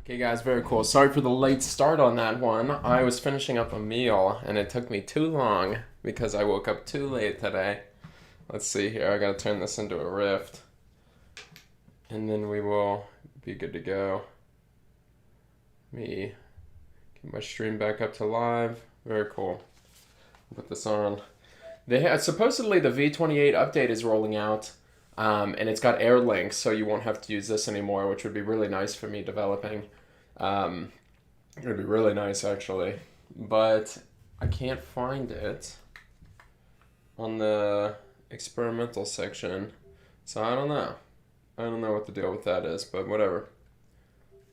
Okay guys, very cool. Sorry for the late start on that one. I was finishing up a meal and it took me too long because I woke up too late today. Let's see here, I gotta turn this into a rift. And then we will be good to go. Me get my stream back up to live. Very cool. Put this on. Supposedly the V28 update is rolling out. And it's got air links, so you won't have to use this anymore, which would be really nice for me developing. It would be really nice, actually. But I can't find it on the experimental section, so I don't know. I don't know what the deal with that is, but whatever.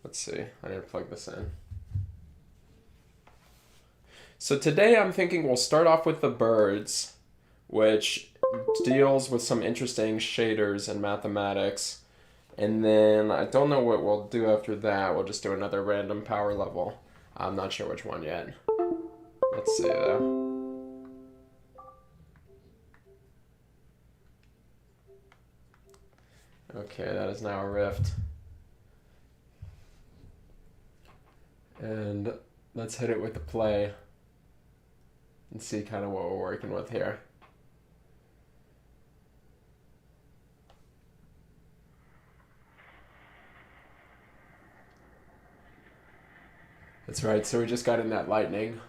Let's see. I need to plug this in. So today I'm thinking we'll start off with the birds, which deals with some interesting shaders and mathematics. And then I don't know what we'll do after that. We'll just do another random power level. I'm not sure which one yet. Let's see though. Okay, that is now a rift. And let's hit it with the play and see kind of what we're working with here. That's right, so we just got in that lightning,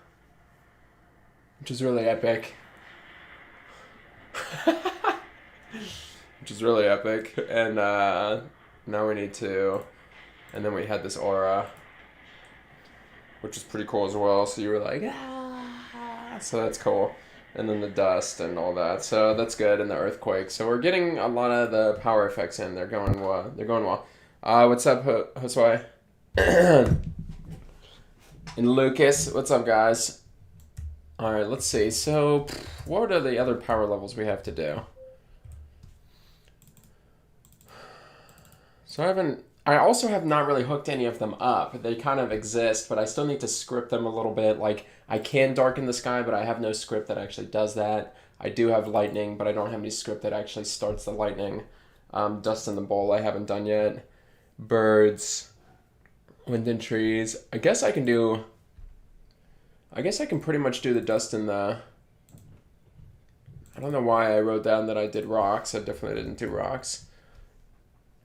which is really epic. Which is really epic. And now we need to, and then we had this aura, which is pretty cool as well. So you were like, ah, so that's cool. And then the dust and all that, so that's good. And the earthquake. So we're getting a lot of the power effects in. They're going well. They're going well. What's up, Josue? And Lucas, what's up, guys? All right, let's see. So, what are the other power levels we have to do? So I also have not really hooked any of them up. They kind of exist, but I still need to script them a little bit. Like, I can darken the sky, but I have no script that actually does that. I do have lightning, but I don't have any script that actually starts the lightning. Dust in the bowl I haven't done yet. Birds. Wind and trees. I guess I can pretty much do the dust in the... I don't know why I wrote down that I did rocks. I definitely didn't do rocks.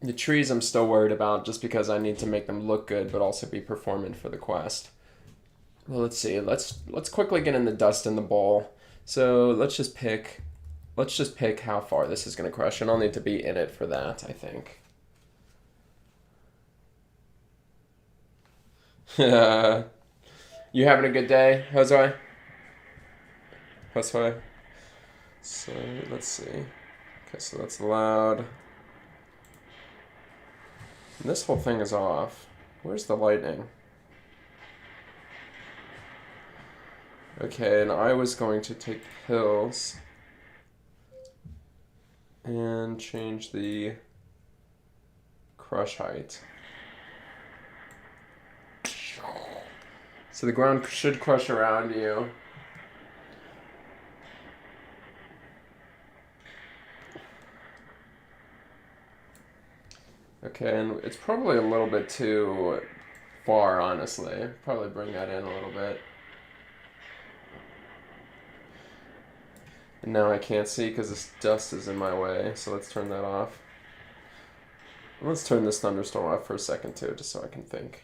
The trees I'm still worried about just because I need to make them look good but also be performant for the quest. Well, let's see. Let's quickly get in the dust in the bowl. So let's just pick how far this is going to crush, and I'll need to be in it for that, I think. You having a good day, Josue? Josue? So, let's see. Okay, so that's loud. And this whole thing is off. Where's the lightning? Okay, and I was going to take pills and change the crush height. So the ground should crush around you. Okay, and it's probably a little bit too far, honestly. Probably bring that in a little bit. And now I can't see because this dust is in my way, so let's turn that off. Let's turn this thunderstorm off for a second too, just so I can think.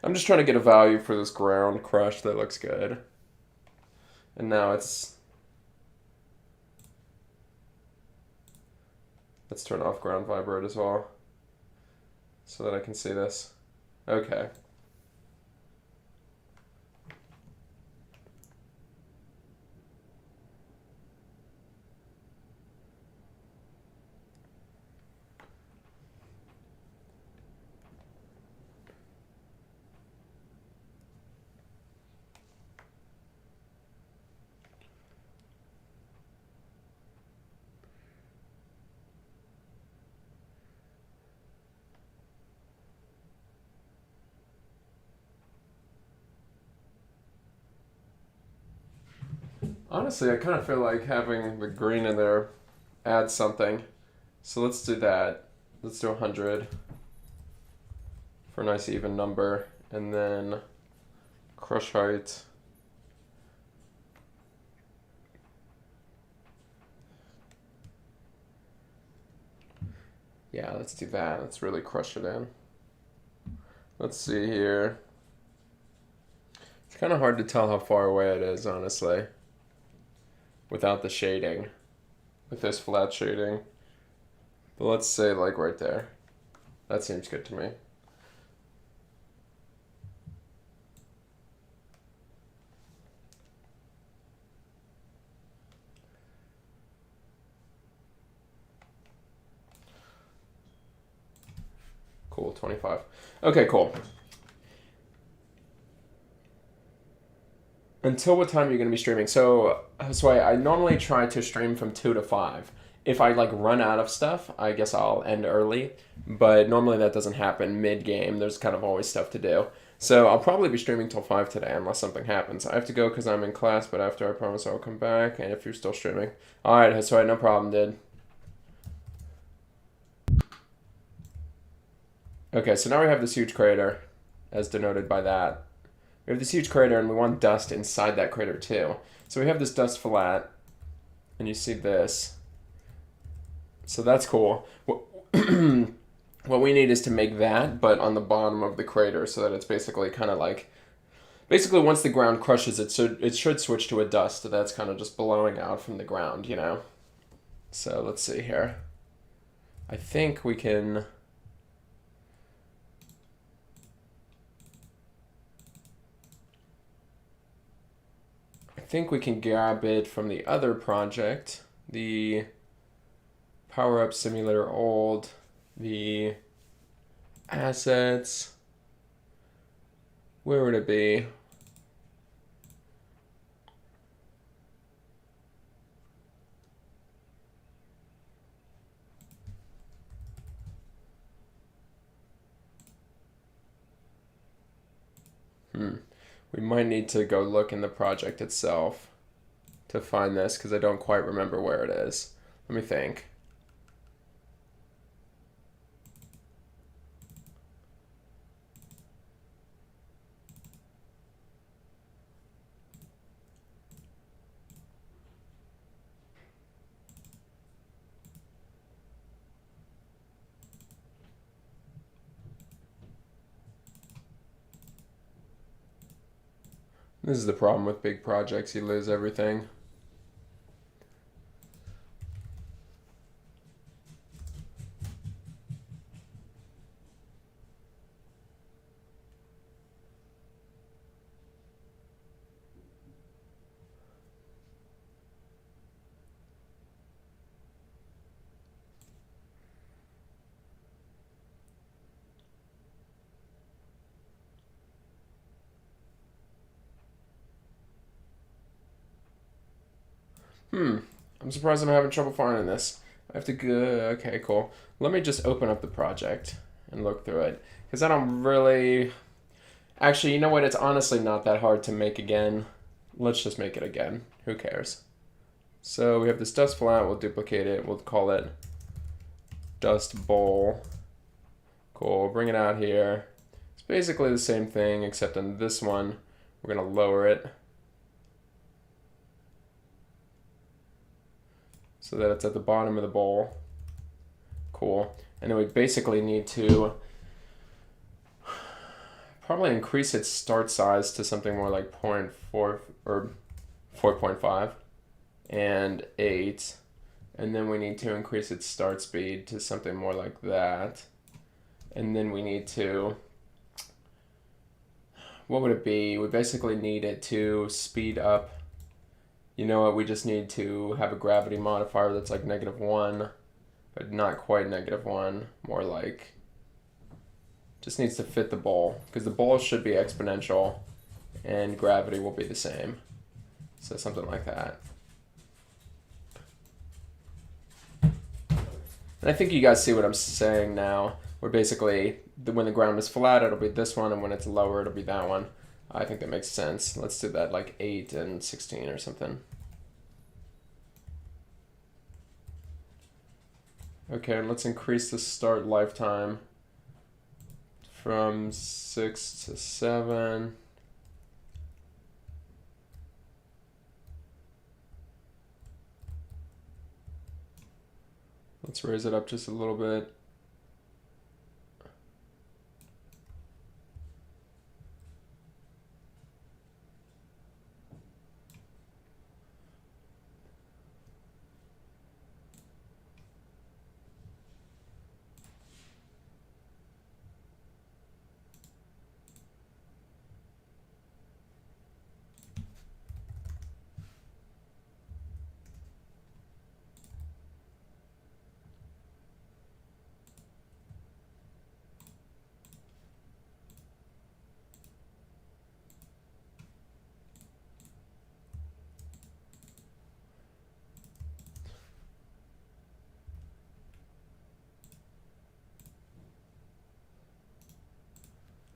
I'm just trying to get a value for this ground crush that looks good. And now let's turn off ground vibrate as well, so that I can see this. Okay. Honestly, I kind of feel like having the green in there adds something. So let's do that. Let's do 100 for a nice even number. And then crush height. Yeah, let's do that. Let's really crush it in. Let's see here. It's kind of hard to tell how far away it is, honestly, without the shading, with this flat shading. But let's say like right there. That seems good to me. Cool, 25. Okay, cool. Until what time are you going to be streaming? So I normally try to stream from 2 to 5. If I like run out of stuff, I guess I'll end early. But normally that doesn't happen mid-game. There's kind of always stuff to do. So I'll probably be streaming till 5 today unless something happens. I have to go because I'm in class, but after I promise I'll come back. And if you're still streaming. Alright, Haswai, no problem, dude. Okay, so now we have this huge crater, as denoted by that. We have this huge crater, and we want dust inside that crater, too. So we have this dust flat, and you see this. So that's cool. What we need is to make that, but on the bottom of the crater, so that it's basically kind of like... Basically, once the ground crushes it, it should switch to a dust that's kind of just blowing out from the ground, you know? So let's see here. I think we can... I think we can grab it from the other project, the Power Up Simulator old, the assets. Where would it be? We might need to go look in the project itself to find this because I don't quite remember where it is. Let me think. This is the problem with big projects. You lose everything. I'm surprised I'm having trouble finding this. I have to go... Okay, cool. Let me just open up the project and look through it. Because I don't really... Actually, you know what? It's honestly not that hard to make again. Let's just make it again. Who cares? So we have this dust flat. We'll duplicate it. We'll call it dust bowl. Cool. Bring it out here. It's basically the same thing, except on this one, we're going to lower it so that it's at the bottom of the bowl. Cool. And then we basically need to probably increase its start size to something more like 0.4 or 4.5 and 8. And then we need to increase its start speed to something more like that. And then we need to, what would it be? We basically need it to speed up. You know what, we just need to have a gravity modifier that's like -1, but not quite -1, more like, just needs to fit the bowl, because the bowl should be exponential, and gravity will be the same. So something like that. And I think you guys see what I'm saying now, where basically, when the ground is flat, it'll be this one, and when it's lower, it'll be that one. I think that makes sense. Let's do that like 8 and 16 or something. Okay, and let's increase the start lifetime from 6 to 7. Let's raise it up just a little bit.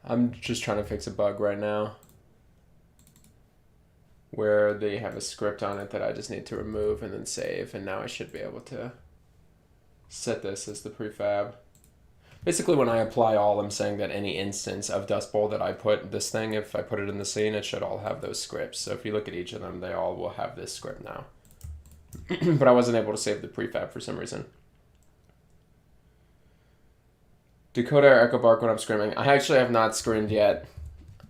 I'm just trying to fix a bug right now where they have a script on it that I just need to remove and then save, and now I should be able to set this as the prefab. Basically, when I apply all, I'm saying that any instance of Dust Bowl that I put this thing, if I put it in the scene, it should all have those scripts. So if you look at each of them, they all will have this script now. But I wasn't able to save the prefab for some reason. Dakota or Echo bark when I'm screaming. I actually have not screamed yet.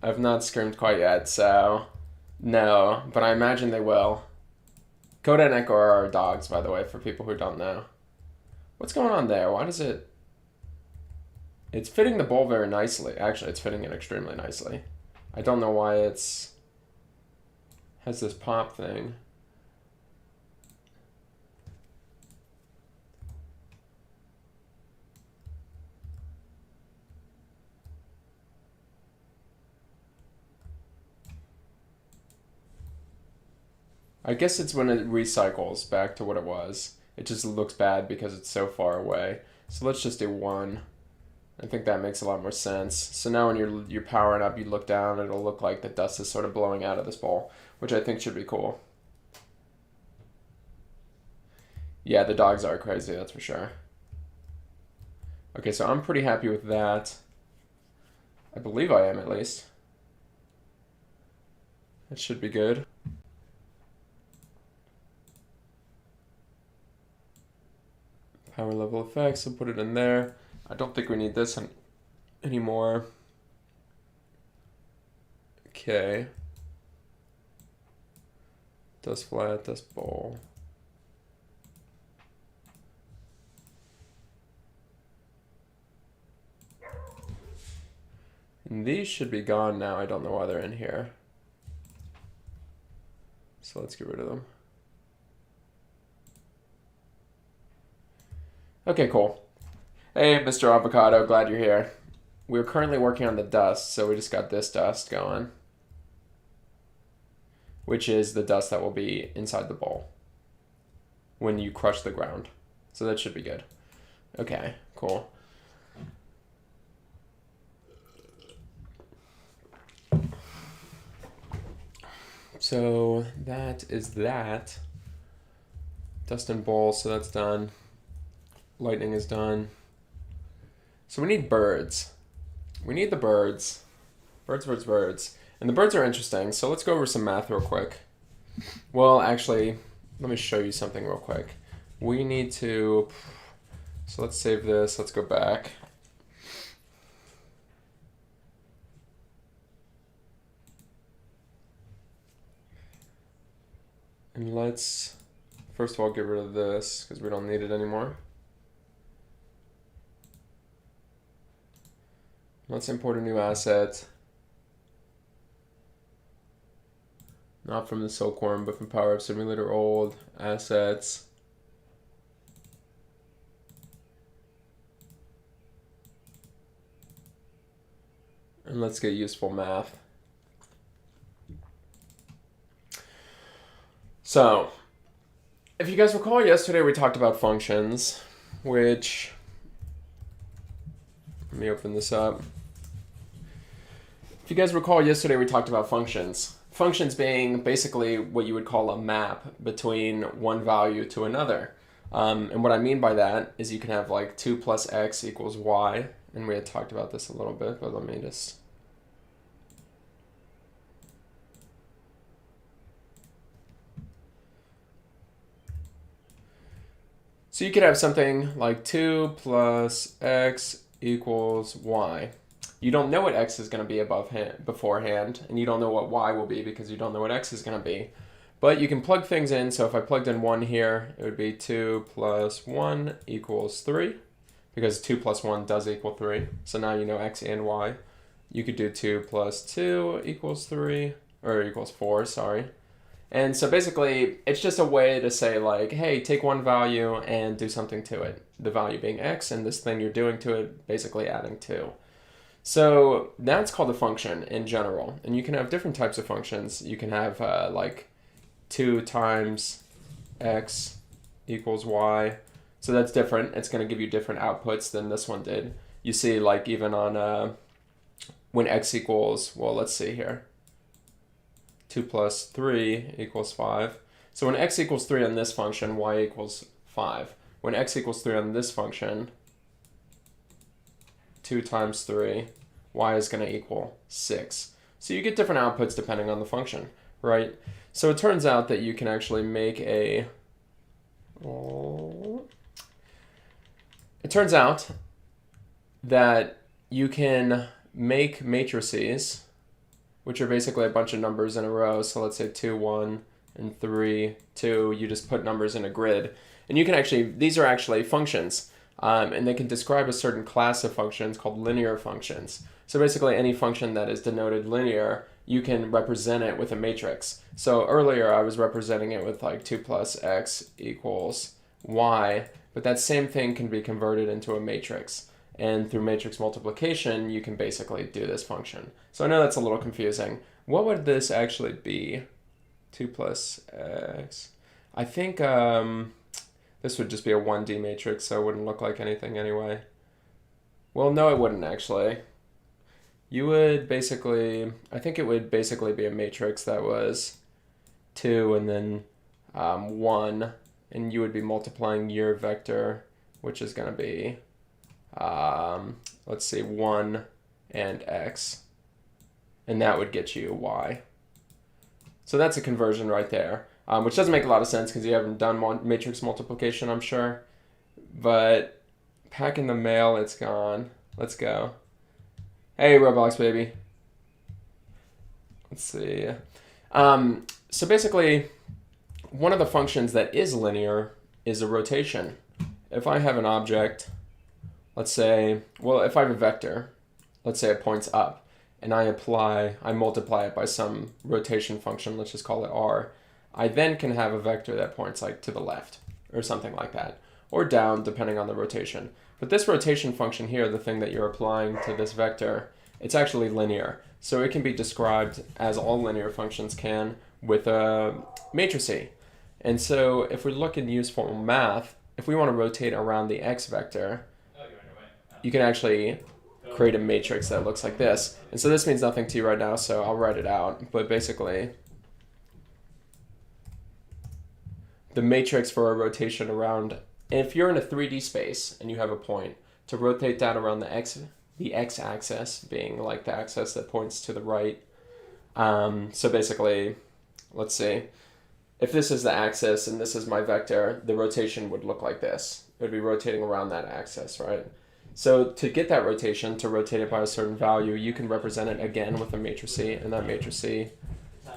I've not screamed quite yet, so no, but I imagine they will. Coda and Echo are our dogs, by the way, for people who don't know. What's going on there? Why does it... It's fitting the bowl very nicely. Actually, it's fitting it extremely nicely. I don't know why it's... has this pop thing. I guess it's when it recycles back to what it was. It just looks bad because it's so far away. So let's just do 1. I think that makes a lot more sense. So now when you're powering up, you look down, it'll look like the dust is sort of blowing out of this bowl, which I think should be cool. Yeah, the dogs are crazy, that's for sure. Okay, so I'm pretty happy with that. I believe I am, at least. That should be good. Power level effects, I'll put it in there. I don't think we need this anymore. Okay. Dust flat, dust bowl. And these should be gone now. I don't know why they're in here. So let's get rid of them. Okay, cool. Hey, Mr. Avocado, glad you're here. We're currently working on the dust, so we just got this dust going, which is the dust that will be inside the bowl when you crush the ground. So that should be good. Okay, cool. So that is that. Dust and bowl, so that's done. Lightning is done. So we need birds. We need the birds. Birds, birds, birds. And the birds are interesting, so let's go over some math real quick. Well, actually, let me show you something real quick. We need to... So let's save this. Let's go back. And let's, first of all, get rid of this because we don't need it anymore. Let's import a new asset. Not from the Silkworm, but from Power Up Simulator old assets. And let's get useful math. So, if you guys recall, yesterday we talked about functions, which, let me open this up. If you guys recall, yesterday we talked about functions. Functions being basically what you would call a map between one value to another. And what I mean by that is you can have like 2 plus x equals y, And we had talked about this a little bit, but let me just... So you could have something like 2 plus x equals y. You don't know what x is going to be beforehand, and you don't know what y will be because you don't know what x is going to be. But you can plug things in, so if I plugged in 1 here, it would be 2 plus 1 equals 3, because 2 plus 1 does equal 3. So now you know x and y. You could do 2 plus 2 equals 3, or equals 4, sorry. And so basically, it's just a way to say like, hey, take one value and do something to it. The value being x, and this thing you're doing to it, basically adding 2. So that's called a function in general. And you can have different types of functions. You can have like 2 times x equals y. So that's different. It's going to give you different outputs than this one did. You see like even on when x equals, well, let's see here. 2 plus 3 equals 5. So when x equals 3 on this function, y equals 5. When x equals 3 on this function, 2 times 3, y is going to equal 6. So you get different outputs depending on the function, right? So it turns out that you can actually make a... It turns out that you can make matrices, which are basically a bunch of numbers in a row. So let's say 2, 1, and 3, 2. You just put numbers in a grid. And you can actually, these are actually functions. And they can describe a certain class of functions called linear functions. So basically any function that is denoted linear, you can represent it with a matrix. So earlier I was representing it with like 2 plus x equals y. But that same thing can be converted into a matrix. And through matrix multiplication, you can basically do this function. So I know that's a little confusing. What would this actually be? 2 plus x. I think this would just be a 1D matrix, so it wouldn't look like anything anyway. Well, no, it wouldn't actually. You would basically, I think it would basically be a matrix that was 2 and then 1, and you would be multiplying your vector, which is going to be... let's see, 1 and x, and that would get you y. So that's a conversion right there, which doesn't make a lot of sense because you haven't done matrix multiplication, I'm sure. But pack in the mail, it's gone. Let's go. Hey, Roblox baby. Let's see. So basically, one of the functions that is linear is a rotation. If I have an object, let's say, well, if I have a vector, let's say it points up, and I multiply it by some rotation function, let's just call it r, I then can have a vector that points like to the left, or something like that, or down, depending on the rotation. But this rotation function here, the thing that you're applying to this vector, it's actually linear. So it can be described, as all linear functions can, with a matrice. And so if we look in useful math, if we want to rotate around the x vector, you can actually create a matrix that looks like this. And so this means nothing to you right now, so I'll write it out. But basically, the matrix for a rotation around, if you're in a 3D space and you have a point, to rotate that around the x-axis being like the axis that points to the right. So basically, let's see, if this is the axis and this is my vector, the rotation would look like this. It would be rotating around that axis, right? So to get that rotation, to rotate it by a certain value, you can represent it again with a matrice, and that matrice,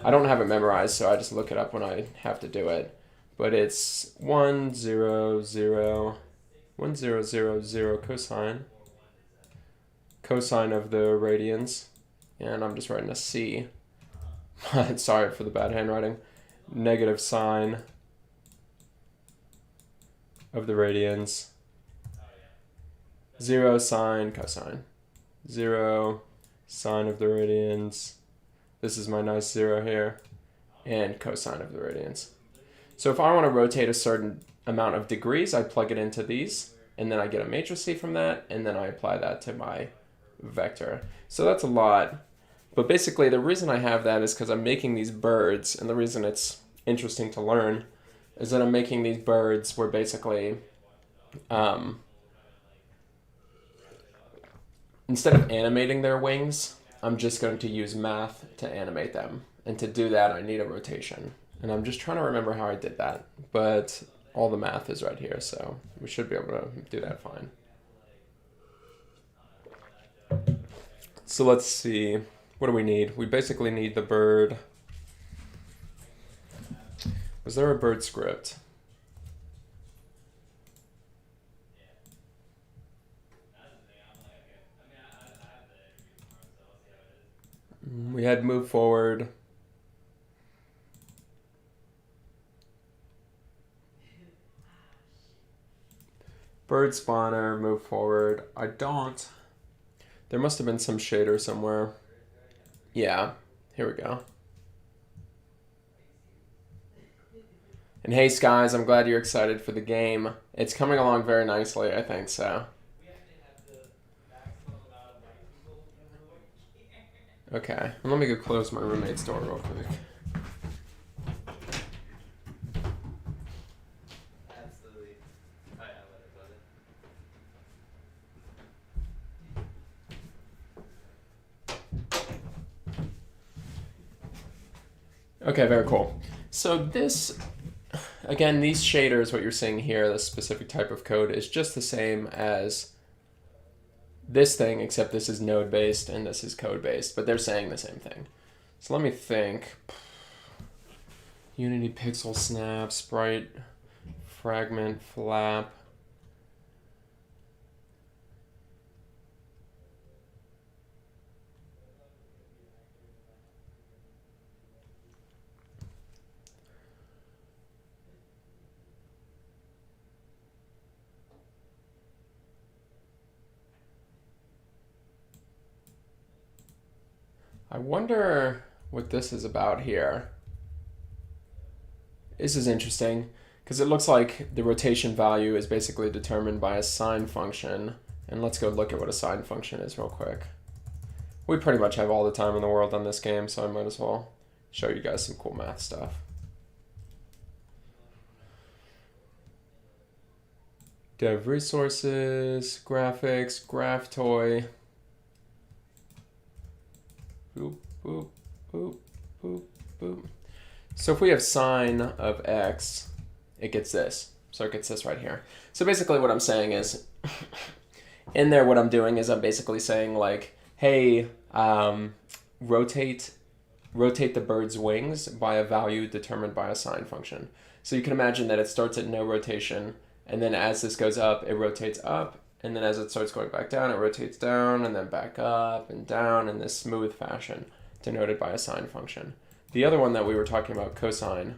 I don't have it memorized, so I just look it up when I have to do it. But it's 1, 0, 0, 1, 0, 0, 0 cosine of the radians, and I'm just writing a C. Sorry for the bad handwriting. Negative sine of the radians. 0 sine cosine. 0 sine of the radians. This is my nice 0 here. And cosine of the radians. So if I want to rotate a certain amount of degrees, I plug it into these, and then I get a matrice from that, and then I apply that to my vector. So that's a lot. But basically, the reason I have that is because I'm making these birds, and the reason it's interesting to learn is that I'm making these birds where basically instead of animating their wings, I'm just going to use math to animate them. And to do that, I need a rotation. And I'm just trying to remember how I did that. But all the math is right here, so we should be able to do that fine. So let's see. What do we need? We basically need the bird. Was there a bird script? We had move forward. Bird spawner, move forward. I don't. There must have been some shader somewhere. Yeah, here we go. And hey, Skies, I'm glad you're excited for the game. It's coming along very nicely, I think so. Okay, let me go close my roommate's door real quick. Absolutely. Oh yeah, Okay, very cool. So this, again, these shaders, what you're seeing here, this specific type of code, is just the same as this thing, except this is node-based and this is code-based, but they're saying the same thing. So let me think. Unity pixel snap, sprite, fragment, flap. I wonder what this is about here. This is interesting because it looks like the rotation value is basically determined by a sine function. And let's go look at what a sine function is real quick. We pretty much have all the time in the world on this game, so I might as well show you guys some cool math stuff. Dev resources, graphics, graph toy. Boop, boop, boop, boop, boop. So if we have sine of x, it gets this. So it gets this right here. So basically what I'm saying is, in there what I'm doing is I'm basically saying like, hey, rotate the bird's wings by a value determined by a sine function. So you can imagine that it starts at no rotation, and then as this goes up, it rotates up, and then as it starts going back down, it rotates down, and then back up and down in this smooth fashion, denoted by a sine function. The other one that we were talking about, cosine,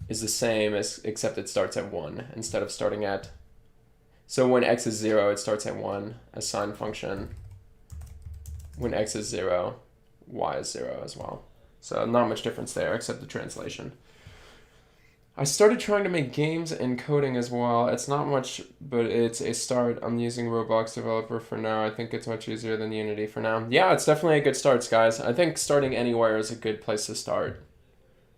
is the same, except it starts at 1 instead of starting at... So when x is 0, it starts at 1 as sine function. When x is 0, y is 0 as well. So not much difference there, except the translation. I started trying to make games and coding as well. It's not much, but it's a start. I'm using Roblox Developer for now. I think it's much easier than Unity for now. Yeah, it's definitely a good start, guys. I think starting anywhere is a good place to start,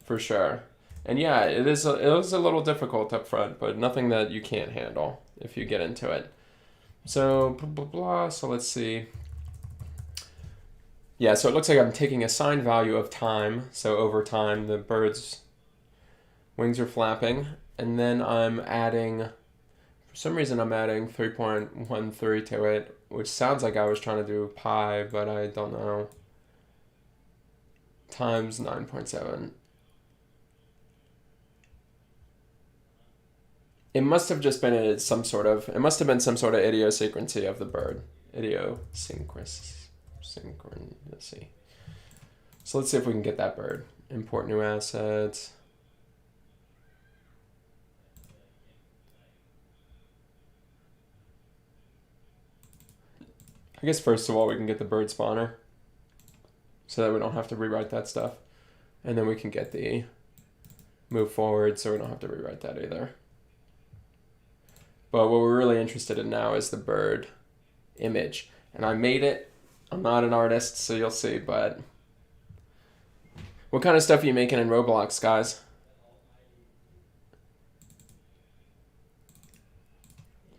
for sure. And yeah, it is a little difficult up front, but nothing that you can't handle if you get into it. So, blah, blah, blah. So let's see. Yeah, so it looks like I'm taking a sine value of time. So over time, the bird's wings are flapping, and then I'm adding, for some reason I'm adding 3.13 to it, which sounds like I was trying to do pi, but I don't know, times 9.7. It must have just been it must have been some sort of idiosyncrasy of the bird. Idiosyncrasy. So let's see if we can get that bird. Import new assets. I guess first of all we can get the bird spawner so that we don't have to rewrite that stuff. And then we can get the move forward so we don't have to rewrite that either. But what we're really interested in now is the bird image. And I made it. I'm not an artist, so you'll see, but... What kind of stuff are you making in Roblox, guys?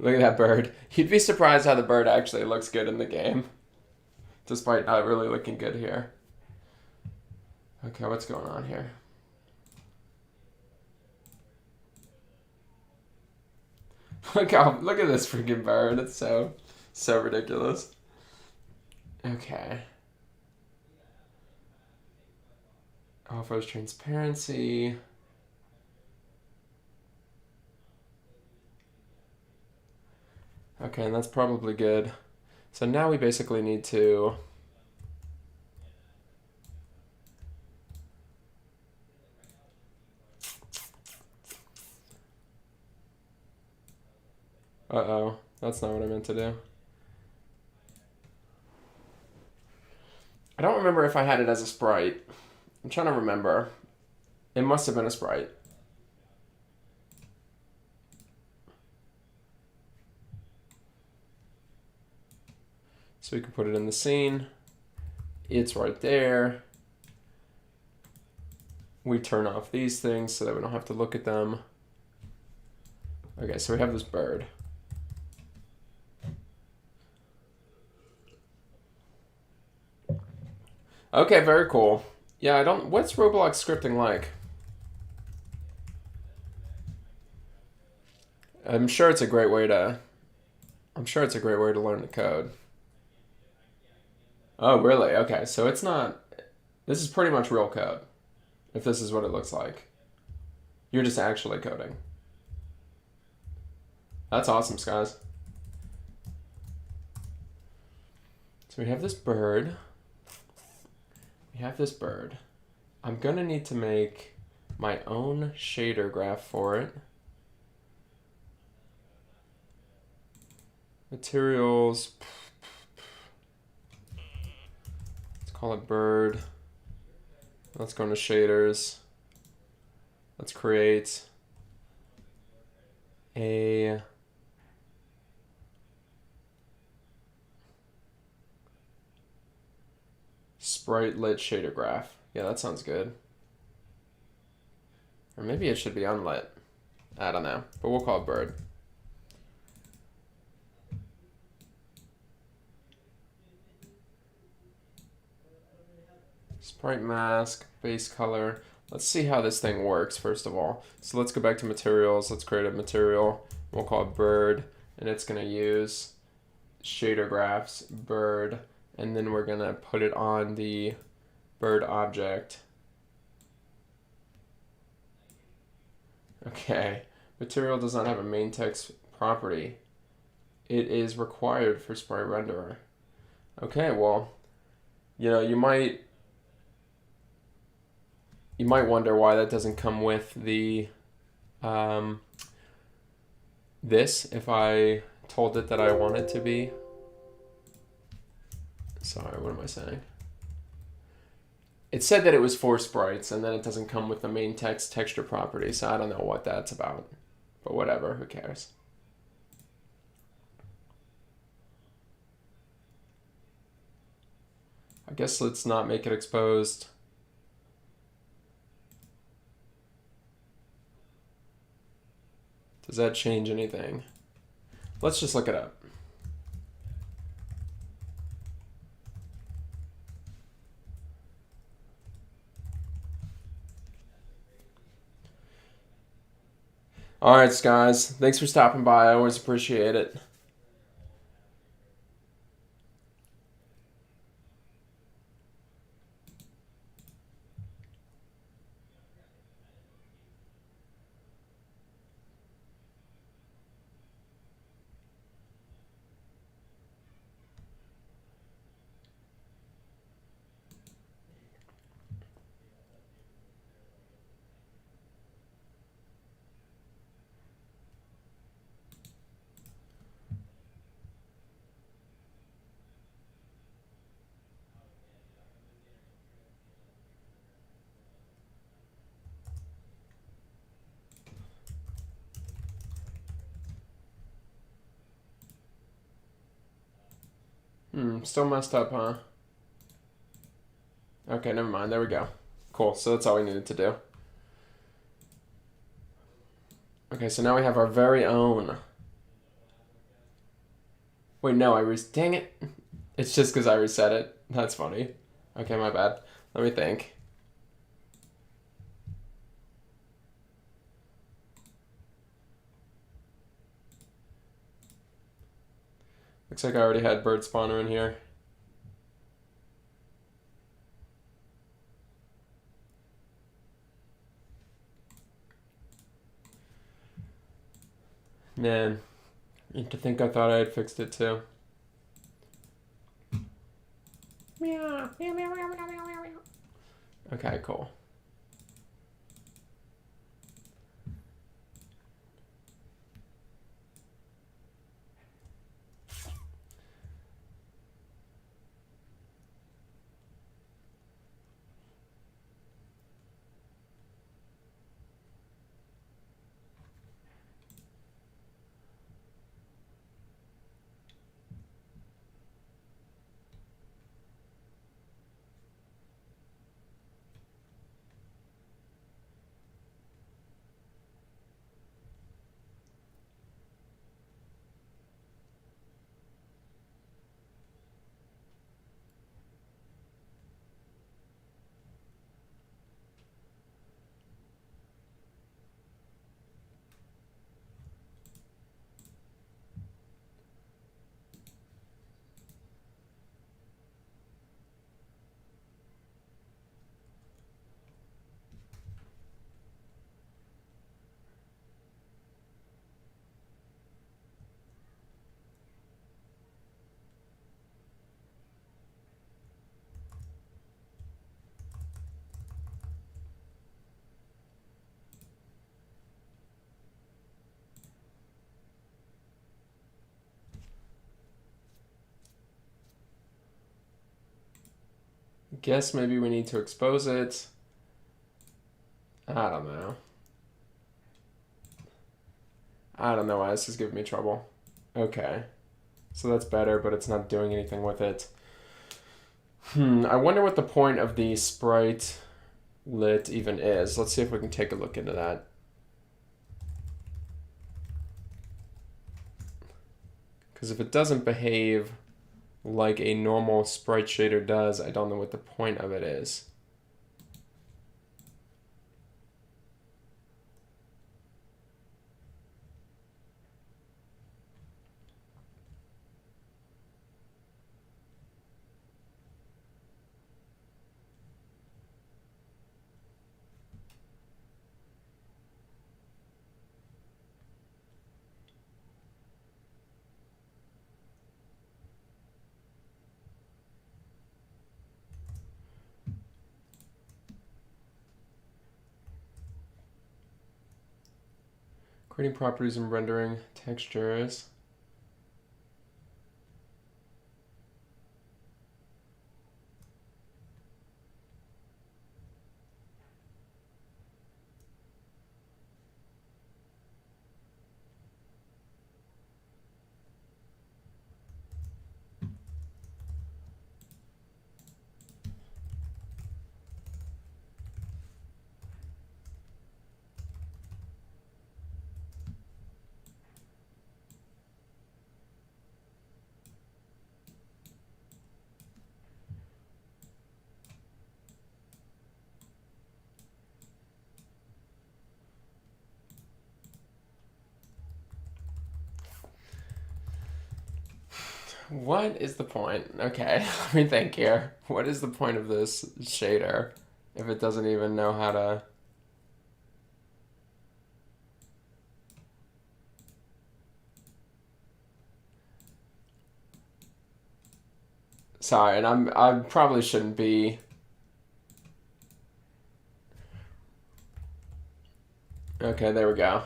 Look at that bird. You'd be surprised how the bird actually looks good in the game. despite not really looking good here. Okay, what's going on here? Look at this freaking bird. It's so ridiculous. Okay. Offers transparency. Okay, and that's probably good. So now we basically need to uh-oh, that's not what I meant to do. I don't remember if I had it as a sprite. I'm trying to remember. It must have been a sprite. So we can put it in the scene. It's right there. We turn off these things so that we don't have to look at them. Okay, so we have this bird. Okay, very cool. Yeah, I don't... What's Roblox scripting like? I'm sure it's a great way to learn the code. Oh, really? Okay, so it's not... This is pretty much real code, if this is what it looks like. You're just actually coding. That's awesome, Skies. So we have this bird. I'm gonna need to make my own shader graph for it. Materials. Let's call it bird. Let's go into shaders. Let's create a sprite lit shader graph. Yeah, that sounds good. Or maybe it should be unlit. I don't know, but we'll call it bird. Sprite mask, base color. Let's see how this thing works first of all. So let's go back to materials. Let's create a material. We'll call it bird, and it's gonna use shader graphs, bird, and then we're gonna put it on the bird object. Okay, material does not have a main text property. It is required for sprite renderer. Okay, well, you might wonder why that doesn't come with the this if I told it that I want it to be. Sorry, what am I saying? It said that it was for sprites, and then it doesn't come with the main text texture property, so I don't know what that's about. But whatever, who cares? I guess let's not make it exposed. Does that change anything? Let's just look it up. All right, guys. Thanks for stopping by. I always appreciate it. Still messed up, huh? Okay, never mind. There we go. Cool. So that's all we needed to do. Okay, so now we have our very own. Wait, no, dang it. It's just because I reset it. That's funny. Okay, my bad. Let me think. Looks like I already had bird spawner in here. Man, to think I thought I had fixed it too. Meow, meow, meow, meow, meow, meow, meow. Okay, cool. Guess maybe we need to expose it. I don't know. I don't know why this is giving me trouble. Okay. So that's better, but it's not doing anything with it. I wonder what the point of the sprite lit even is. Let's see if we can take a look into that. Because if it doesn't behave like a normal sprite shader does, I don't know what the point of it is. Creating properties and rendering textures. What is the point? Okay, let me think here. What is the point of this shader if it doesn't even know how to... Sorry, and I probably shouldn't be... Okay, there we go.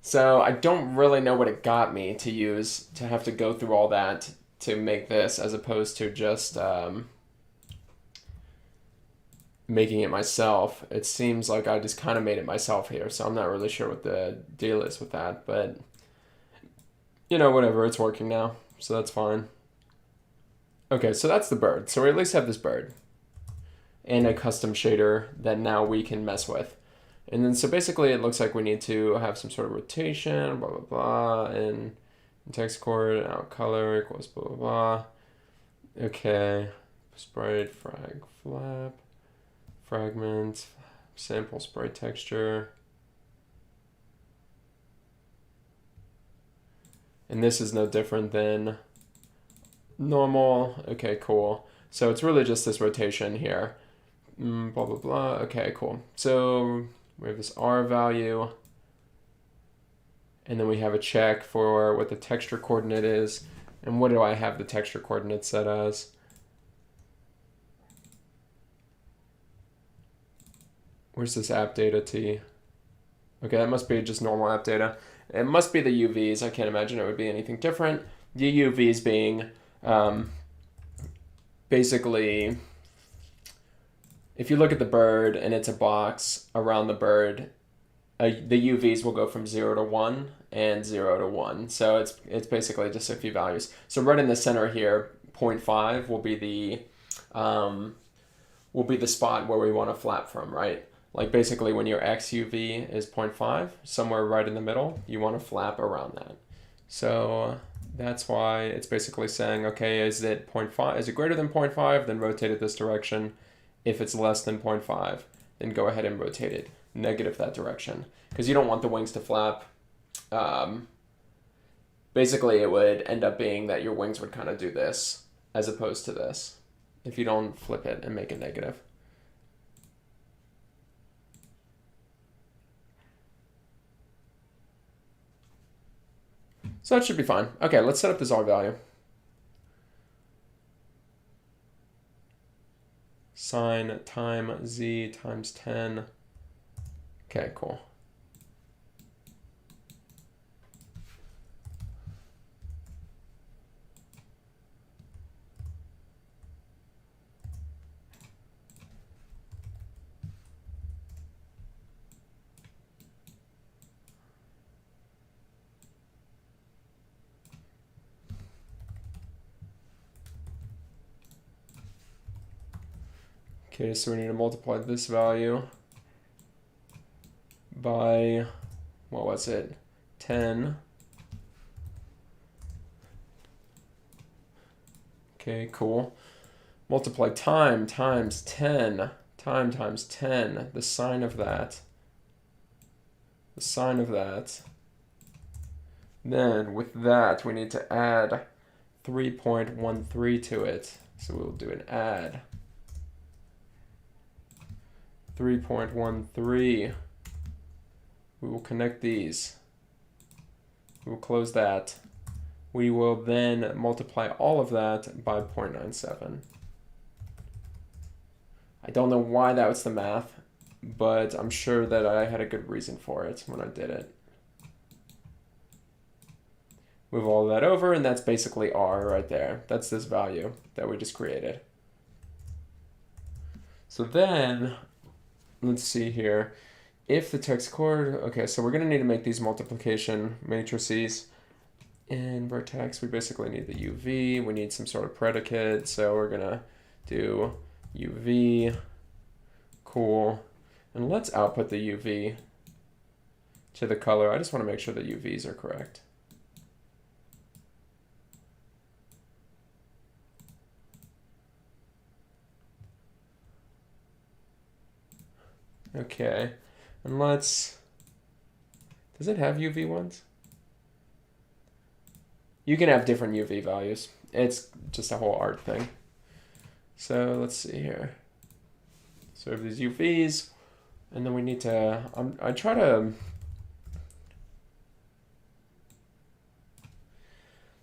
So I don't really know what it got me to use, to have to go through all that to make this, as opposed to just making it myself. It seems like I just kind of made it myself here, so I'm not really sure what the deal is with that, but you know, whatever, it's working now, so that's fine. Okay, so that's the bird. So we at least have this bird and a custom shader that now we can mess with. And then so basically it looks like we need to have some sort of rotation, blah, blah, blah, and text chord, out color equals blah, blah, blah. Okay. Sprite, frag, flap, fragment, sample sprite texture. And this is no different than normal. Okay, cool. So it's really just this rotation here. Blah, blah, blah. Okay, cool. So we have this R value. And then we have a check for what the texture coordinate is. And what do I have the texture coordinate set as? Where's this app data T? Okay, that must be just normal app data. It must be the UVs. I can't imagine it would be anything different. The UVs being basically, if you look at the bird and it's a box around the bird, the UVs will go from 0 to 1 and 0 to 1. So it's basically just a few values. So right in the center here, 0.5 will be the spot where we want to flap from, right? Like basically when your X UV is 0.5, somewhere right in the middle, you want to flap around that. So that's why it's basically saying, okay, is it 0.5? Is it greater than 0.5? Then rotate it this direction. If it's less than 0.5, then go ahead and rotate it negative that direction. Because you don't want the wings to flap. Basically, it would end up being that your wings would kind of do this as opposed to this if you don't flip it and make it negative. So that should be fine. Okay, let's set up this R value. Sine time z times 10. Okay, cool. Okay, so we need to multiply this value by, what was it, 10. Okay, cool. Multiply time times 10, time times 10, the sine of that, the sine of that. Then with that, we need to add 3.13 to it. So we'll do an add. 3.13. We will connect these. We will close that. We will then multiply all of that by 0.97. I don't know why that was the math, but I'm sure that I had a good reason for it when I did it. Move all of that over, and that's basically R right there. That's this value that we just created. So then, let's see here. If the text cord, okay, so we're gonna need to make these multiplication matrices. In vertex, we basically need the UV, we need some sort of predicate, so we're gonna do UV, cool, and let's output the UV to the color. I just wanna make sure the UVs are correct. Okay, and let's, does it have UV ones? You can have different UV values. It's just a whole art thing. So let's see here. So we have these UVs, and then we need to, I try to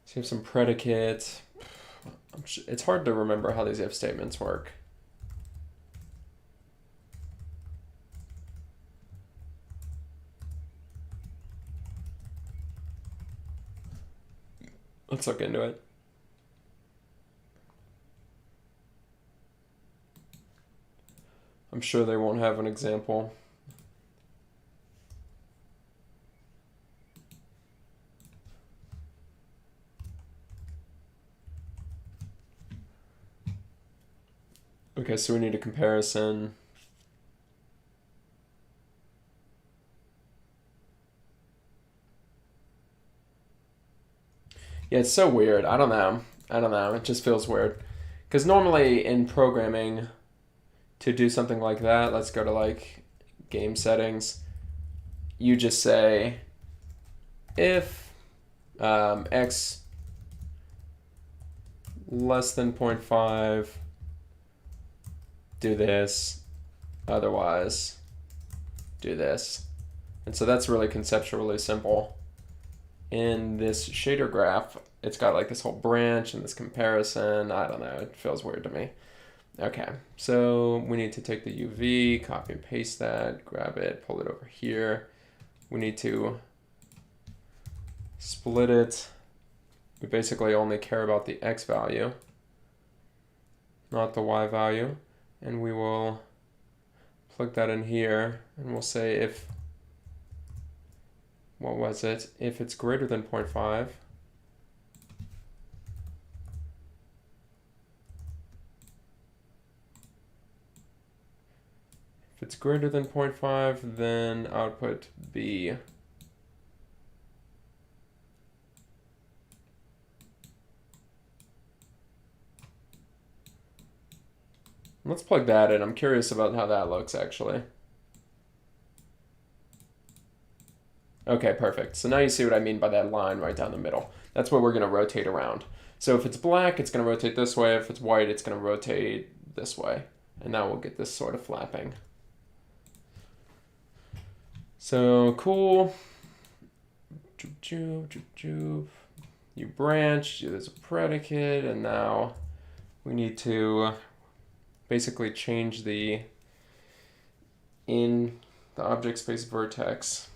see if some predicate. It's hard to remember how these if statements work. Let's look into it. I'm sure they won't have an example. Okay, so we need a comparison. Yeah, it's so weird. I don't know. It just feels weird. Because normally in programming, to do something like that, let's go to like game settings. You just say if x less than 0.5, do this, otherwise do this. And so that's really conceptually simple. In this shader graph, it's got like this whole branch and this comparison. I don't know, it feels weird to me. Okay, so we need to take the UV, copy and paste that, grab it, pull it over here. We need to split it. We basically only care about the X value, not the Y value. And we will plug that in here and we'll say if, what was it? If it's greater than 0.5, if it's greater than 0.5, then output B. Let's plug that in. I'm curious about how that looks actually. Okay, perfect. So now you see what I mean by that line right down the middle. That's what we're going to rotate around. So if it's black, it's going to rotate this way. If it's white, it's going to rotate this way. And now we'll get this sort of flapping. So cool. You branch, there's a predicate, and now we need to basically change the in the object space vertex.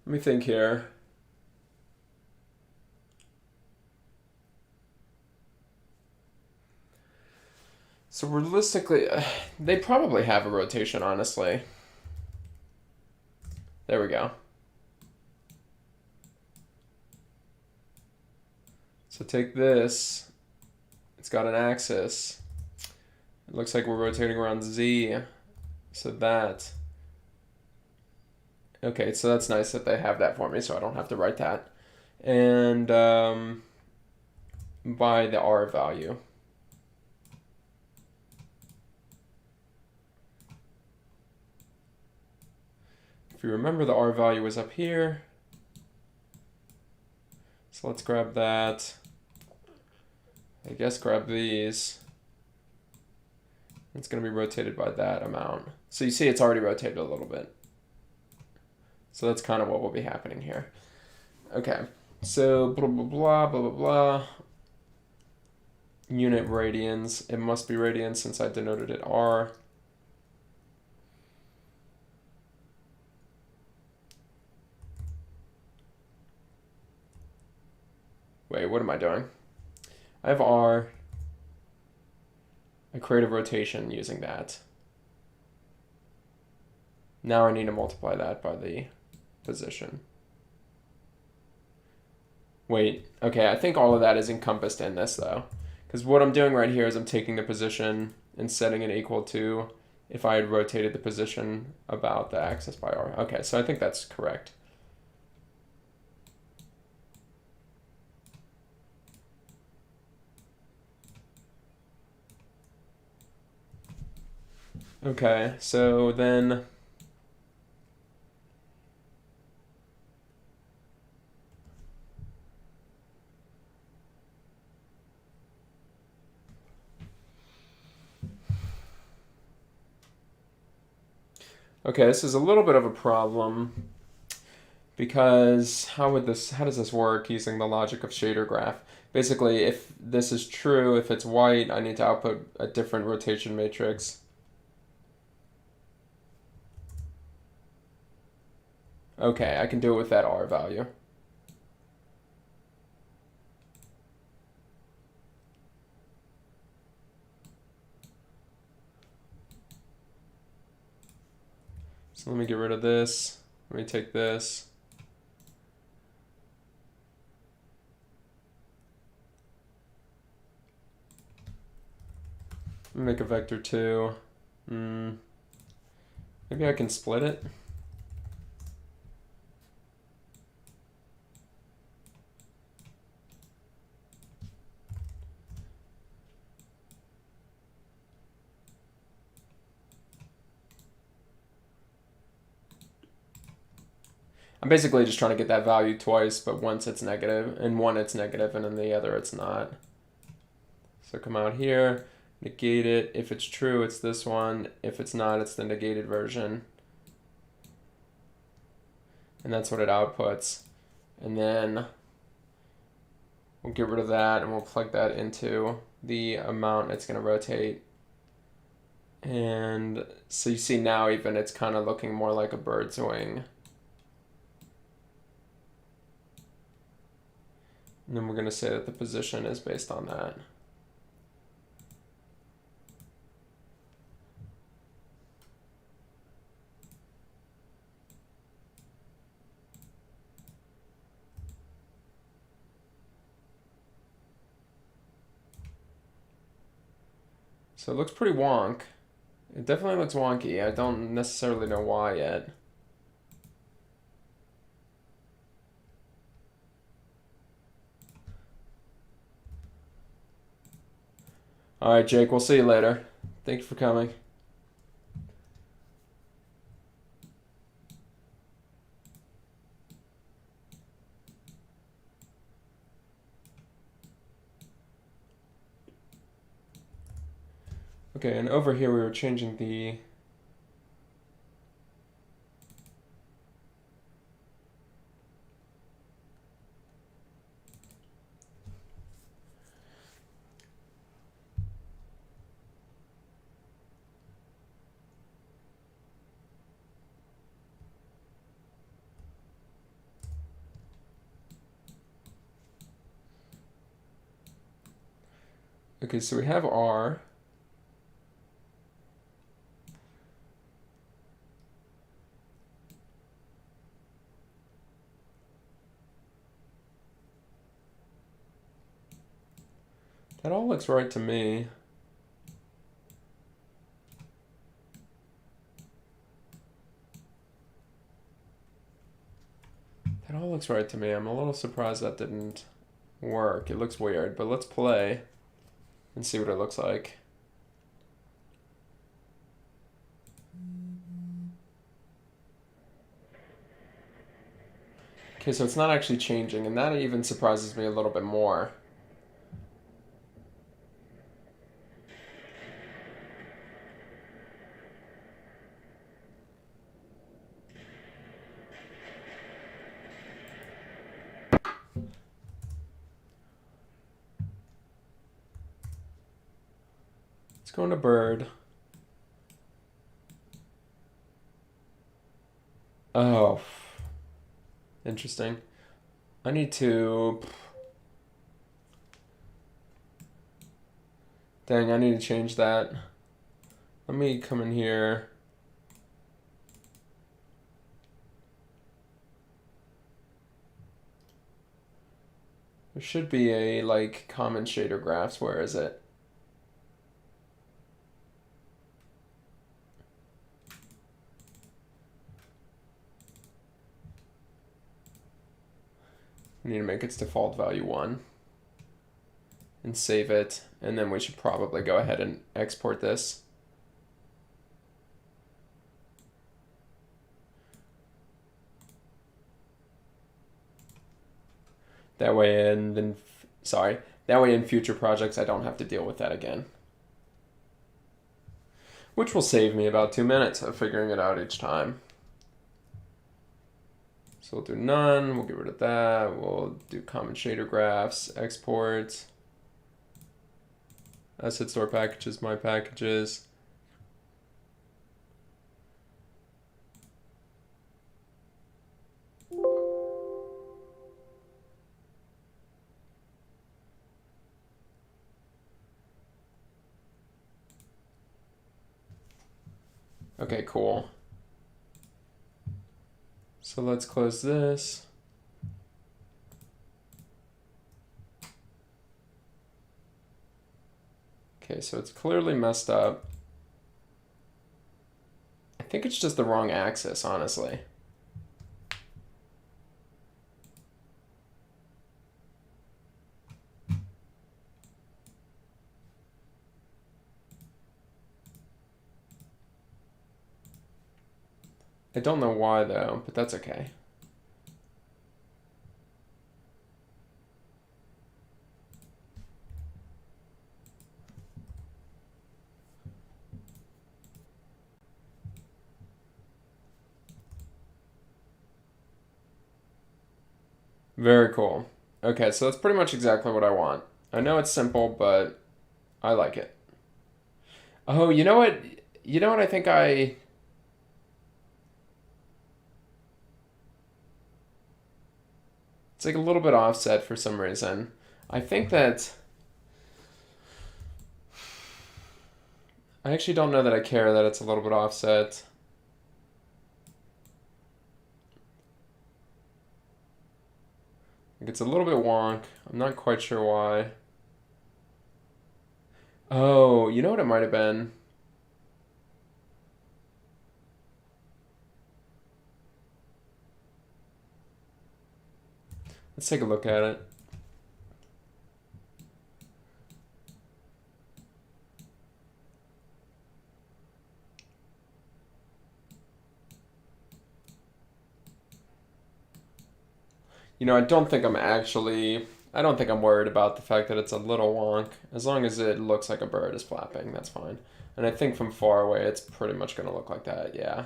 Let me think here. So realistically, they probably have a rotation, honestly. There we go. So take this. It's got an axis. It looks like we're rotating around Z. So that. Okay, so that's nice that they have that for me, so I don't have to write that. And by the R value. If you remember, the R value was up here. So let's grab that. I guess grab these. It's going to be rotated by that amount. So you see it's already rotated a little bit. So that's kind of what will be happening here. Okay, so blah, blah, blah, blah, blah, blah. Unit radians. It must be radians since I denoted it R. Wait, what am I doing? I have R. I create a rotation using that. Now I need to multiply that by the position. Wait, okay, I think all of that is encompassed in this though. Because what I'm doing right here is I'm taking the position and setting it equal to if I had rotated the position about the axis by R. Okay, so I think that's correct. Okay, so then okay, this is a little bit of a problem because how does this work using the logic of shader graph? Basically, if this is true, if it's white, I need to output a different rotation matrix. Okay, I can do it with that R value. So let me get rid of this. Let me take this. Make a vector 2. Maybe I can split it. I'm basically just trying to get that value twice, but once it's negative, and one it's negative, and in the other it's not. So come out here, negate it. If it's true, it's this one. If it's not, it's the negated version. And that's what it outputs. And then we'll get rid of that, and we'll plug that into the amount it's going to rotate. And so you see now even it's kind of looking more like a bird's wing. And then we're going to say that the position is based on that. So it looks pretty wonk. It definitely looks wonky. I don't necessarily know why yet. All right, Jake, we'll see you later. Thank you for coming. Okay, and over here we were changing the okay, so we have R. That all looks right to me. That all looks right to me. I'm a little surprised that didn't work. It looks weird, but let's play and see what it looks like. Okay, so it's not actually changing, and that even surprises me a little bit more. Let's go into bird. Oh, interesting. I need to... Dang, I need to change that. Let me come in here. There should be a, like, common shader graphs. Where is it? We need to make its default value 1. And save it. And then we should probably go ahead and export this. That way that way in future projects I don't have to deal with that again. Which will save me about 2 minutes of figuring it out each time. So we'll do none, we'll get rid of that, we'll do common shader graphs, export, asset store packages, my packages. Okay, cool. So let's close this. Okay, so it's clearly messed up. I think it's just the wrong axis, honestly. I don't know why though, but that's okay. Very cool. Okay, so that's pretty much exactly what I want. I know it's simple, but I like it. Oh, you know what? You know what I think I... It's like a little bit offset for some reason. I think that... I actually don't know that I care that it's a little bit offset. Like it's a little bit wonk. I'm not quite sure why. Oh, you know what it might have been? Let's take a look at it. You know, I don't think I'm worried about the fact that it's a little wonk. As long as it looks like a bird is flapping, that's fine. And I think from far away, it's pretty much going to look like that, yeah.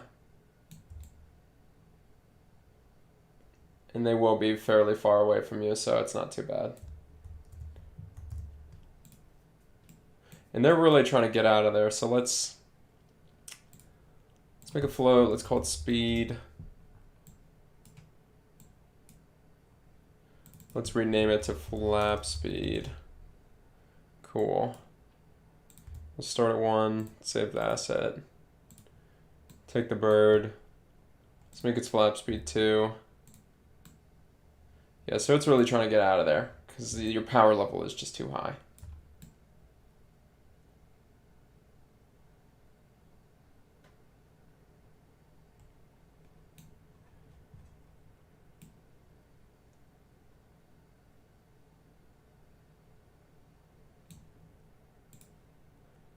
And they will be fairly far away from you, so it's not too bad. And they're really trying to get out of there, so let's make a float. Let's call it speed. Let's rename it to flap speed. Cool. We'll start at 1, save the asset. Take the bird. Let's make its flap speed 2. Yeah, so it's really trying to get out of there because your power level is just too high.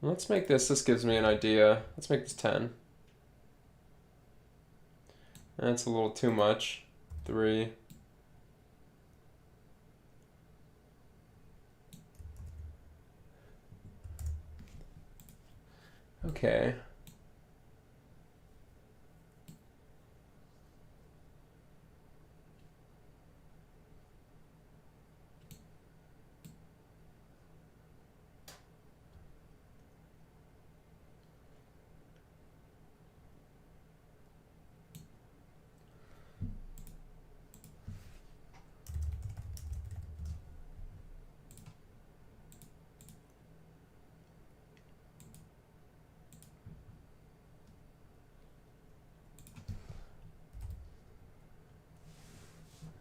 Let's make this gives me an idea. Let's make this 10. That's a little too much. 3. Okay.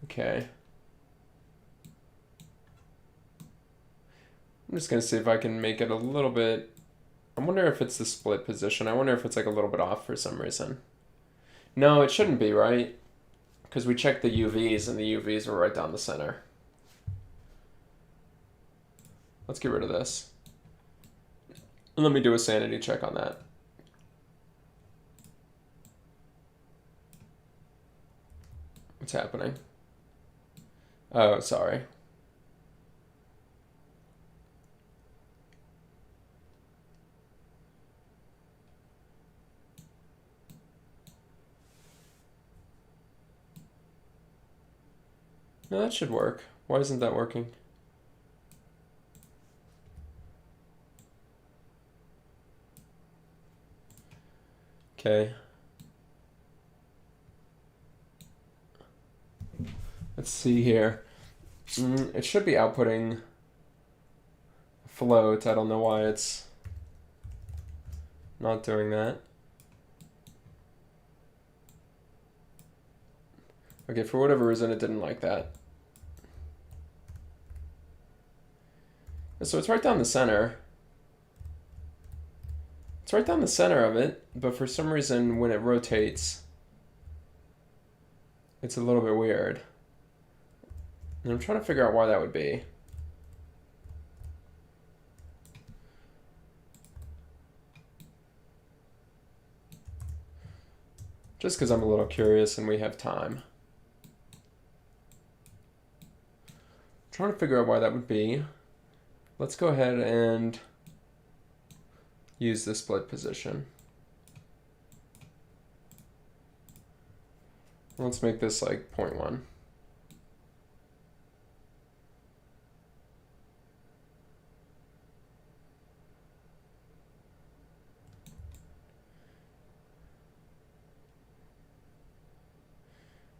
Okay. I'm just gonna see if I can make it a little bit. I wonder if it's the split position. I wonder if it's like a little bit off for some reason. No, it shouldn't be, right? Because we checked the UVs and the UVs were right down the center. Let's get rid of this. And let me do a sanity check on that. What's happening? Oh, sorry. No, that should work. Why isn't that working? Okay. Let's see here. It should be outputting float. I don't know why it's not doing that. Okay, for whatever reason, it didn't like that. So it's right down the center. It's right down the center of it, but for some reason, when it rotates, it's a little bit weird. And I'm trying to figure out why that would be. Just because I'm a little curious and we have time. Trying to figure out why that would be. Let's go ahead and use the split position. Let's make this like 0.1.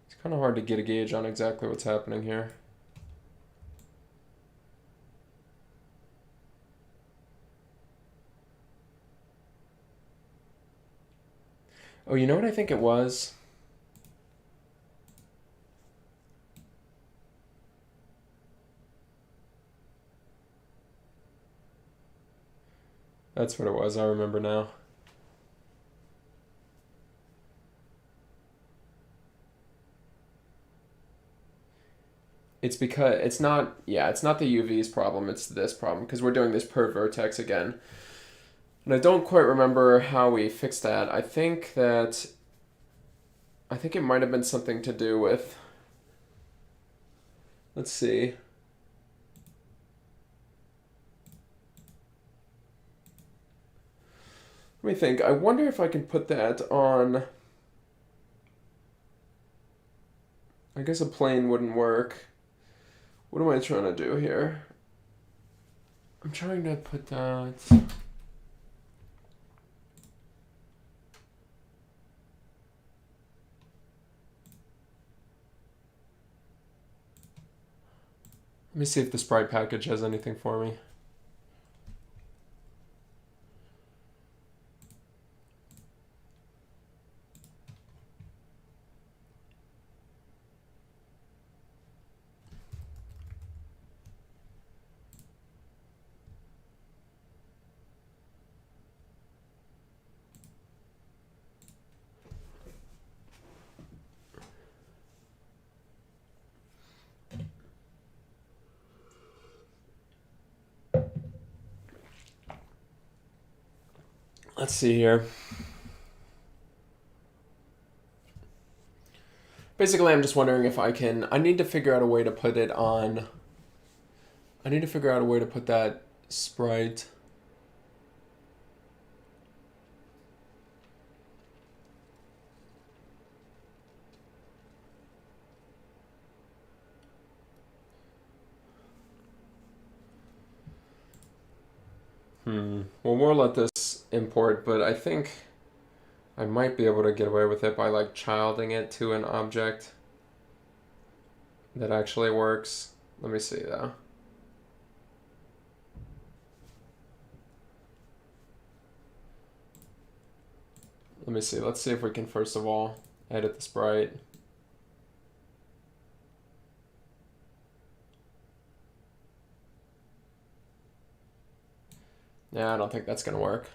It's kind of hard to get a gauge on exactly what's happening here. Oh, you know what I think it was? That's what it was, I remember now. It's because it's not the UV's problem, it's this problem, because we're doing this per vertex again. And I don't quite remember how we fixed that. I think it might have been something to do with, let's see. Let me think. I wonder if I can put that on, I guess a plane wouldn't work. What am I trying to do here? I'm trying to put that. Let me see if the sprite package has anything for me. Let's see here. Basically, I'm just wondering if I need to figure out a way to put it on. I need to figure out a way to put that sprite. Well, we'll let this import, but I think I might be able to get away with it by like childing it to an object that actually works. Let me see though. Let me see. Let's see if we can first of all edit the sprite. Yeah, I don't think that's gonna work.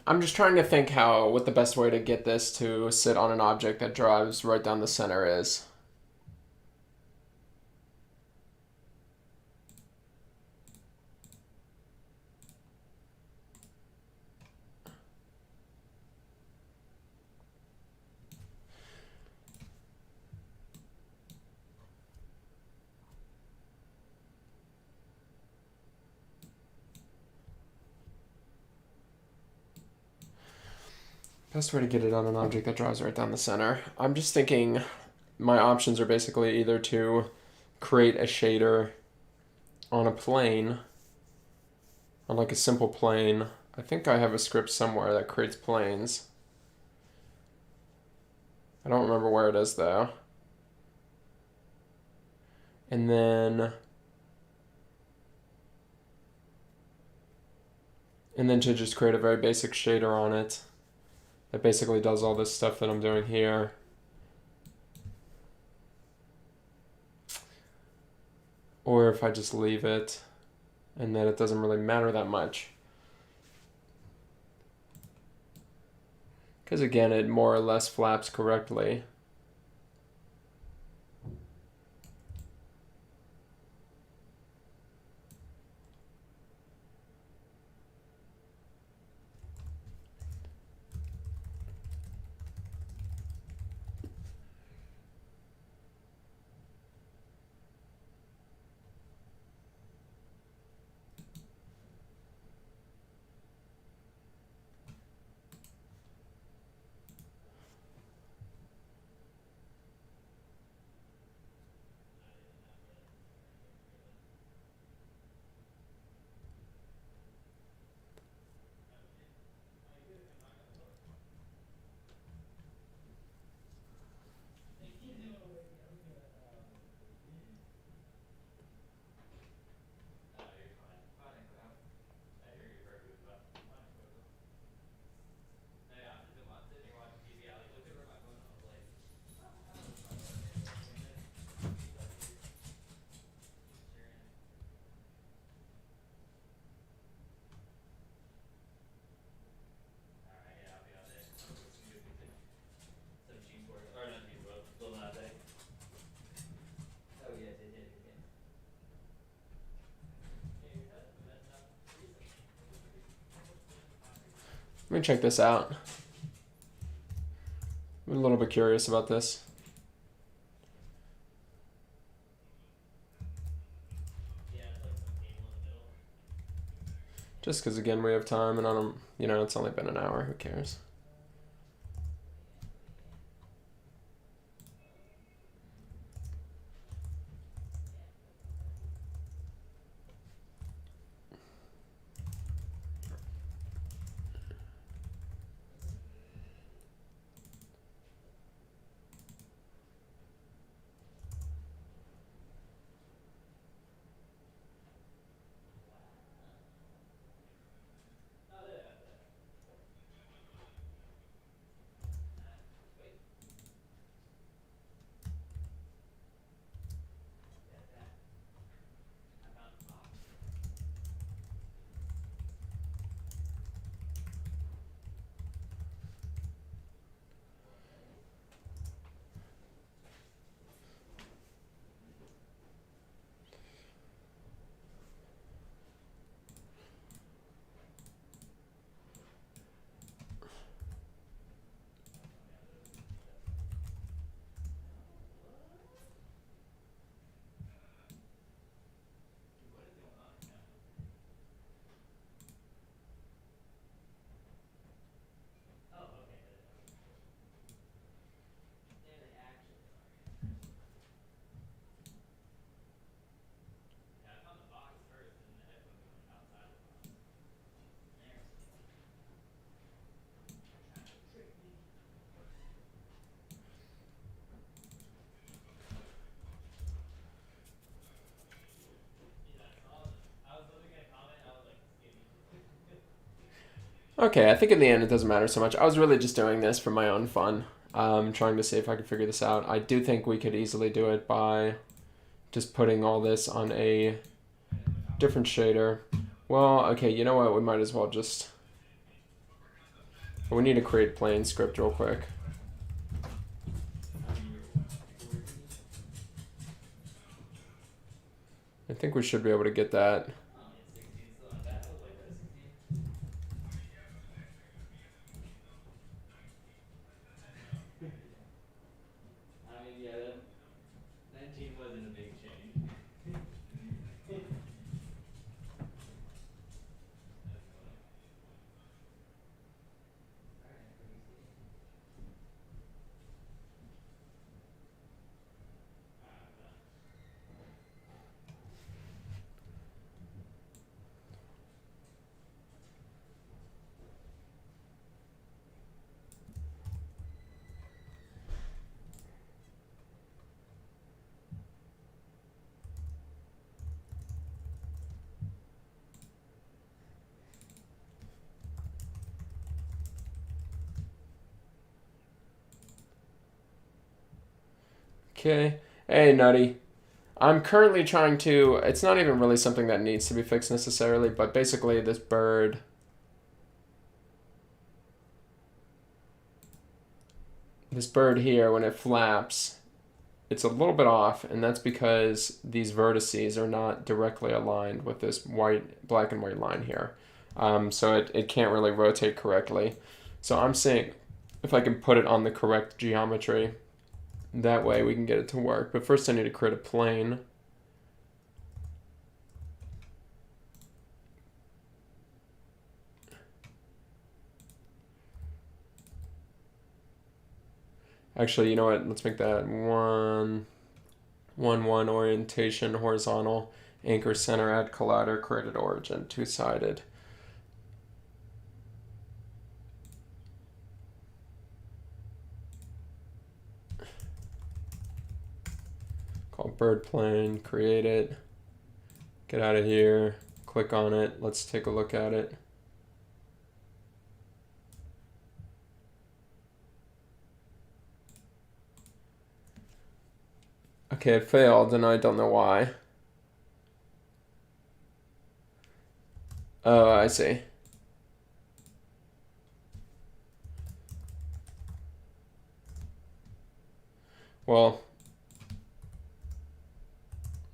I'm just trying to think what the best way to get this to sit on an object that drives right down the center is. Best way to get it on an object that drives right down the center. I'm just thinking my options are basically either to create a shader on a plane, on like a simple plane. I think I have a script somewhere that creates planes. I don't remember where it is though. And then to just create a very basic shader on it that basically does all this stuff that I'm doing here. Or if I just leave it and then it doesn't really matter that much. Because again, it more or less flaps correctly. Let me check this out. I'm a little bit curious about this. Just because, again, we have time and I don't, it's only been an hour. Who cares? Okay, I think in the end it doesn't matter so much. I was really just doing this for my own fun, trying to see if I could figure this out. I do think we could easily do it by just putting all this on a different shader. Well, okay, you know what? We might as well just But we need to create plane script real quick. I think we should be able to get that. I mean, yeah, that 19 wasn't a big change. That's funny. Alright, what do you see? I'm done. Okay. Hey, Nutty. I'm currently trying to. It's not even really something that needs to be fixed necessarily, but basically, this bird. This bird here, when it flaps, it's a little bit off, and that's because these vertices are not directly aligned with this black and white line here. So it can't really rotate correctly. So I'm seeing if I can put it on the correct geometry. That way we can get it to work. But first I need to create a plane. Actually, you know what? Let's make that 1, 1, 1 orientation, horizontal, anchor center, add collider, created origin, two-sided. Called bird plane, create it, get out of here, click on it, let's take a look at it. Okay, it failed, and I don't know why. Oh, I see. Well,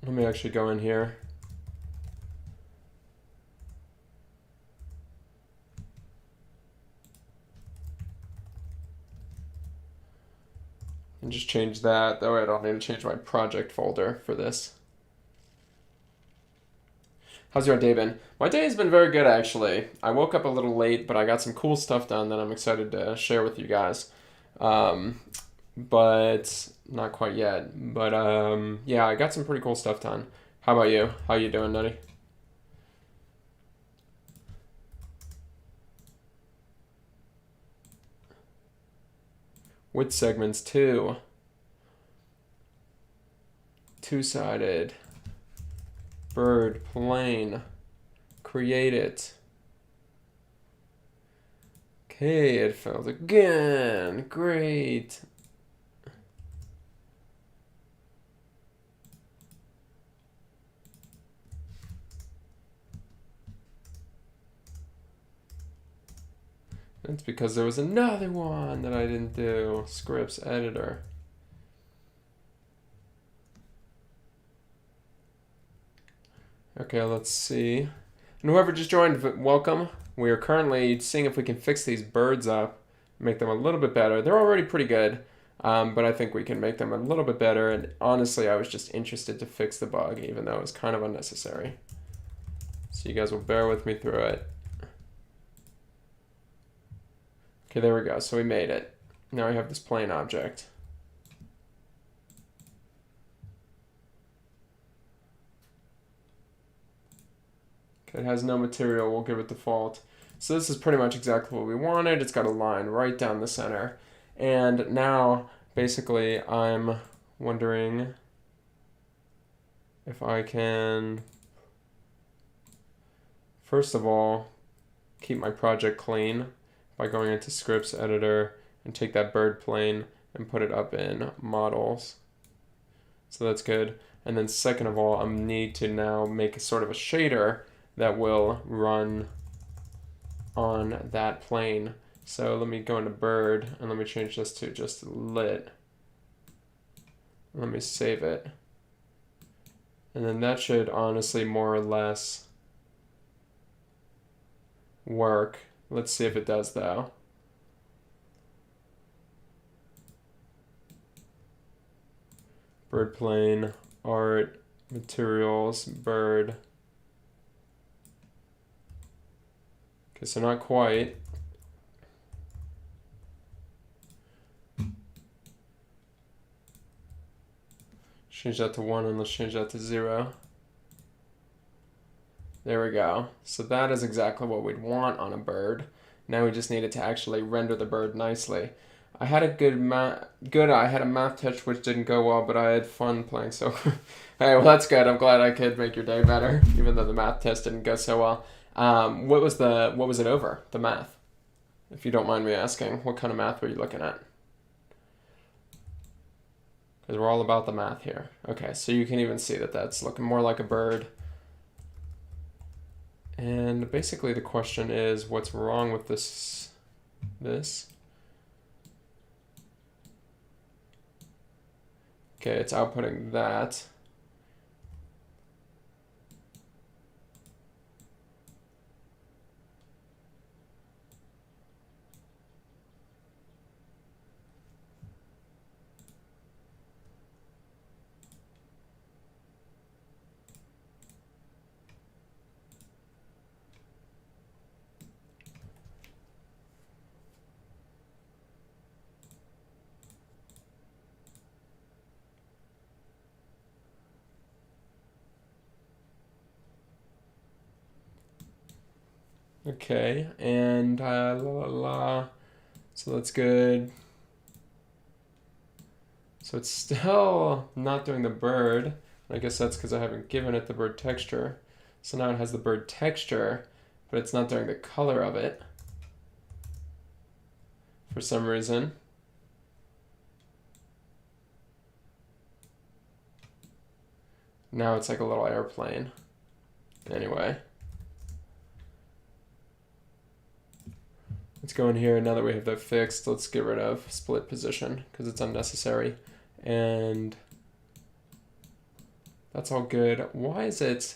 let me actually go in here. And just change that. That way I don't need to change my project folder for this. How's your day been? My day has been very good, actually. I woke up a little late, but I got some cool stuff done that I'm excited to share with you guys. But not quite yet. But yeah, I got some pretty cool stuff done. How about you? How you doing, Nutty? Width segments too. Two-sided. Bird, plane. Create it. Okay, it failed again. Great. That's because there was another one that I didn't do. Scripts editor. Okay, let's see. And whoever just joined, welcome. We are currently seeing if we can fix these birds up, make them a little bit better. They're already pretty good, but I think we can make them a little bit better. And honestly, I was just interested to fix the bug, even though it was kind of unnecessary. So you guys will bear with me through it. Okay, there we go. So we made it. Now we have this plane object. Okay, it has no material. We'll give it default. So this is pretty much exactly what we wanted. It's got a line right down the center. And now, basically, I'm wondering if I can, first of all, keep my project clean by going into scripts editor and take that bird plane and put it up in models. So that's good. And then second of all, I need to now make a sort of a shader that will run on that plane So let me go into bird and let me change this to just lit. Let me save it. And then that should honestly more or less work. Let's see if it does though. Bird plane, art, materials, bird. Okay, so not quite. Change that to 1 and let's change that to 0. There we go. So that is exactly what we'd want on a bird. Now we just need it to actually render the bird nicely. I had a I had a math test which didn't go well, but I had fun playing. So, hey, well that's good. I'm glad I could make your day better, even though the math test didn't go so well. What was it over? The math, if you don't mind me asking. What kind of math were you looking at? Because we're all about the math here. Okay, so you can even see that that's looking more like a bird. And basically the question is, what's wrong with this? Okay, it's outputting that. Okay, and so that's good. So it's still not doing the bird. I guess that's because I haven't given it the bird texture. So now it has the bird texture, but it's not doing the color of it for some reason. Now it's like a little airplane. Anyway. Let's go in here. Now that we have that fixed, let's get rid of split position because it's unnecessary. And that's all good. Why is it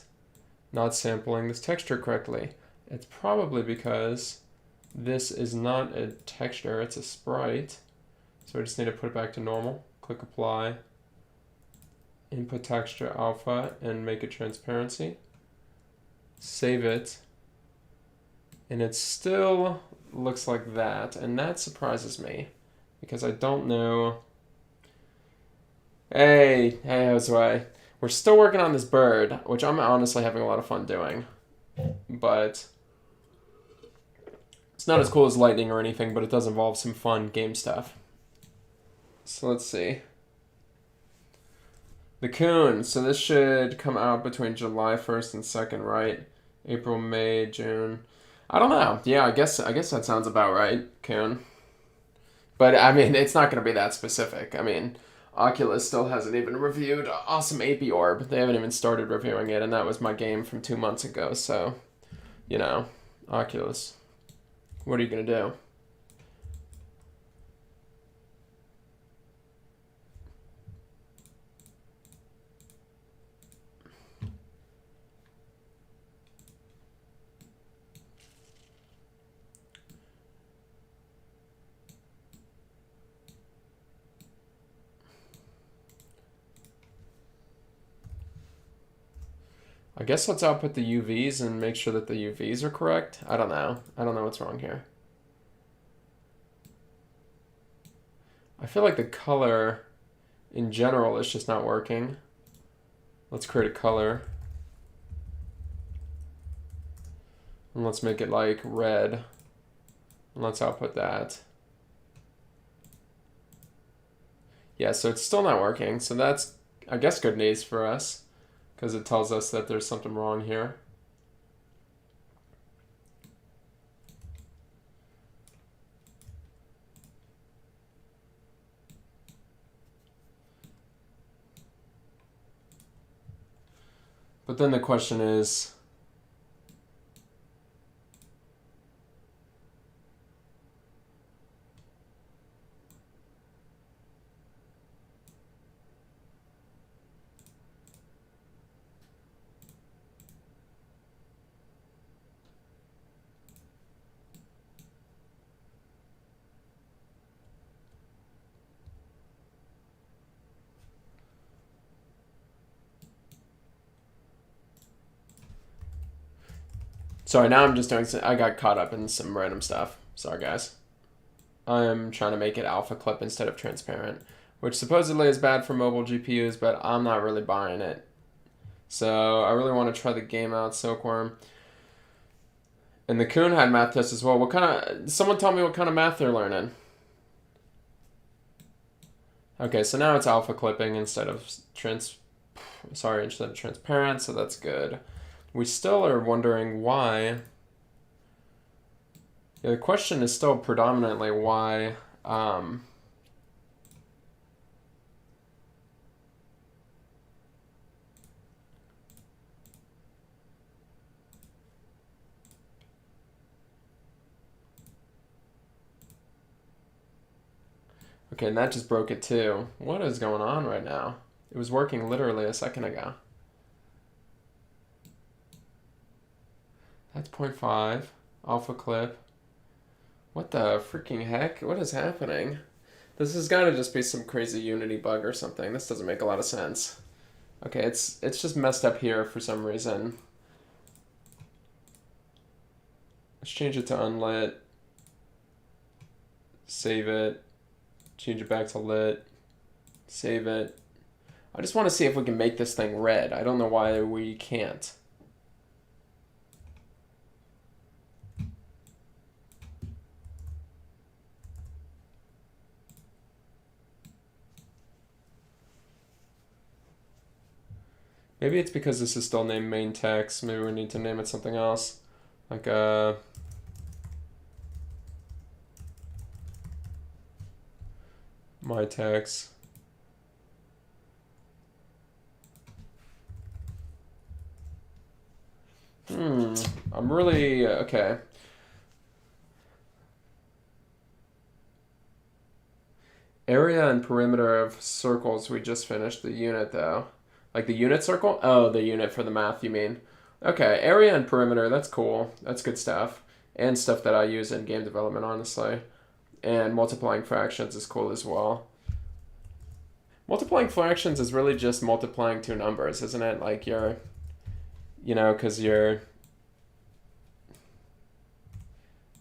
not sampling this texture correctly? It's probably because this is not a texture, it's a sprite. So I just need to put it back to normal. Click apply. Input texture alpha and make it transparency. Save it. And it still looks like that, and that surprises me because I don't know. Hey, Josue. We're still working on this bird, which I'm honestly having a lot of fun doing, but it's not as cool as lightning or anything, but it does involve some fun game stuff. So let's see. The Coon. So this should come out between July 1st and 2nd, right? April, May, June. I don't know. Yeah, I guess that sounds about right, Coon. But I mean, it's not going to be that specific. I mean, Oculus still hasn't even reviewed Awesome AP Orb. They haven't even started reviewing it, and that was my game from 2 months ago. So, you know, Oculus. What are you going to do? I guess let's output the UVs and make sure that the UVs are correct. I don't know. I don't know what's wrong here. I feel like the color in general is just not working. Let's create a color. And let's make it like red. And let's output that. Yeah, so it's still not working. So that's, I guess, good news for us, because it tells us that there's something wrong here. But then the question is, Sorry, now I'm just doing I got caught up in some random stuff. Sorry, guys. I'm trying to make it alpha clip instead of transparent, which supposedly is bad for mobile GPUs, but I'm not really buying it. So I really want to try the game out, Silkworm. And the Coon had math tests as well. What kind of... Someone tell me what kind of math they're learning. Okay, so now it's alpha clipping instead of instead of transparent, so that's good. We still are wondering why... Yeah, the question is still predominantly why... Okay, and that just broke it too. What is going on right now? It was working literally a second ago. That's 0.5. Alpha clip. What the freaking heck? What is happening? This has got to just be some crazy Unity bug or something. This doesn't make a lot of sense. Okay, it's just messed up here for some reason. Let's change it to unlit. Save it. Change it back to lit. Save it. I just want to see if we can make this thing red. I don't know why we can't. Maybe it's because this is still named main text. Maybe we need to name it something else. Like my text. I'm really okay. Area and perimeter of circles. We just finished the unit though. Like the unit circle? Oh, the unit for the math, you mean? Okay, area and perimeter. That's cool. That's good stuff. And stuff that I use in game development, honestly. And multiplying fractions is cool as well. Multiplying fractions is really just multiplying two numbers, isn't it? Like you're, because you're,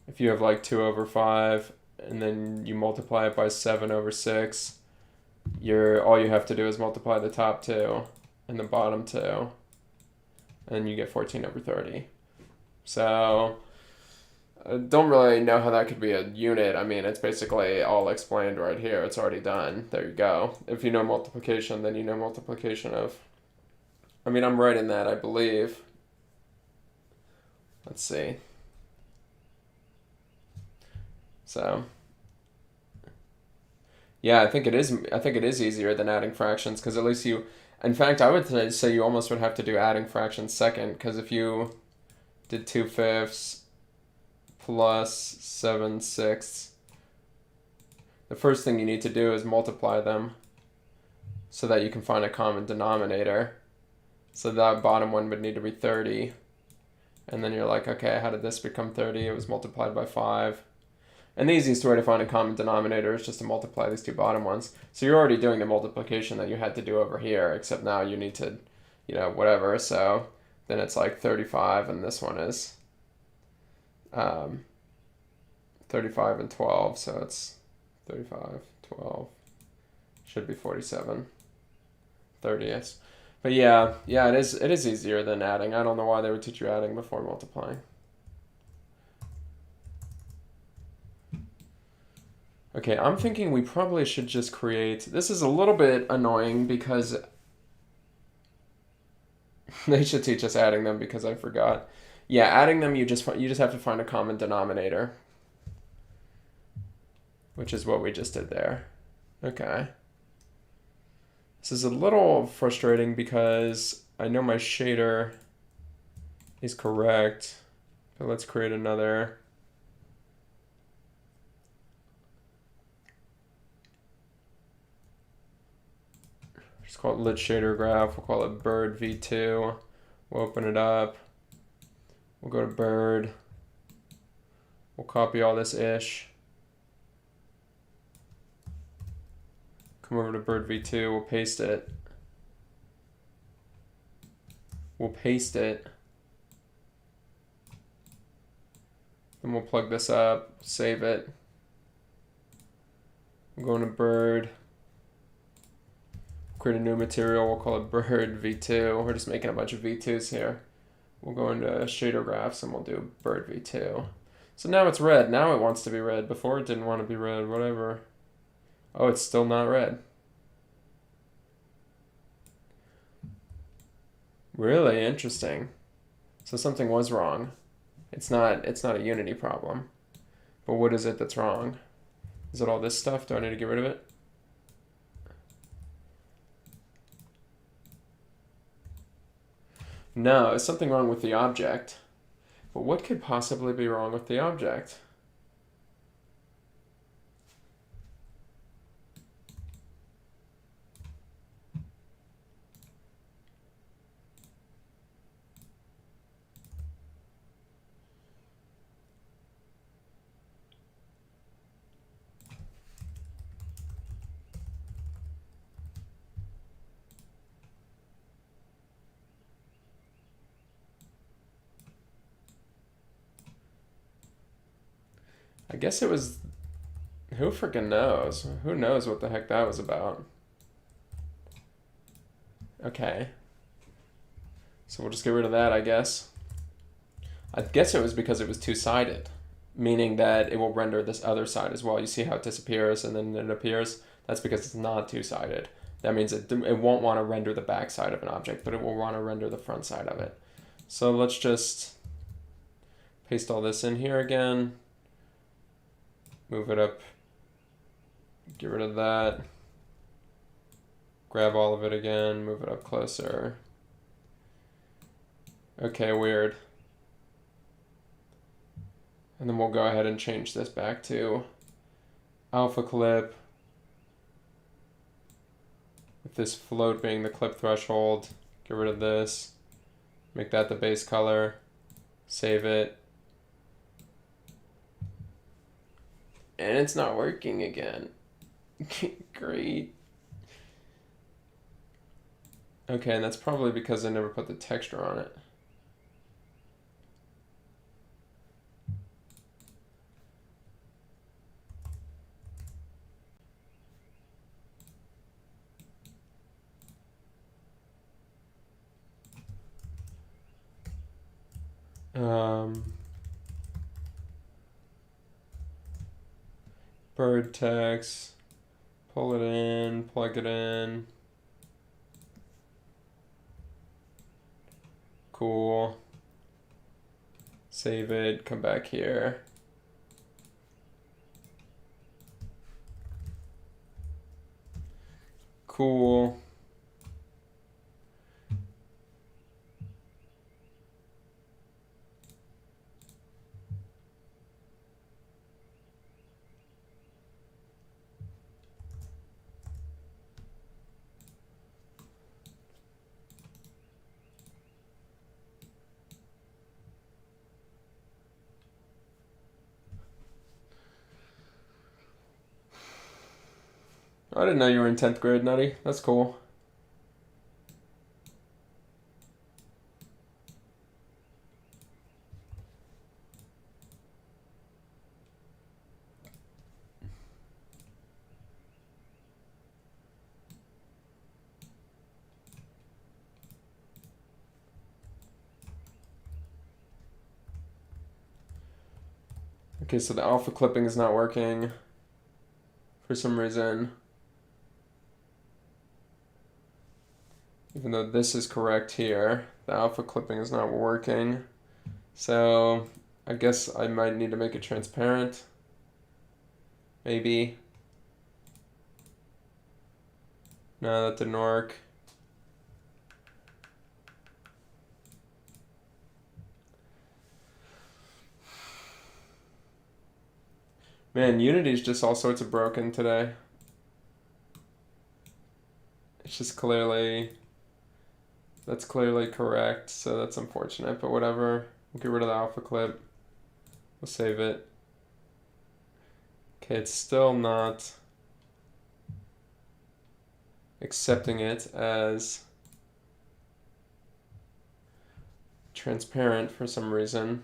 if you have like 2 over 5 and then you multiply it by 7 over 6, all you have to do is multiply the top 2 and the bottom 2, and you get 14 over 30. So I don't really know how that could be a unit. I mean, it's basically all explained right here. It's already done. There you go. If you know multiplication, then you know multiplication of... I mean, I'm right in that, I believe. Let's see. So... yeah, I think it is easier than adding fractions, because at least you... In fact, I would say you almost would have to do adding fractions second, because if you did 2/5 plus 7/6, the first thing you need to do is multiply them so that you can find a common denominator. So that bottom one would need to be 30. And then you're like, okay, how did this become 30? It was multiplied by 5. And the easiest way to find a common denominator is just to multiply these two bottom ones. So you're already doing the multiplication that you had to do over here, except now you need to, whatever. So then it's like 35, and this one is 35 and 12. So it's 35, 12, should be 47, 30th. But yeah, it is easier than adding. I don't know why they would teach you adding before multiplying. Okay, I'm thinking we probably should just create... This is a little bit annoying because they should teach us adding them, because I forgot. Yeah, adding them, you just have to find a common denominator, which is what we just did there. Okay. This is a little frustrating because I know my shader is correct, but let's create another... Just call it lit shader graph. We'll call it bird v2. We'll open it up. We'll go to bird. We'll copy all this ish. Come over to bird v2. We'll paste it. We'll paste it. Then we'll plug this up, save it. I'm going to bird. Create a new material, we'll call it bird v2. We're just making a bunch of v2s here. We'll go into shader graphs and we'll do bird v2. So now it's red. Now it wants to be red. Before it didn't want to be red, whatever. Oh, it's still not red. Really interesting. So something was wrong. It's not a Unity problem. But what is it that's wrong? Is it all this stuff? Do I need to get rid of it? No, there's something wrong with the object. But what could possibly be wrong with the object? I guess it was... Who freaking knows? Who knows what the heck that was about? Okay. So we'll just get rid of that, I guess. I guess it was because it was two-sided, meaning that it will render this other side as well. You see how it disappears and then it appears? That's because it's not two-sided. That means it won't want to render the back side of an object, but it will want to render the front side of it. So let's just paste all this in here again. Move it up. Get rid of that. Grab all of it again. Move it up closer. Okay, weird. And then we'll go ahead and change this back to alpha clip. With this float being the clip threshold. Get rid of this. Make that the base color. Save it. And it's not working again. Great. Okay, and that's probably because I never put the texture on it. Bird text, pull it in, plug it in. Cool. Save it, come back here. Cool. I didn't know you were in 10th grade, Nutty. That's cool. Okay, so the alpha clipping is not working for some reason. Even though this is correct here, the alpha clipping is not working. So I guess I might need to make it transparent. Maybe. No, that didn't work. Man, Unity's just all sorts of broken today. It's just clearly, that's clearly correct, so that's unfortunate, but whatever. We'll get rid of the alpha clip. We'll save it. Okay, it's still not accepting it as transparent for some reason.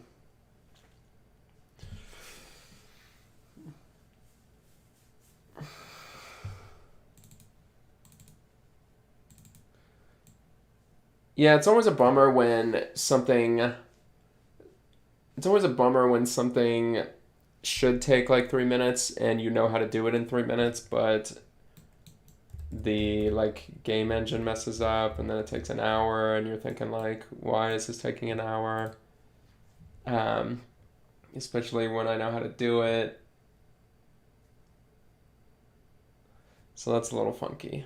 Yeah, it's always a bummer when something. It's always a bummer when something should take like 3 minutes and you know how to do it in 3 minutes, but the like game engine messes up and then it takes an hour and you're thinking like, why is this taking an hour? Um, Especially when I know how to do it. So that's a little funky.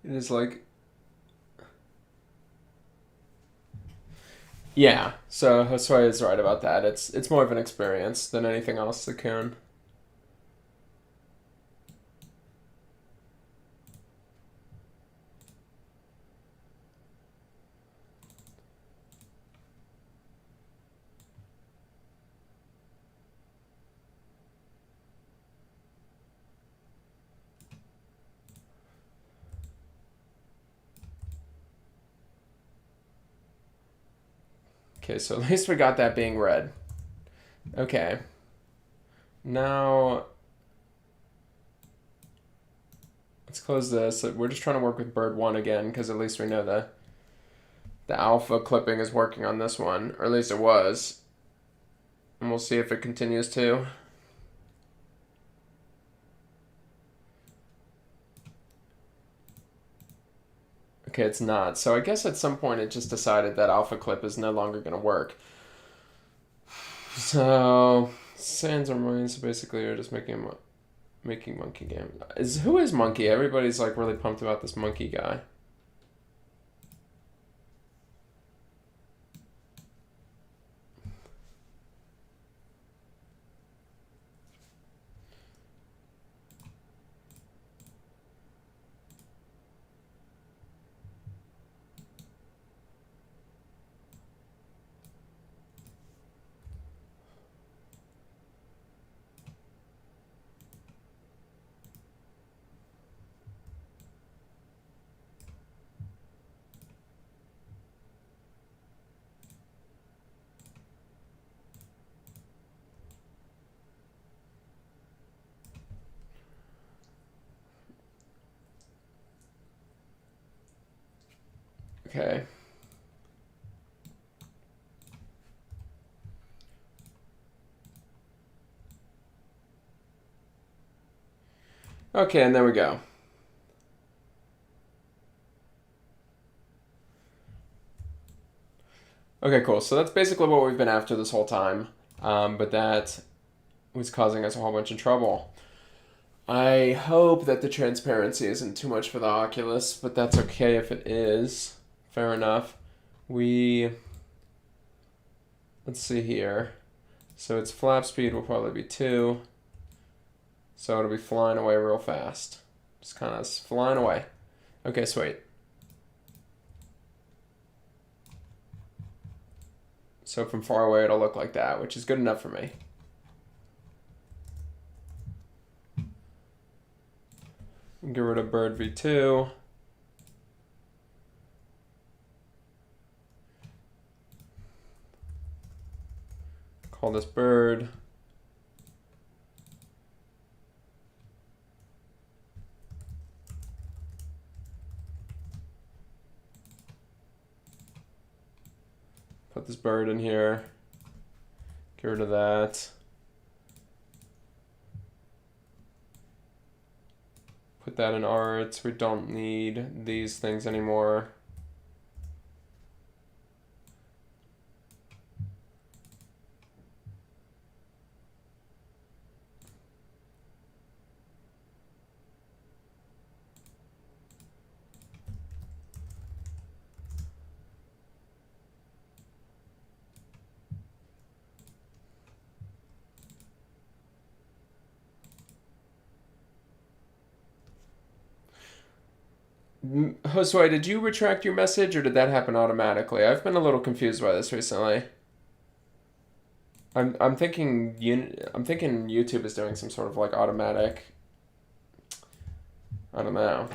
It is like, yeah. So Josue is right about that. It's more of an experience than anything else that can. Okay, so at least we got that being red. Okay. Now let's close this. We're just trying to work with bird one again because at least we know the alpha clipping is working on this one, or at least it was. And we'll see if it continues to. Okay, it's not. So I guess at some point it just decided that alpha clip is no longer going to work. So Sans or Marines basically are just making monkey game. Who is monkey? Everybody's like really pumped about this monkey guy. Okay. Okay, and there we go. Okay, cool. So that's basically what we've been after this whole time. But that was causing us a whole bunch of trouble. I hope that the transparency isn't too much for the Oculus, but that's okay if it is. Fair enough. Let's see here. So its flap speed will probably be 2. So it'll be flying away real fast. Just kind of flying away. Okay, sweet. So from far away it'll look like that, which is good enough for me. Get rid of bird v2. Call this bird. Put this bird in here. Get rid of that. Put that in art. We don't need these things anymore. Josue, did you retract your message or did that happen automatically? I've been a little confused by this recently. I'm thinking YouTube is doing some sort of like automatic. I don't know.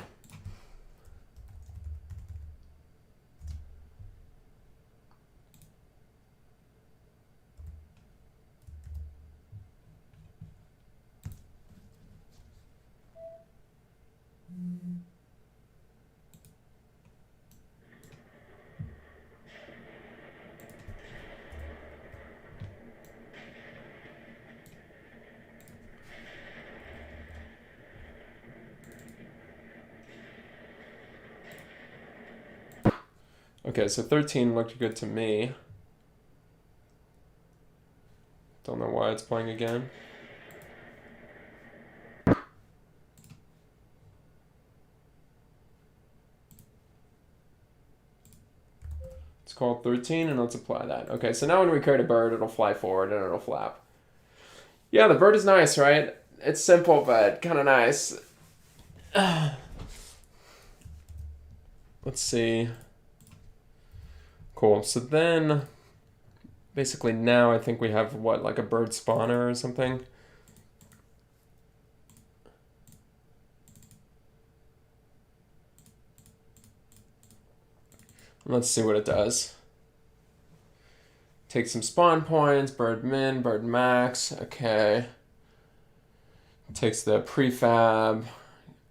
Okay, so 13 looked good to me. Don't know why it's playing again. It's called 13 and let's apply that. Okay, so now when we create a bird, it'll fly forward and it'll flap. Yeah, the bird is nice, right? It's simple, but kind of nice. Let's see. Cool. So then, basically now I think we have, what, like a bird spawner or something? Let's see what it does. Take some spawn points, bird min, bird max, okay. Takes the prefab,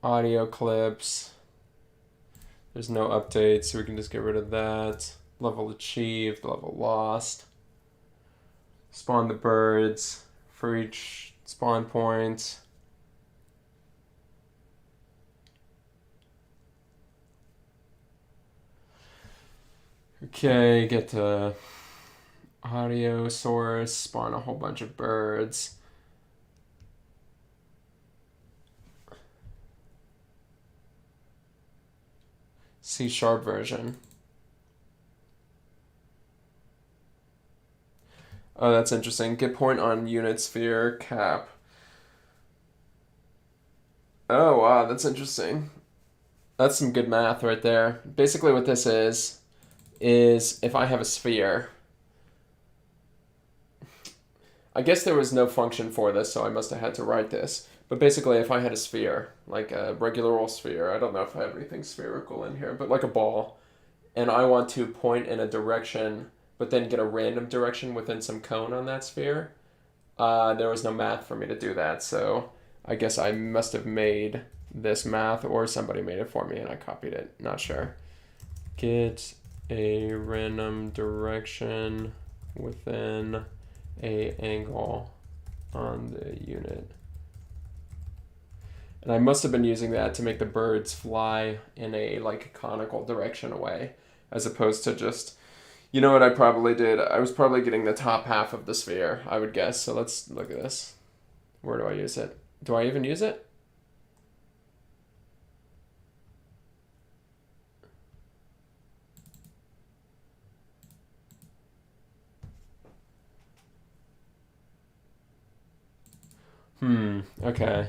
audio clips. There's no updates, so we can just get rid of that. Level achieved, level lost. Spawn the birds for each spawn point. Okay, get to audio source, spawn a whole bunch of birds. C# version. Oh, that's interesting. Get point on unit sphere cap. Oh, wow, that's interesting. That's some good math right there. Basically what this is if I have a sphere, I guess there was no function for this, so I must have had to write this. But basically, if I had a sphere, like a regular old sphere, I don't know if I have anything spherical in here, but like a ball, and I want to point in a direction, but then get a random direction within some cone on that sphere, there was no math for me to do that, so I guess I must have made this math, or somebody made it for me and I copied it, not sure. Get a random direction within a angle on the unit. And I must have been using that to make the birds fly in a like conical direction away, as opposed to just, you know what I probably did? I was probably getting the top half of the sphere, I would guess. So let's look at this. Where do I use it? Do I even use it? Okay.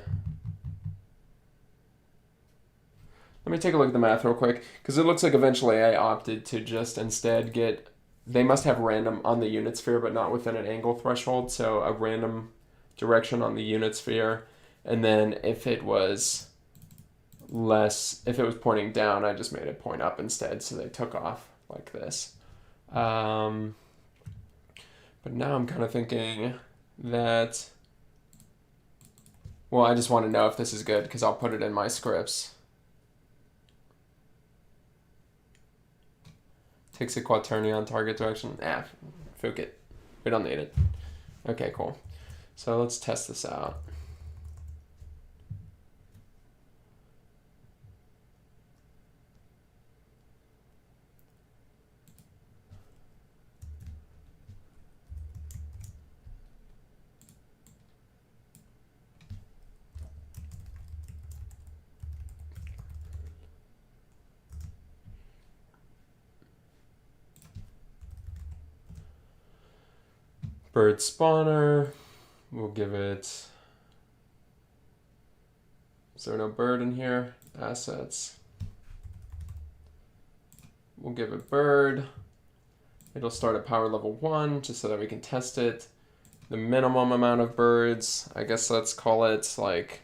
Let me take a look at the math real quick, because it looks like eventually I opted to just instead get. They must have random on the unit sphere, but not within an angle threshold. So a random direction on the unit sphere, and then if it was if it was pointing down, I just made it point up instead. So they took off like this. But now I'm kind of thinking that. Well, I just want to know if this is good because I'll put it in my scripts. Takes a quaternion target direction. Fuck it. We don't need it. Okay, cool. So let's test this out. Bird spawner. We'll give it. Is there no bird in here? Assets. We'll give it bird. It'll start at power level 1 just so that we can test it. The minimum amount of birds, I guess let's call it like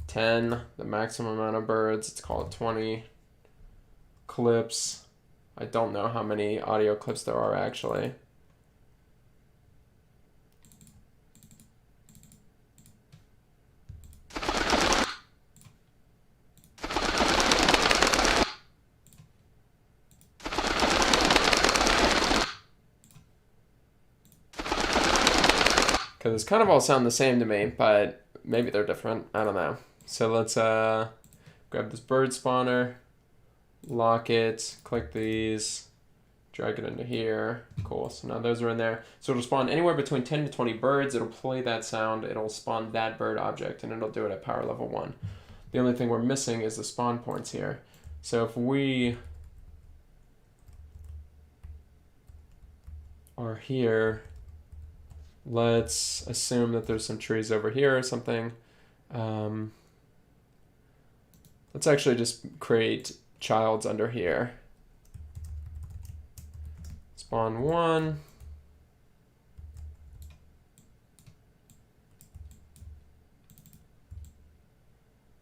10. The maximum amount of birds, let's call it 20. Clips. I don't know how many audio clips there are actually. Because kind of all sound the same to me, but maybe they're different. I don't know. So let's grab this bird spawner, lock it, click these, drag it into here. Cool. So now those are in there. So it'll spawn anywhere between 10 to 20 birds. It'll play that sound. It'll spawn that bird object, and it'll do it at power level 1. The only thing we're missing is the spawn points here. So if we are here, let's assume that there's some trees over here or something. Let's actually just create childs under here. Spawn 1.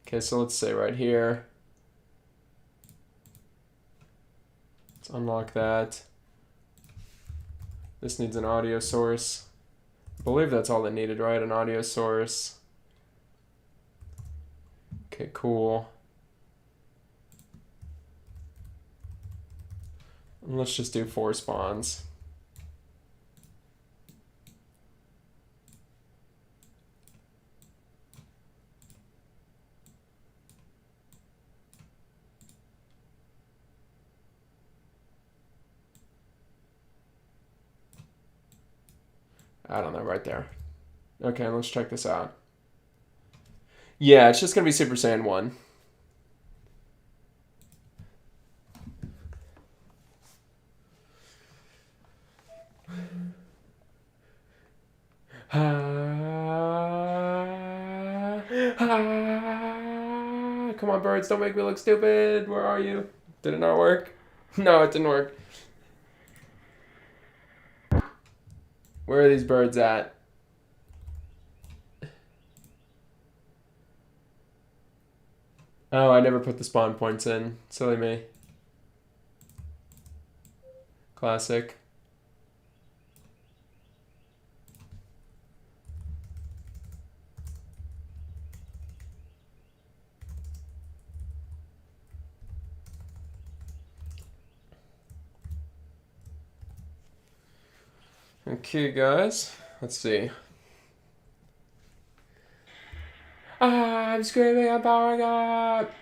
Okay, so let's say right here. Let's unlock that. This needs an audio source. I believe that's all it needed, right? An audio source. Okay, cool. And let's just do 4 spawns. I don't know, right there. Okay, let's check this out. Yeah, it's just going to be Super Saiyan 1. Come on, birds, don't make me look stupid. Where are you? Did it not work? No, it didn't work. Where are these birds at? Oh, I never put the spawn points in. Silly me. Classic. Okay, guys. Let's see. I'm screaming, I'm powering up!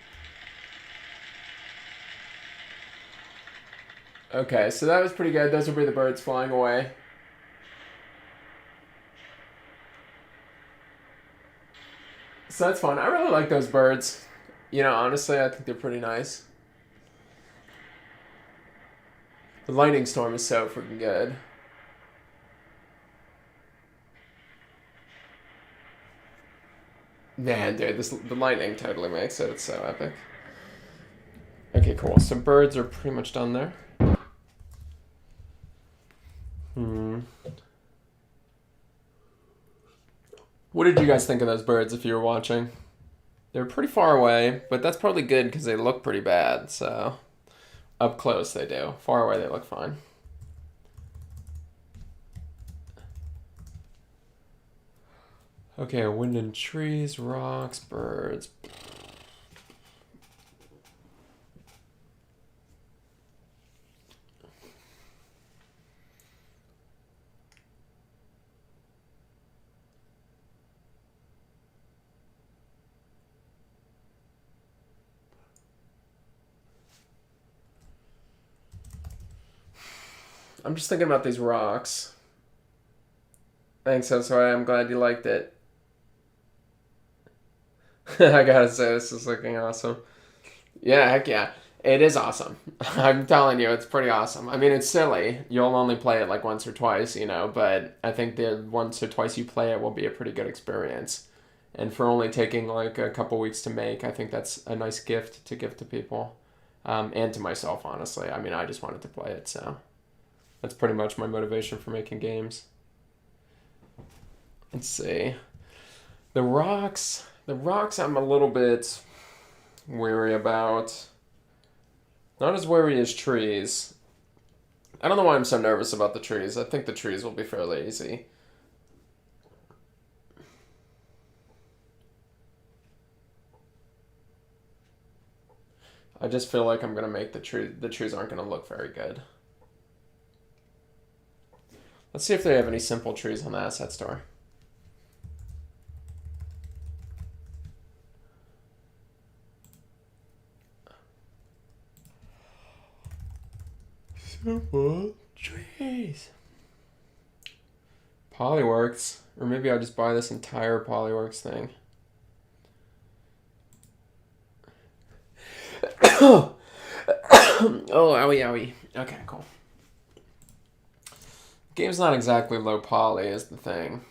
Okay, so that was pretty good. Those will be the birds flying away. So that's fun. I really like those birds. You know, honestly, I think they're pretty nice. The lightning storm is so freaking good. Man, dude, the lightning totally makes it. It's so epic. Okay, cool. So birds are pretty much done there. What did you guys think of those birds if you were watching? They're pretty far away, but that's probably good because they look pretty bad. So up close they do. Far away they look fine. Okay, wind and trees, rocks, birds. I'm just thinking about these rocks. Thanks, so sorry. I'm glad you liked it. I gotta say, this is looking awesome. Yeah, heck yeah. It is awesome. I'm telling you, it's pretty awesome. I mean, it's silly. You'll only play it like once or twice, but I think the once or twice you play it will be a pretty good experience. And for only taking like a couple weeks to make, I think that's a nice gift to give to people. And to myself, honestly. I mean, I just wanted to play it, so that's pretty much my motivation for making games. Let's see. The rocks. The rocks I'm a little bit wary about. Not as wary as trees. I don't know why I'm so nervous about the trees. I think the trees will be fairly easy. I just feel like I'm gonna make the trees aren't gonna look very good. Let's see if they have any simple trees on the asset store. Simple trees. Polyworks. Or maybe I'll just buy this entire Polyworks thing. Oh, owie, owie. Okay, cool. Game's not exactly low poly is the thing.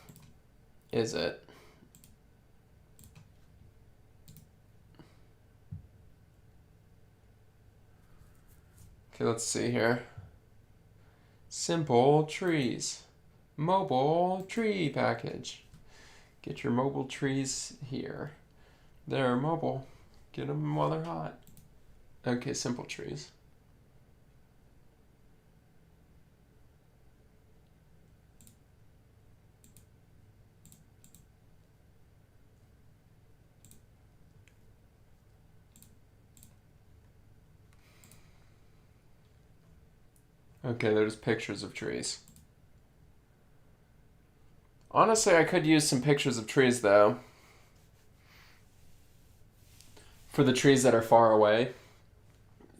Is it? Okay, let's see here. Simple trees. Mobile tree package. Get your mobile trees here. They're mobile. Get them while they're hot. Okay, simple trees. Okay, there's pictures of trees. Honestly, I could use some pictures of trees, though. For the trees that are far away.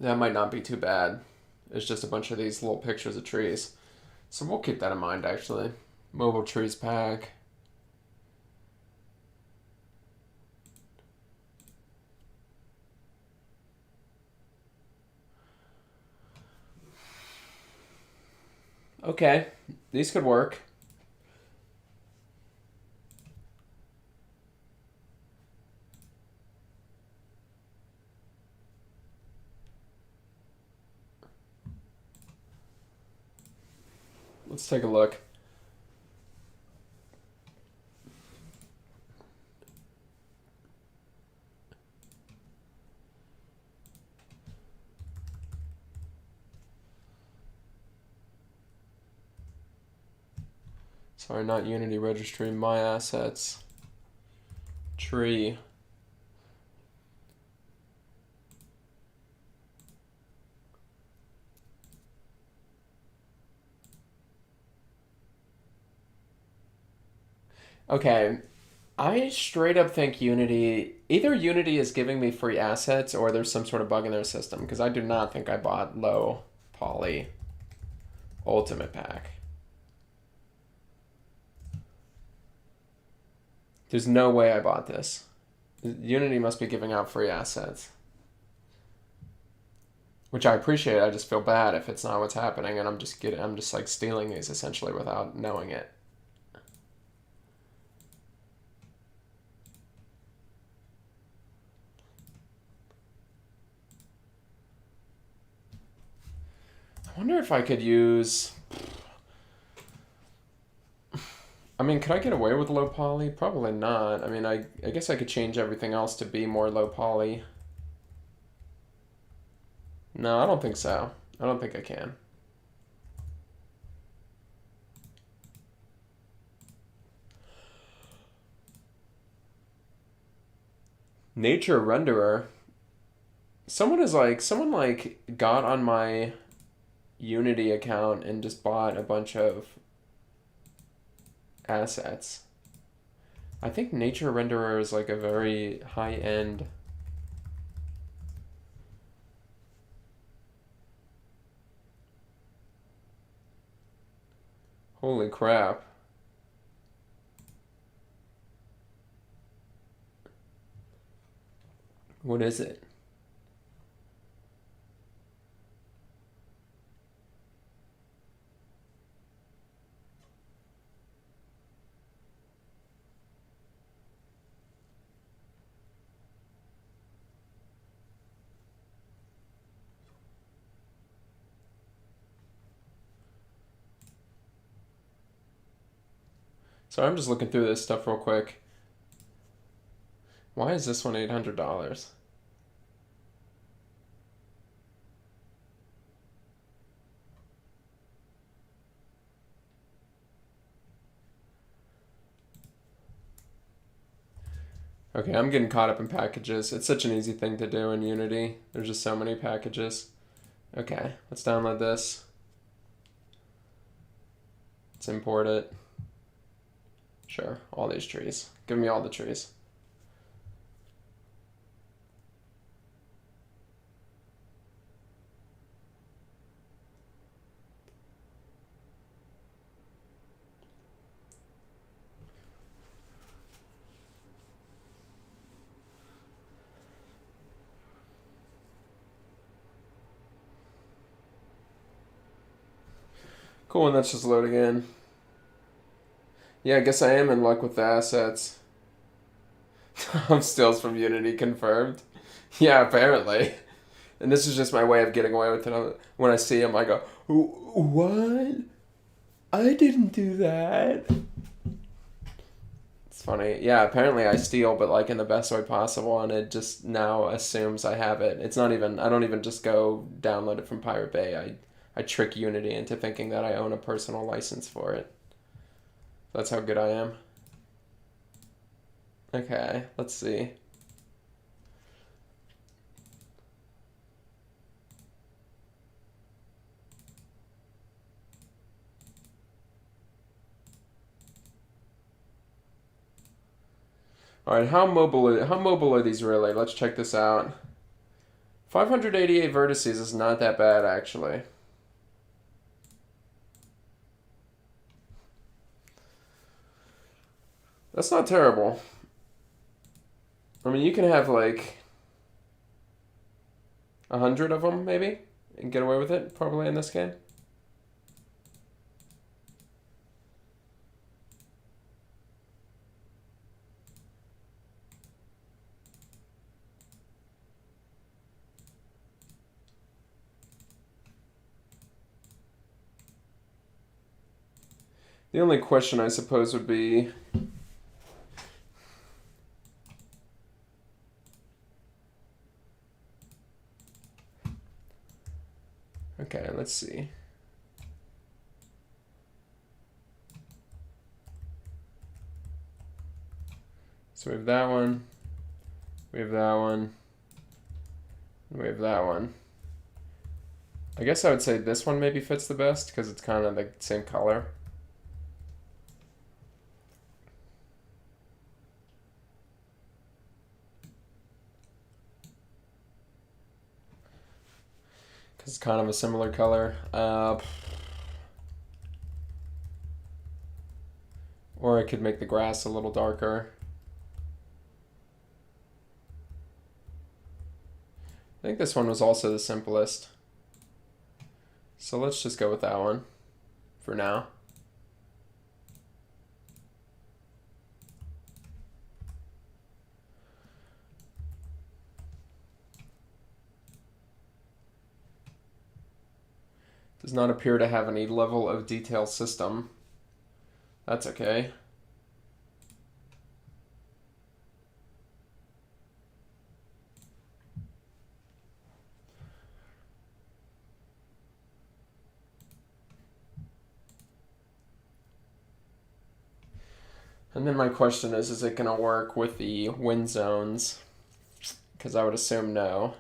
That might not be too bad. It's just a bunch of these little pictures of trees. So we'll keep that in mind, actually. Mobile trees pack. Okay, these could work. Let's take a look. Sorry, not Unity registry, my assets. Tree. Okay, I straight up think either Unity is giving me free assets or there's some sort of bug in their system because I do not think I bought low poly ultimate pack. There's no way I bought this. Unity must be giving out free assets. Which I appreciate. I just feel bad if it's not what's happening and I'm just like stealing these essentially without knowing it. wonder if I could use... I mean, could I get away with low poly? Probably not. I mean, I guess I could change everything else to be more low poly. No, I don't think so. I don't think I can. Nature renderer. Someone got on my Unity account and just bought a bunch of assets. I think nature renderer is like a very high-end. Holy crap. What is it? So I'm just looking through this stuff real quick. Why is this one $800? Okay, I'm getting caught up in packages. It's such an easy thing to do in Unity. There's just so many packages. Okay, let's download this. Let's import it. Sure, all these trees. Give me all the trees. Cool, and that's just loading in. Yeah, I guess I am in luck with the assets. I'm stills from Unity confirmed. Yeah, apparently. And this is just my way of getting away with it. When I see him, I go, "What? I didn't do that." It's funny. Yeah, apparently I steal, but like in the best way possible, and it just now assumes I have it. It's not even, I don't even just go download it from Pirate Bay. I trick Unity into thinking that I own a personal license for it. That's how good I am. Okay, let's see. All right, how mobile are these really? Let's check this out. 588 vertices is not that bad, actually. That's not terrible. I mean, you can have like 100 of them, maybe, and get away with it, probably in this game. The only question, I suppose, would be... Okay, let's see. So we have that one, we have that one, and we have that one. I guess I would say this one maybe fits the best because it's kind of the same color. Because it's kind of a similar color. Or I could make the grass a little darker. I think this one was also the simplest. So let's just go with that one for now. Does not appear to have any level of detail system. That's okay. And then my question is it going to work with the wind zones? Because I would assume no.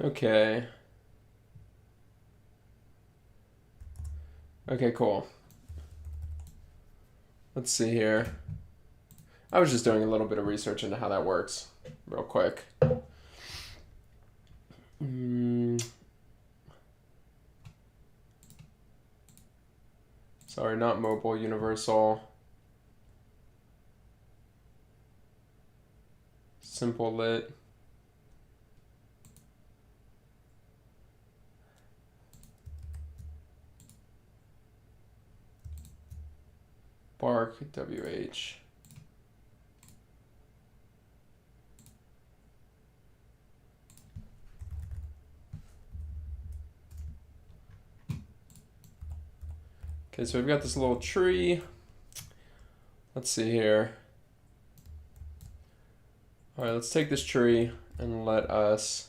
Okay. Okay, cool. Let's see here. I was just doing a little bit of research into how that works real quick. Sorry, not mobile, universal. Simple lit. Bark, WH. Okay, so we've got this little tree. Let's see here. All right, let's take this tree and let us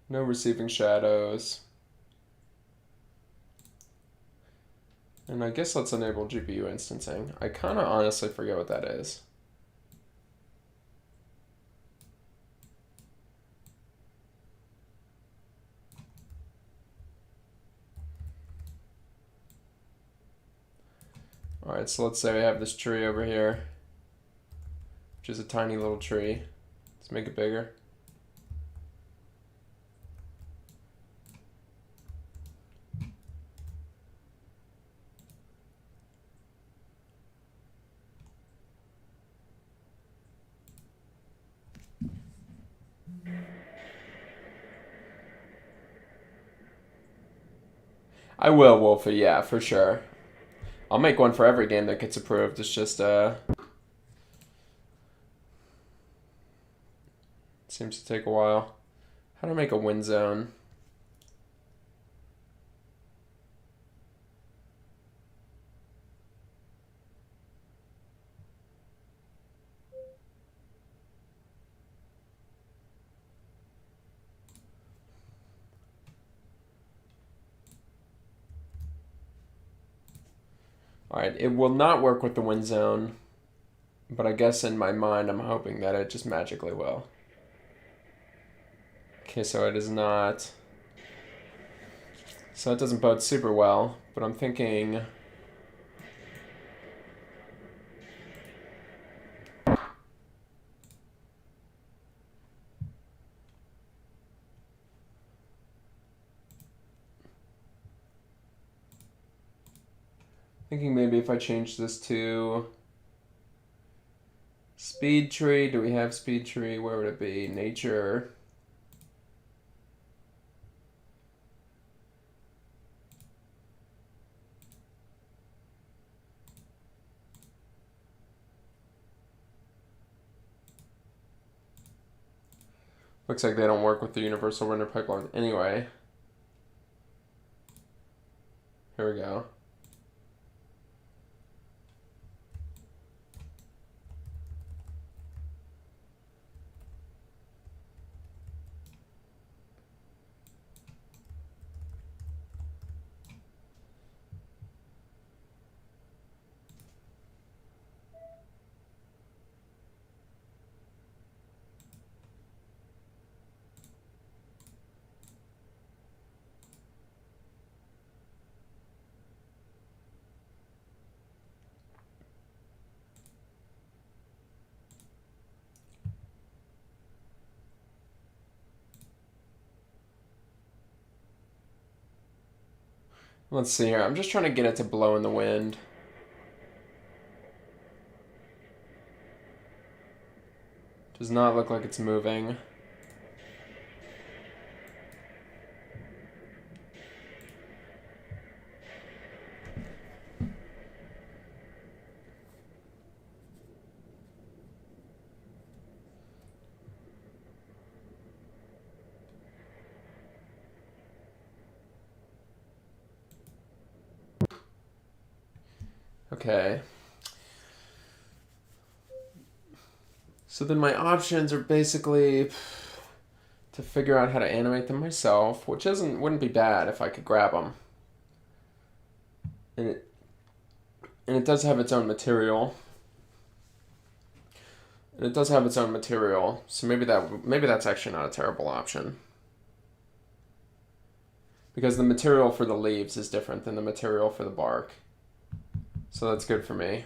no receiving shadows. And I guess let's enable GPU instancing. I kind of honestly forget what that is. All right, so let's say we have this tree over here, which is a tiny little tree. Let's make it bigger. I will, Wolfie, yeah, for sure. I'll make one for every game that gets approved. It's just, seems to take a while. How to make a wind zone? All right, it will not work with the wind zone. But I guess in my mind, I'm hoping that it just magically will. Okay, so it is not. So it doesn't bode super well, but I'm thinking. Thinking maybe if I change this to speed tree. Do we have speed tree? Where would it be? Nature. Looks like they don't work with the universal render pipeline anyway. Here we go. Let's see here. I'm just trying to get it to blow in the wind. Does not look like it's moving. Okay. So then my options are basically to figure out how to animate them myself, which wouldn't be bad if I could grab them. And it does have its own material. So maybe that's actually not a terrible option. Because the material for the leaves is different than the material for the bark. So that's good for me.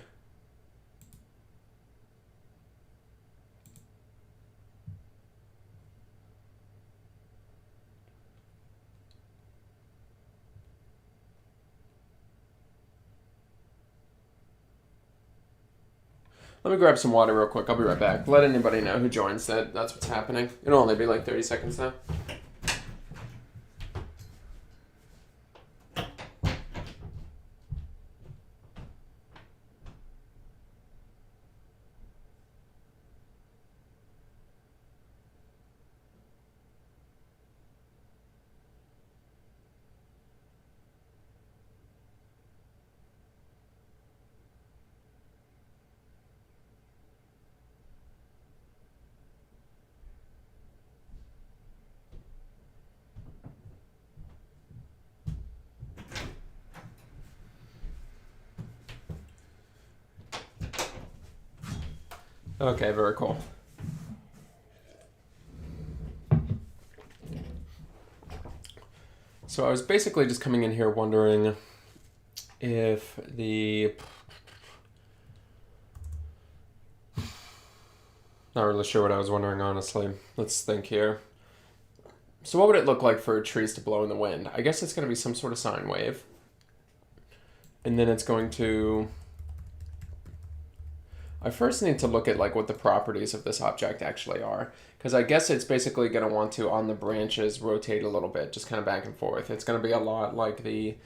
Let me grab some water real quick. I'll be right back. Let anybody know who joins that that's what's happening. It'll only be like 30 seconds though. Okay, very cool. So I was basically just coming in here wondering if the... Not really sure what I was wondering, honestly. Let's think here. So what would it look like for trees to blow in the wind? I guess it's going to be some sort of sine wave. And then it's going to... I first need to look at like what the properties of this object actually are, because I guess it's basically going to want to, on the branches, rotate a little bit, just kind of back and forth. It's going to be a lot like the,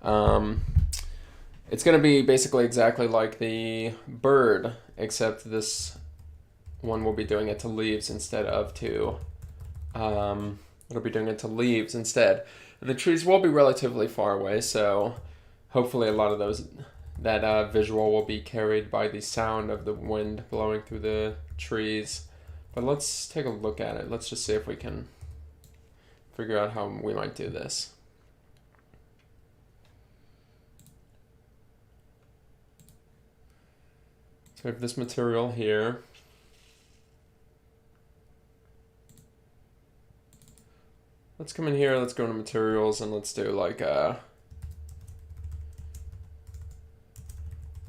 it's going to be basically exactly like the bird, except this one will be doing it to leaves instead of to, it'll be doing it to leaves instead. The trees will be relatively far away, so hopefully a lot of that visual will be carried by the sound of the wind blowing through the trees. But let's take a look at it. Let's just see if we can figure out how we might do this. So we have this material here. Let's come in here, let's go to materials, and let's do like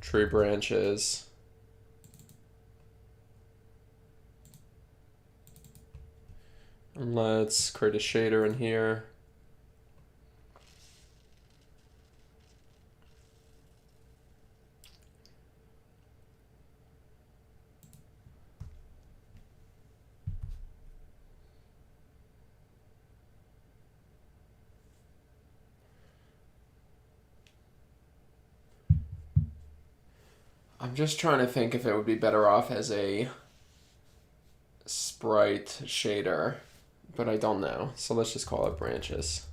tree branches. And let's create a shader in here. I'm just trying to think if it would be better off as a sprite shader, but I don't know. So let's just call it branches.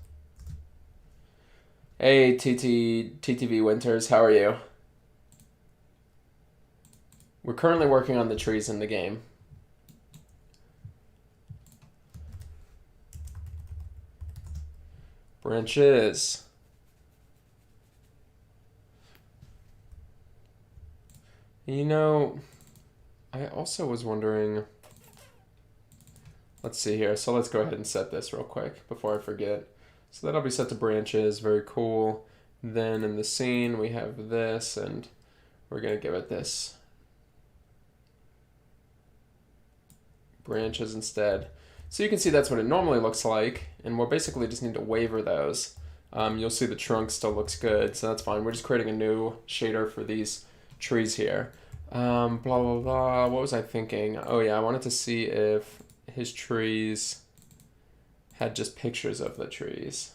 Hey, TTV Winters, how are you? We're currently working on the trees in the game. Branches. You know, I also was wondering, let's see here. So let's go ahead and set this real quick before I forget. So that'll be set to branches, very cool. Then in the scene we have this, and we're gonna give it this. Branches instead. So you can see that's what it normally looks like, and we'll basically just need to waver those. You'll see the trunk still looks good, so that's fine. We're just creating a new shader for these trees here. Blah, blah, blah. What was I thinking? Oh, yeah, I wanted to see if his trees had just pictures of the trees.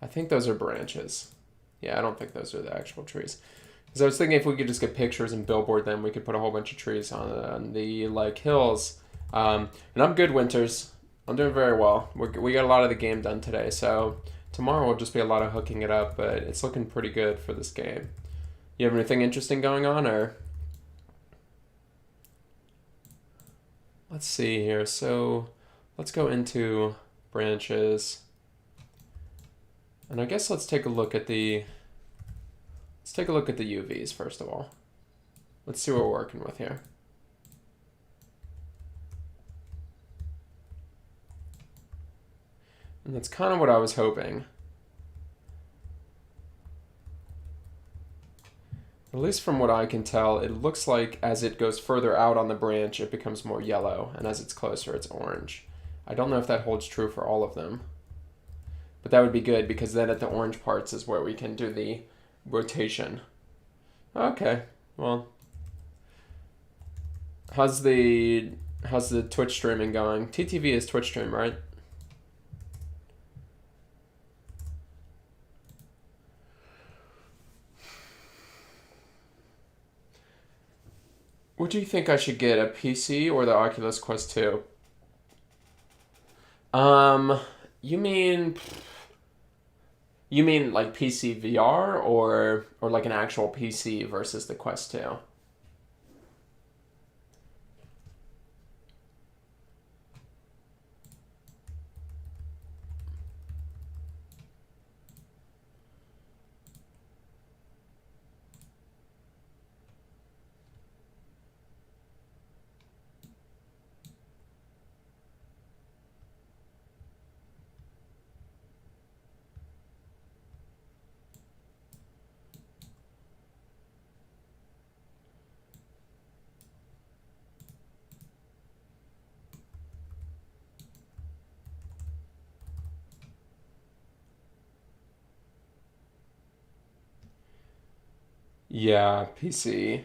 I think those are branches. Yeah, I don't think those are the actual trees. Because I was thinking if we could just get pictures and billboard them, we could put a whole bunch of trees on the like hills. And I'm good, Winters. I'm doing very well. We got a lot of the game done today, so tomorrow will just be a lot of hooking it up, but it's looking pretty good for this game. You have anything interesting going on, or? Let's see here. So let's go into branches. And I guess let's take a look at the UVs first of all. Let's see what we're working with here. And that's kind of what I was hoping. At least from what I can tell, it looks like as it goes further out on the branch, it becomes more yellow, and as it's closer, it's orange. I don't know if that holds true for all of them. But that would be good, because then at the orange parts is where we can do the rotation. Okay, well. How's the Twitch streaming going? TTV is Twitch stream, right? What do you think I should get, a PC or the Oculus Quest 2? You mean like PC VR or like an actual PC versus the Quest 2? Yeah, PC.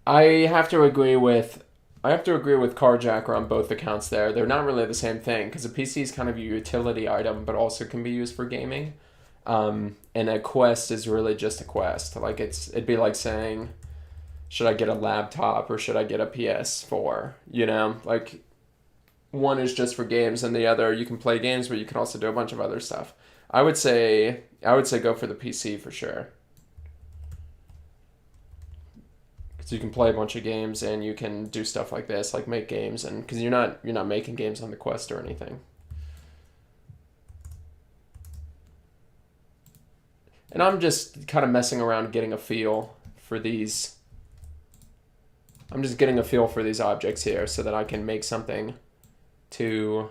I have to agree with Carjacker on both accounts there. They're not really the same thing because a PC is kind of a utility item, but also can be used for gaming. And a Quest is really just a Quest. Like it'd be like saying, should I get a laptop or should I get a PS4? You know, like one is just for games and the other you can play games, but you can also do a bunch of other stuff. I would say go for the PC for sure. So you can play a bunch of games and you can do stuff like this, like make games, and because you're not making games on the Quest or anything. And I'm just kind of messing around getting a feel for these. I'm just getting a feel for these objects here so that I can make something to...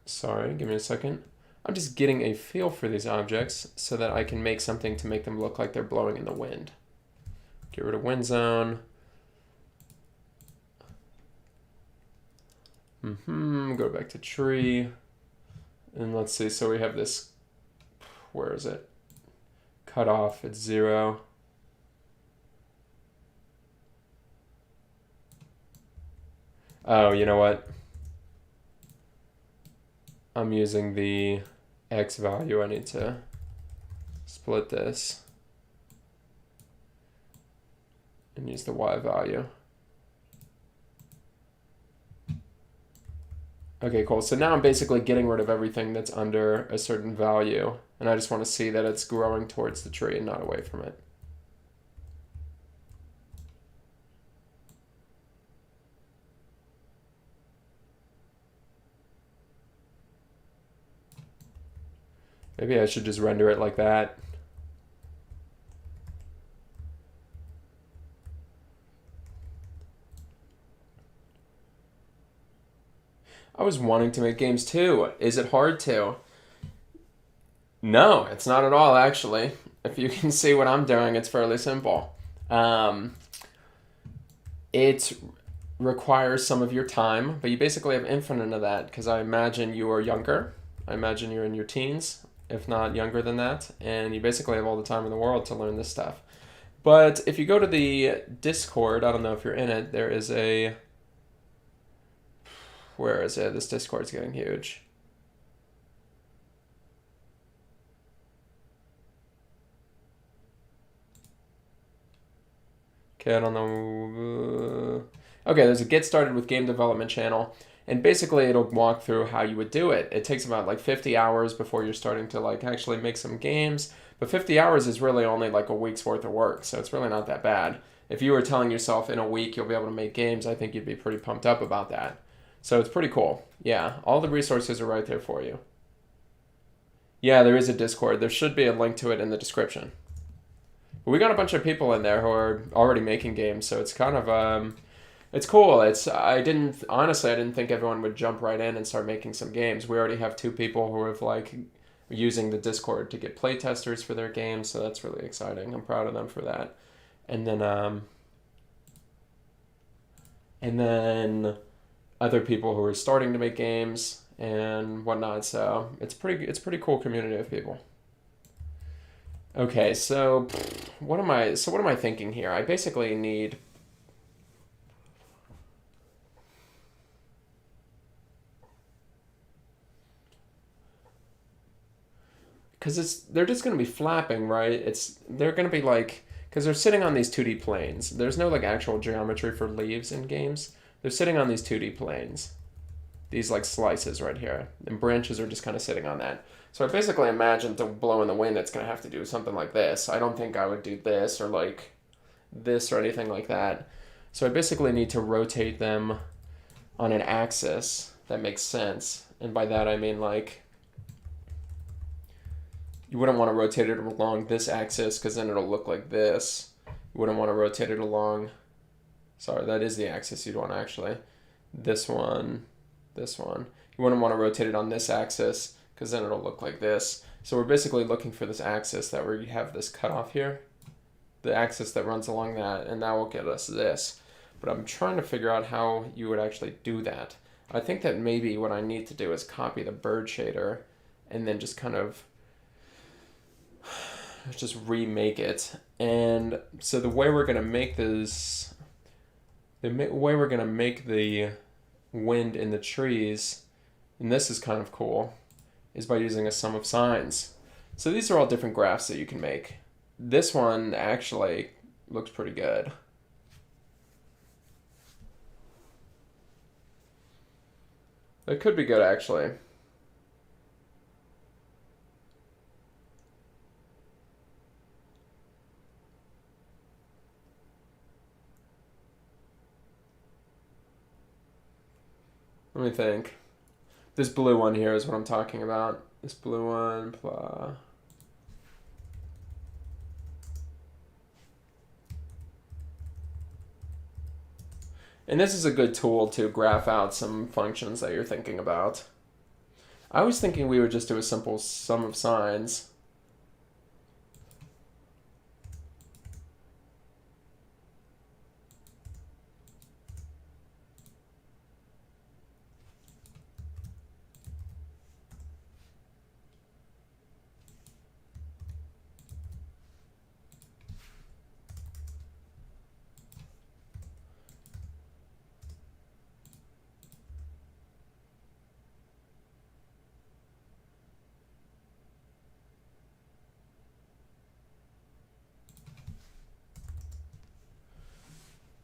Sorry, give me a second. I'm just getting a feel for these objects so that I can make something to make them look like they're blowing in the wind. Get rid of wind zone. Go back to tree. And let's see, so we have this, where is it? Cut off at 0. Oh, you know what? I'm using the X value. I need to split this and use the Y value. Okay, cool. So now I'm basically getting rid of everything that's under a certain value, and I just want to see that it's growing towards the tree and not away from it. Maybe I should just render it like that. I was wanting to make games too. Is it hard to? No, it's not at all, actually. If you can see what I'm doing, it's fairly simple. It requires some of your time, but you basically have infinite of that because I imagine you are younger. I imagine you're in your teens, if not younger than that, and you basically have all the time in the world to learn this stuff. But if you go to the Discord, I don't know if you're in it, there is a... Where is it? This Discord's getting huge. Okay, I don't know. Okay, there's a Get Started with Game Development channel. And basically it'll walk through how you would do it. It takes about like 50 hours before you're starting to like actually make some games. But 50 hours is really only like a week's worth of work. So it's really not that bad. If you were telling yourself in a week you'll be able to make games, I think you'd be pretty pumped up about that. So it's pretty cool. Yeah, all the resources are right there for you. Yeah, there is a Discord. There should be a link to it in the description. But we got a bunch of people in there who are already making games, so it's kind of it's cool. I didn't think everyone would jump right in and start making some games. We already have 2 people who have like using the Discord to get playtesters for their games, so that's really exciting. I'm proud of them for that. And then other people who are starting to make games and whatnot. So it's pretty cool community of people. Okay, so what am I thinking here? I basically need... Because they're just going to be flapping, right? They're going to be like... Because they're sitting on these 2D planes. There's no like actual geometry for leaves in games. They're sitting on these 2D planes. These like slices right here. And branches are just kind of sitting on that. So I basically imagine to blow in the wind, it's going to have to do something like this. I don't think I would do this or like this or anything like that. So I basically need to rotate them on an axis that makes sense. And by that I mean like, you wouldn't want to rotate it along this axis because then it'll look like this. You wouldn't want to rotate it along, sorry, that is the axis you'd want actually. This one. You wouldn't want to rotate it on this axis because then it'll look like this. So we're basically looking for this axis that we have this cutoff here. The axis that runs along that, and that will get us this. But I'm trying to figure out how you would actually do that. I think that maybe what I need to do is copy the bird shader and then just kind of just remake it. And so the way we're going to make this, the way we're going to make the wind in the trees, and this is kind of cool, is by using a sum of sines. So these are all different graphs that you can make. This one actually looks pretty good. It could be good actually. Let me think. This blue one here is what I'm talking about. This blue one, blah. And this is a good tool to graph out some functions that you're thinking about. I was thinking we would just do a simple sum of sines.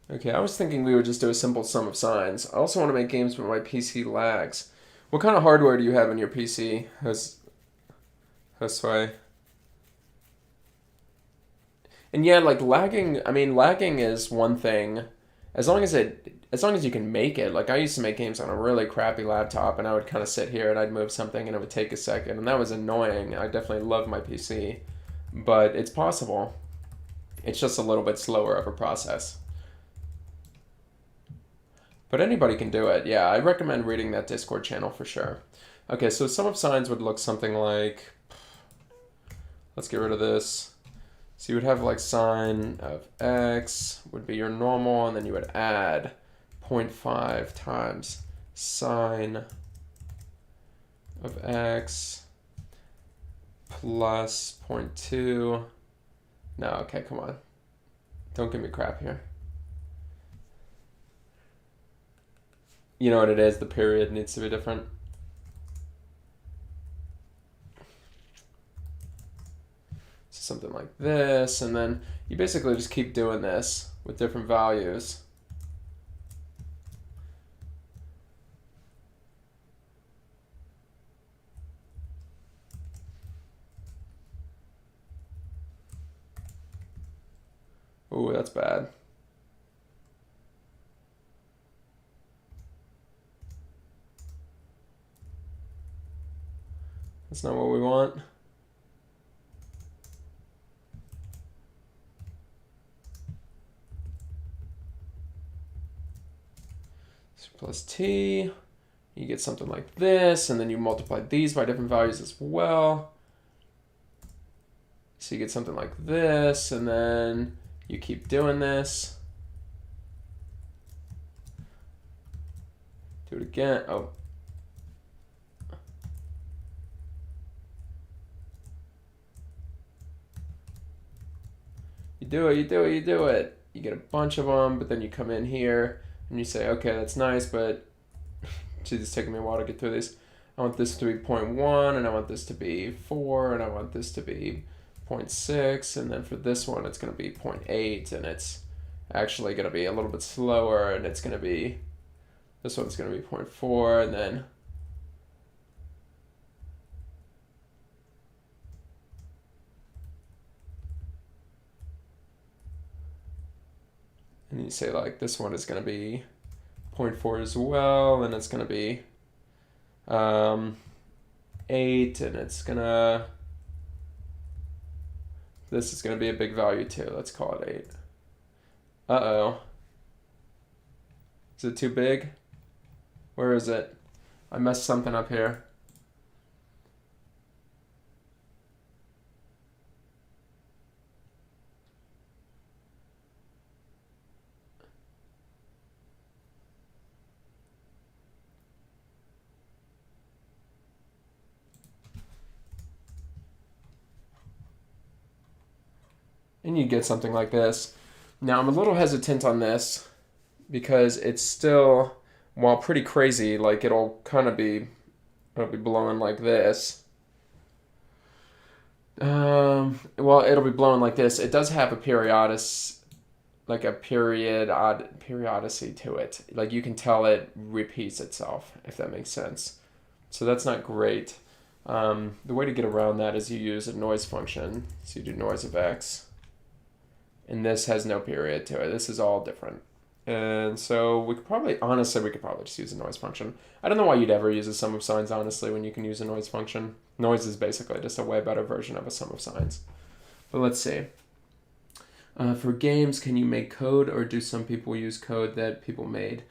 Okay, I was thinking we would just do a simple sum of sines. I also want to make games where my PC lags. What kind of hardware do you have in your PC, Josue? And yeah, like lagging, I mean, lagging is one thing. As long as you can make it. Like I used to make games on a really crappy laptop and I would kind of sit here and I'd move something and it would take a second and that was annoying. I definitely love my PC, but it's possible. It's just a little bit slower of a process. But anybody can do it. Yeah, I recommend reading that Discord channel for sure. Okay, so sum of sines would look something like, let's get rid of this. So you would have like sine of x would be your normal, and then you would add 0.5 times sine of x plus 0.2. No, okay, come on. Don't give me crap here. You know what it is, the period needs to be different. So something like this, and then you basically just keep doing this with different values. Ooh, that's bad. That's not what we want. So plus t, you get something like this, and then you multiply these by different values as well. So you get something like this, and then you keep doing this. Do it again. Oh. You do it, you do it, you do it. You get a bunch of them, but then you come in here and you say, okay, that's nice, but geez, it's taking me a while to get through these. I want this to be 0.1, and I want this to be 4, and I want this to be 0.6, and then for this one, it's going to be 0.8, and it's actually going to be a little bit slower, and it's going to be, this one's going to be 0.4, and then and you say like this one is going to be 0.4 as well, and it's going to be 8, and it's going to, this is going to be a big value too. Let's call it 8. Uh-oh. Is it too big? Where is it? I messed something up here. And you get something like this. Now I'm a little hesitant on this because it's still, while pretty crazy, like it'll be blowing like this. Well, it'll be blowing like this. It does have a periodicity to it. Like you can tell it repeats itself, if that makes sense. So that's not great. The way to get around that is you use a noise function. So you do noise of x. And this has no period to it. This is all different. And so we could probably just use a noise function. I don't know why you'd ever use a sum of sines, honestly, when you can use a noise function. Noise is basically just a way better version of a sum of sines. But let's see. For games, can you make code, or do some people use code that people made?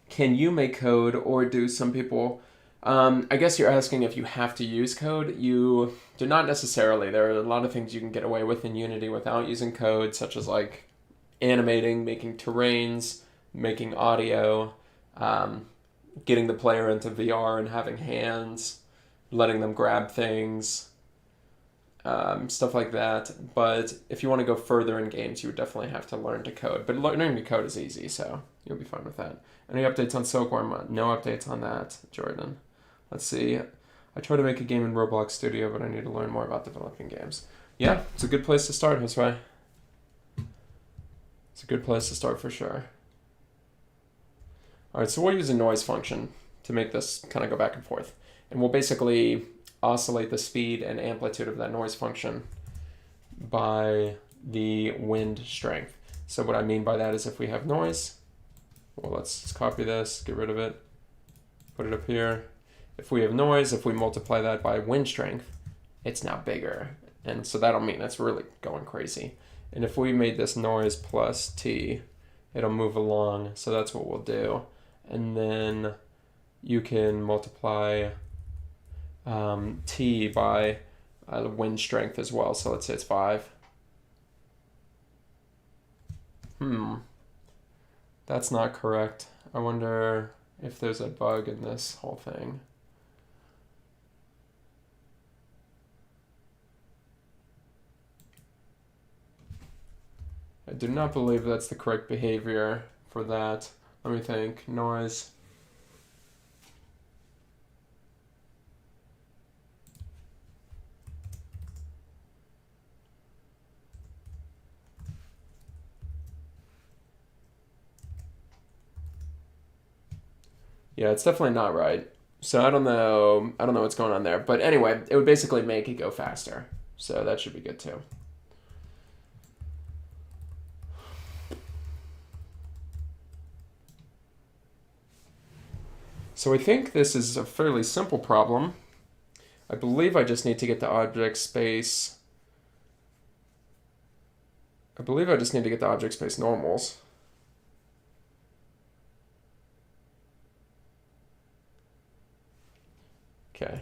Can you make code, or do some people... I guess you're asking if you have to use code. You do not necessarily. There are a lot of things you can get away with in Unity without using code, such as like animating, making terrains, making audio, getting the player into VR and having hands, letting them grab things, stuff like that. But if you want to go further in games, you would definitely have to learn to code. But learning to code is easy, so you'll be fine with that. Any updates on Silkworm? No updates on that, Jordan. Let's see. I try to make a game in Roblox Studio, but I need to learn more about developing games. Yeah, it's a good place to start, Josue. It's a good place to start for sure. All right, so we'll use a noise function to make this kind of go back and forth. And we'll basically oscillate the speed and amplitude of that noise function by the wind strength. So what I mean by that is if we have noise, well, let's just copy this, get rid of it, put it up here. If we have noise, if we multiply that by wind strength, it's now bigger. And so that'll mean it's really going crazy. And if we made this noise plus T, it'll move along. So that's what we'll do. And then you can multiply T by the wind strength as well. So let's say it's 5. That's not correct. I wonder if there's a bug in this whole thing. I do not believe that's the correct behavior for that. Let me think. Noise. Yeah, it's definitely not right. So I don't know what's going on there. But anyway, it would basically make it go faster. So that should be good too. So I think this is a fairly simple problem. I believe I just need to get the object space. I believe I just need to get the object space normals. Okay.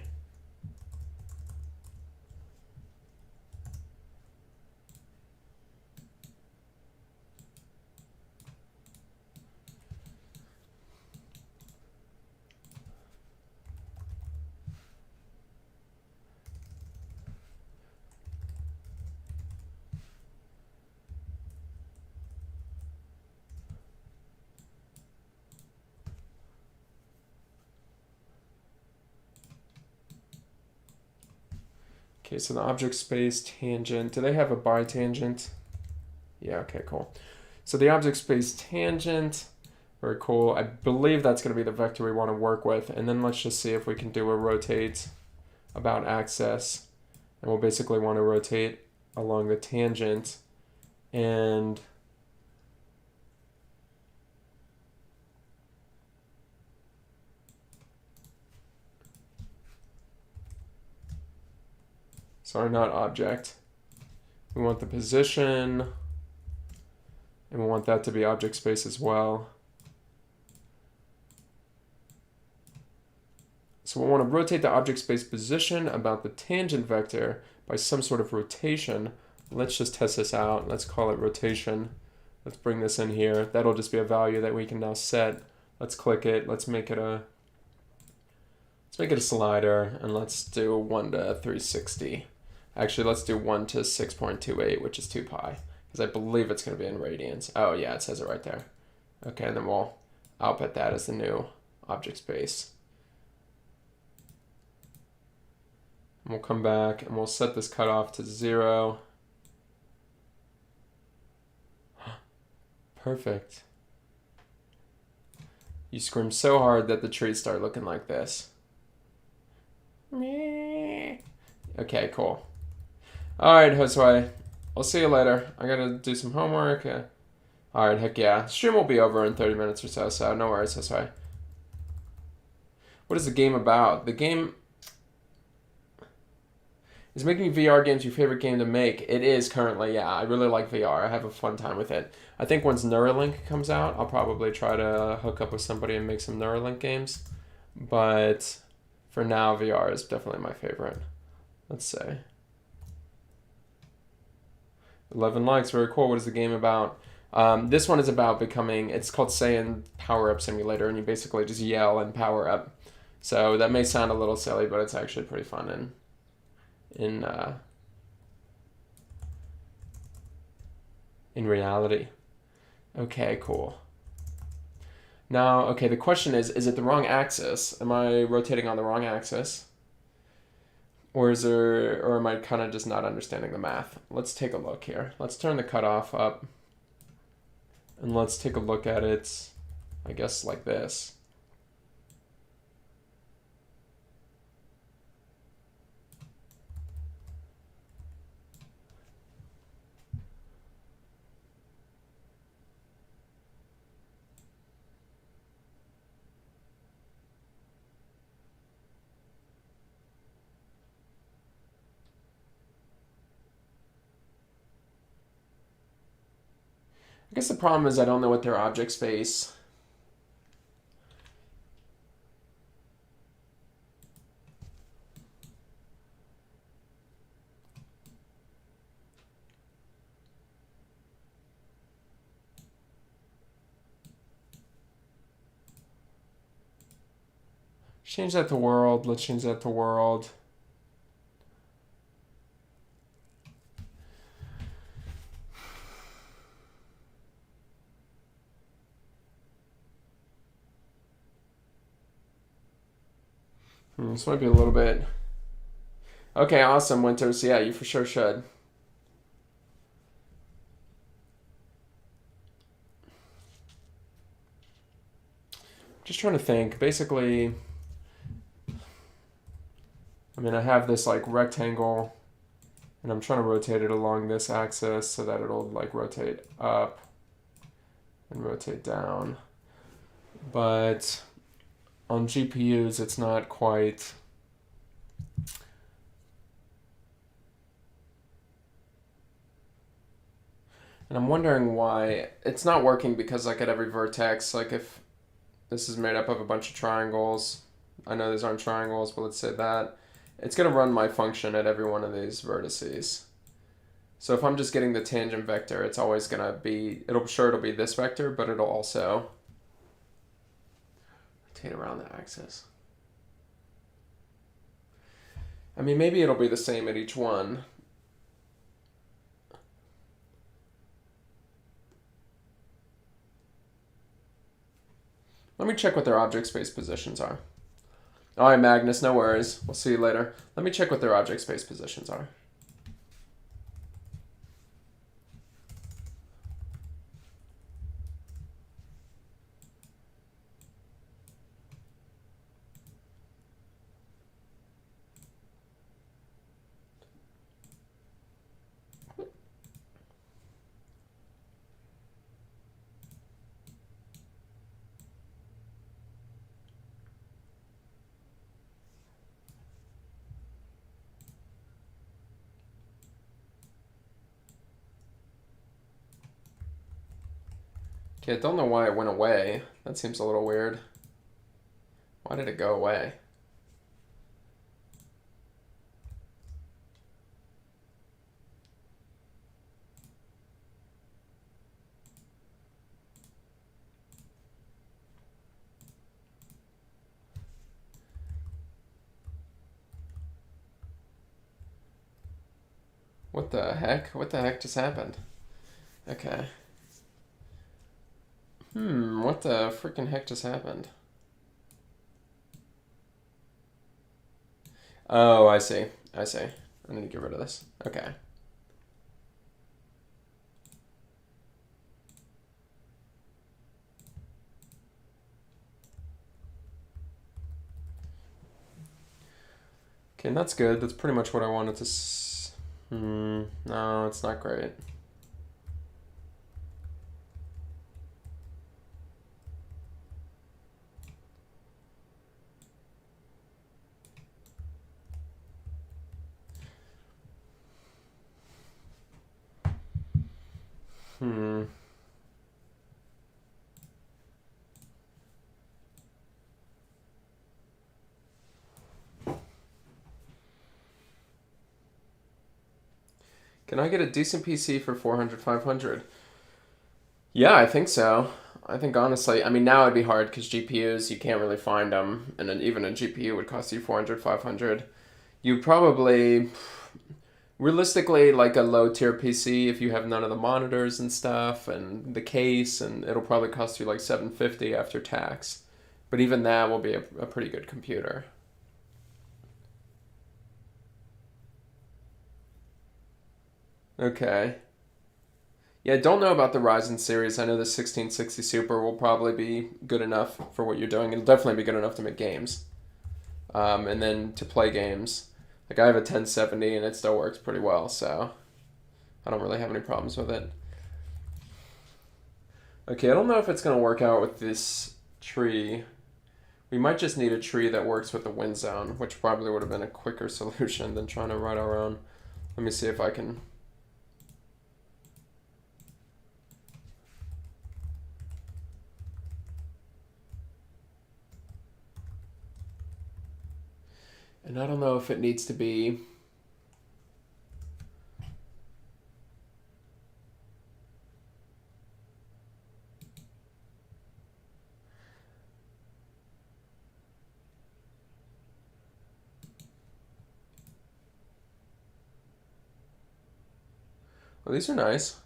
Okay, so the object space tangent, do they have a bitangent? Yeah, okay, cool. So the object space tangent, very cool. I believe that's going to be the vector we want to work with. And then let's just see if we can do a rotate about axis. And we'll basically want to rotate along the tangent. And sorry, not object. We want the position, and we want that to be object space as well. So we want to rotate the object space position about the tangent vector by some sort of rotation. Let's just test this out. Let's call it rotation. Let's bring this in here. That'll just be a value that we can now set. Let's click it. Let's make it a slider, and let's do 1 to 360. Actually, let's do 1 to 6.28, which is 2 pi, because I believe it's going to be in radians. Oh, yeah, it says it right there. Okay, and then we'll output that as the new object space. And we'll come back, and we'll set this cutoff to 0. Perfect. You scream so hard that the trees start looking like this. Okay, cool. Alright, Josue. I'll see you later. I gotta do some homework. Alright, heck yeah. Stream will be over in 30 minutes or so, so no worries, Josue. What is the game about? The game... Is making VR games your favorite game to make? It is currently, yeah. I really like VR. I have a fun time with it. I think once Neuralink comes out, I'll probably try to hook up with somebody and make some Neuralink games. But for now, VR is definitely my favorite. Let's say 11 likes, very cool. What is the game about? This one is about becoming. It's called Saiyan Power Up Simulator, and you basically just yell and power up. So that may sound a little silly, but it's actually pretty fun in in reality. Okay, cool. Now, okay, the question is it the wrong axis? Am I rotating on the wrong axis? Or am I kind of just not understanding the math? Let's take a look here. Let's turn the cutoff up. And let's take a look at it, I guess, like this. I guess the problem is I don't know what their object space. Change that to world. Let's change that to world. This might be a little bit. Okay, awesome, Winters. Yeah, you for sure should. Just trying to think. Basically, I mean, I have this like rectangle, and I'm trying to rotate it along this axis so that it'll like rotate up and rotate down. But on GPUs, it's not quite. And I'm wondering why it's not working, because like at every vertex, like if this is made up of a bunch of triangles, I know these aren't triangles, but let's say that, it's going to run my function at every one of these vertices. So if I'm just getting the tangent vector, it's always going to be, it'll be this vector, but it'll also rotate around the axis. I mean, maybe it'll be the same at each one. Let me check what their object space positions are. All right, Magnus, no worries. We'll see you later. Let me check what their object space positions are. Okay, I don't know why it went away. That seems a little weird. Why did it go away? What the heck? What the heck just happened? Okay. What the freaking heck just happened? Oh, I see. I see. I need to get rid of this. Okay. Okay, and that's good. That's pretty much what I wanted to no, it's not great. Hmm. Can I get a decent PC for 400, 500? Yeah, I think so. I think honestly, I mean, now it'd be hard because GPUs, you can't really find them. And then even a GPU would cost you 400, 500. You probably, realistically, like a low tier PC, if you have none of the monitors and stuff and the case, and it'll probably cost you like 750 after tax. But even that will be a pretty good computer. Okay. Yeah, don't know about the Ryzen series. I know the 1660 Super will probably be good enough for what you're doing. It'll definitely be good enough to make games. And then to play games. Like I have a 1070 and it still works pretty well, so I don't really have any problems with it. Okay, I don't know if it's going to work out with this tree. We might just need a tree that works with the wind zone, which probably would have been a quicker solution than trying to write our own. Let me see if I can. And I don't know if it needs to be. Well, these are nice.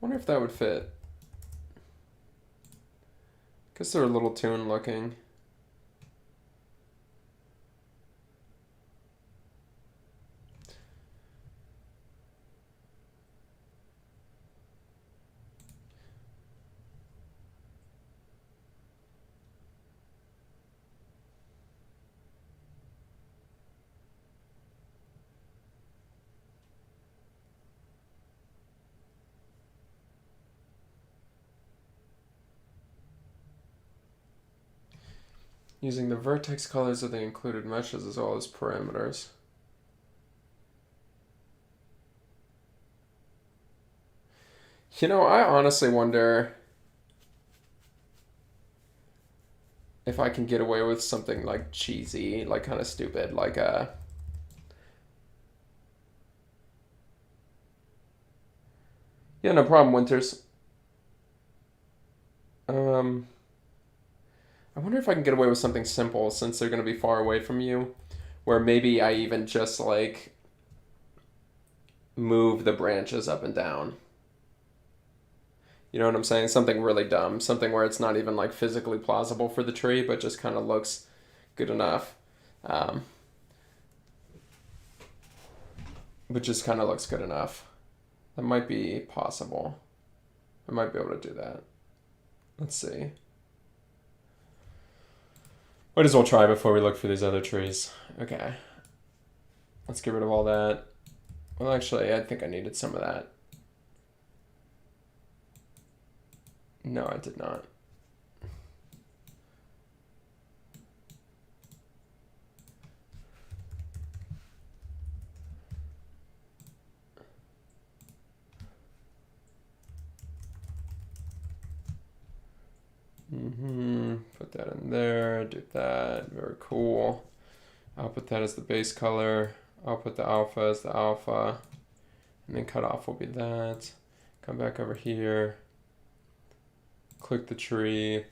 Wonder if that would fit. Guess they're a little tuned looking. Using the vertex colors of the included meshes as well as parameters. You know, I honestly wonder if I can get away with something like cheesy, like kind of stupid, like a. Yeah, no problem, Winters. Um, I wonder if I can get away with something simple since they're going to be far away from you, where maybe I even just like move the branches up and down. You know what I'm saying? Something really dumb, something where it's not even like physically plausible for the tree, but just kind of looks good enough. Um, but just kind of looks good enough. That might be possible. I might be able to do that. Let's see. Might as well try before we look for these other trees. Okay. Let's get rid of all that. Well, actually, I think I needed some of that. No, I did not. Put that in there, do that, very cool. I'll put that as the base color. I'll put the alpha as the alpha. And then cutoff will be that. Come back over here. Click the tree.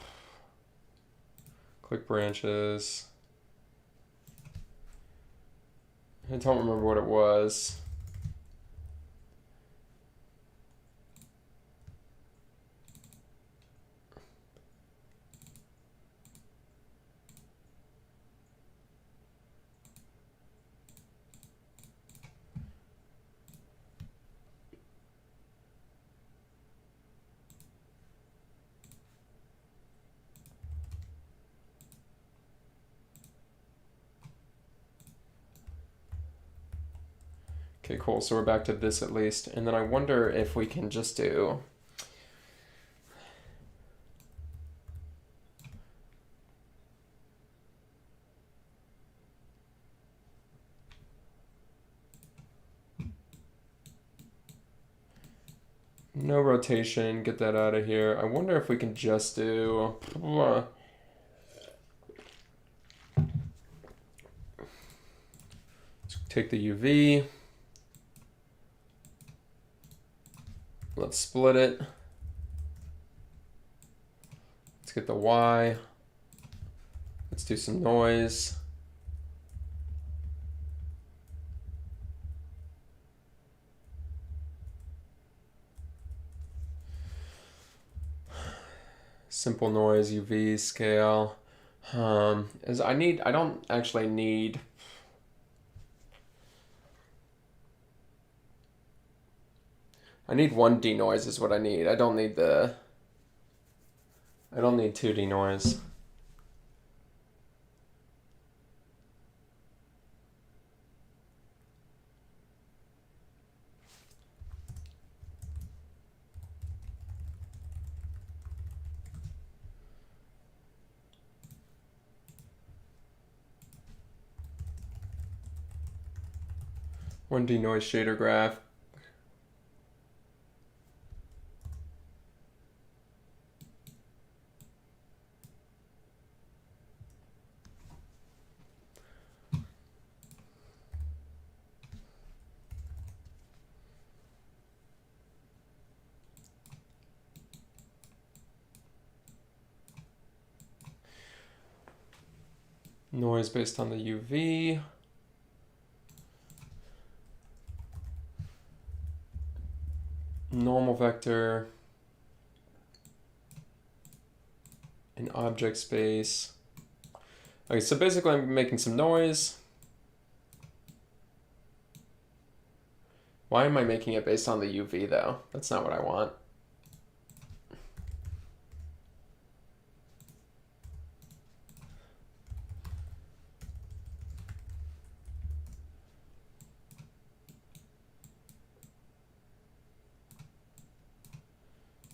Click branches. I don't remember what it was. Okay, cool. So we're back to this at least. And then I wonder if we can just do No rotation. Get that out of here. I wonder if we can just do... Let's take the UV. Let's split it. Let's get the Y. Let's do some noise. Simple noise, UV, scale. I don't actually need... I need one denoise is what I need. I don't need 2 denoise. One denoise shader graph. Noise based on the UV. Normal vector. An object space. Okay, so basically I'm making some noise. Why am I making it based on the UV though? That's not what I want.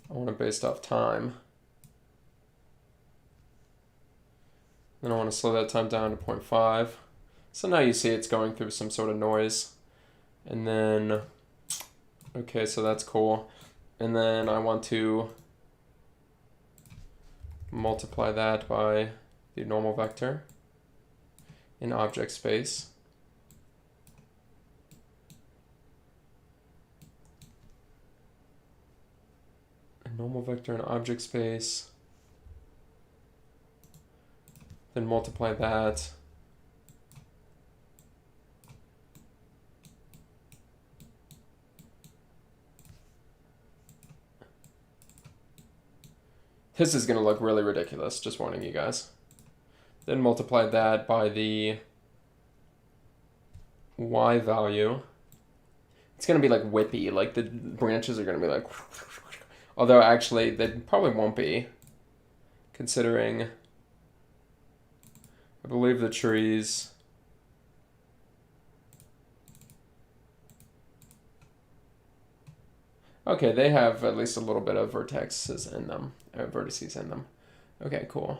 I want it based off time. Then I want to slow that time down to 0.5. So now you see it's going through some sort of noise. And then, okay, so that's cool. And then I want to multiply that by the normal vector in object space. A normal vector in object space. Then multiply that. This is going to look really ridiculous, just warning you guys. Then multiply that by the Y value. It's going to be like whippy, like the branches are going to be like... Although actually, they probably won't be, considering I believe the trees... Okay, they have at least a little bit of vertices in them, vertices in them. Okay, cool.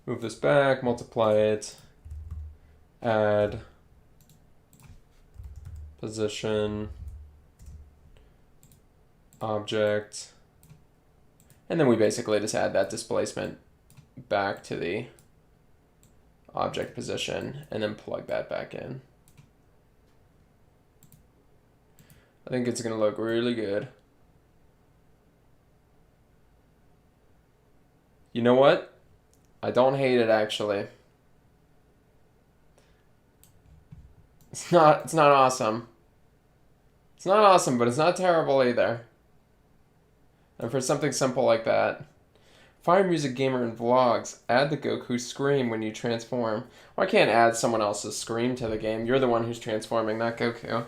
Move this back, multiply it, add, position, object, and then we basically just add that displacement back to the object position and then plug that back in. I think it's going to look really good. You know what? I don't hate it actually. It's not awesome. It's not awesome, but it's not terrible either. And for something simple like that. Fire Music Gamer and Vlogs. Add the Goku scream when you transform. Well, I can't add someone else's scream to the game. You're the one who's transforming, not Goku.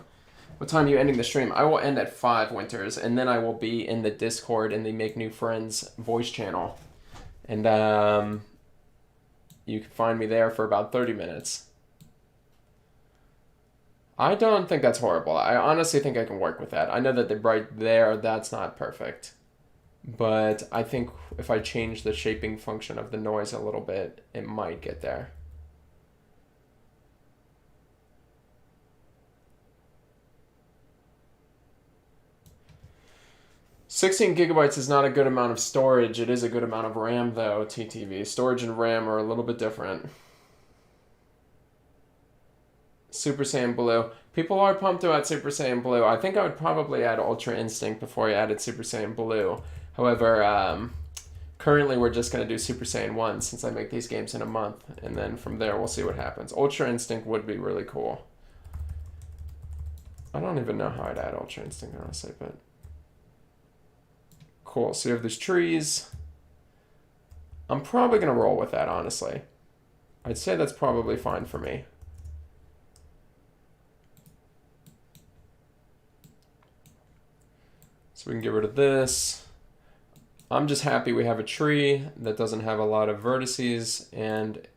What time are you ending the stream? I will end at 5, Winters, and then I will be in the Discord in the Make New Friends voice channel. And you can find me there for about 30 minutes. I don't think that's horrible. I honestly think I can work with that. I know that right there, that's not perfect. but I think if I change the shaping function of the noise a little bit, it might get there. $16 GB is not a good amount of storage. It is a good amount of RAM, though, TTV. Storage and RAM are a little bit different. Super Saiyan Blue. People are pumped about Super Saiyan Blue. I think I would probably add Ultra Instinct before I added Super Saiyan Blue. However, currently we're just going to do Super Saiyan 1 since I make these games in a month. And then from there, we'll see what happens. Ultra Instinct would be really cool. I don't even know how I'd add Ultra Instinct, honestly, but... Cool. So you have these trees. I'm probably going to roll with that, honestly. I'd say that's probably fine for me. So we can get rid of this. I'm just happy we have a tree that doesn't have a lot of vertices. And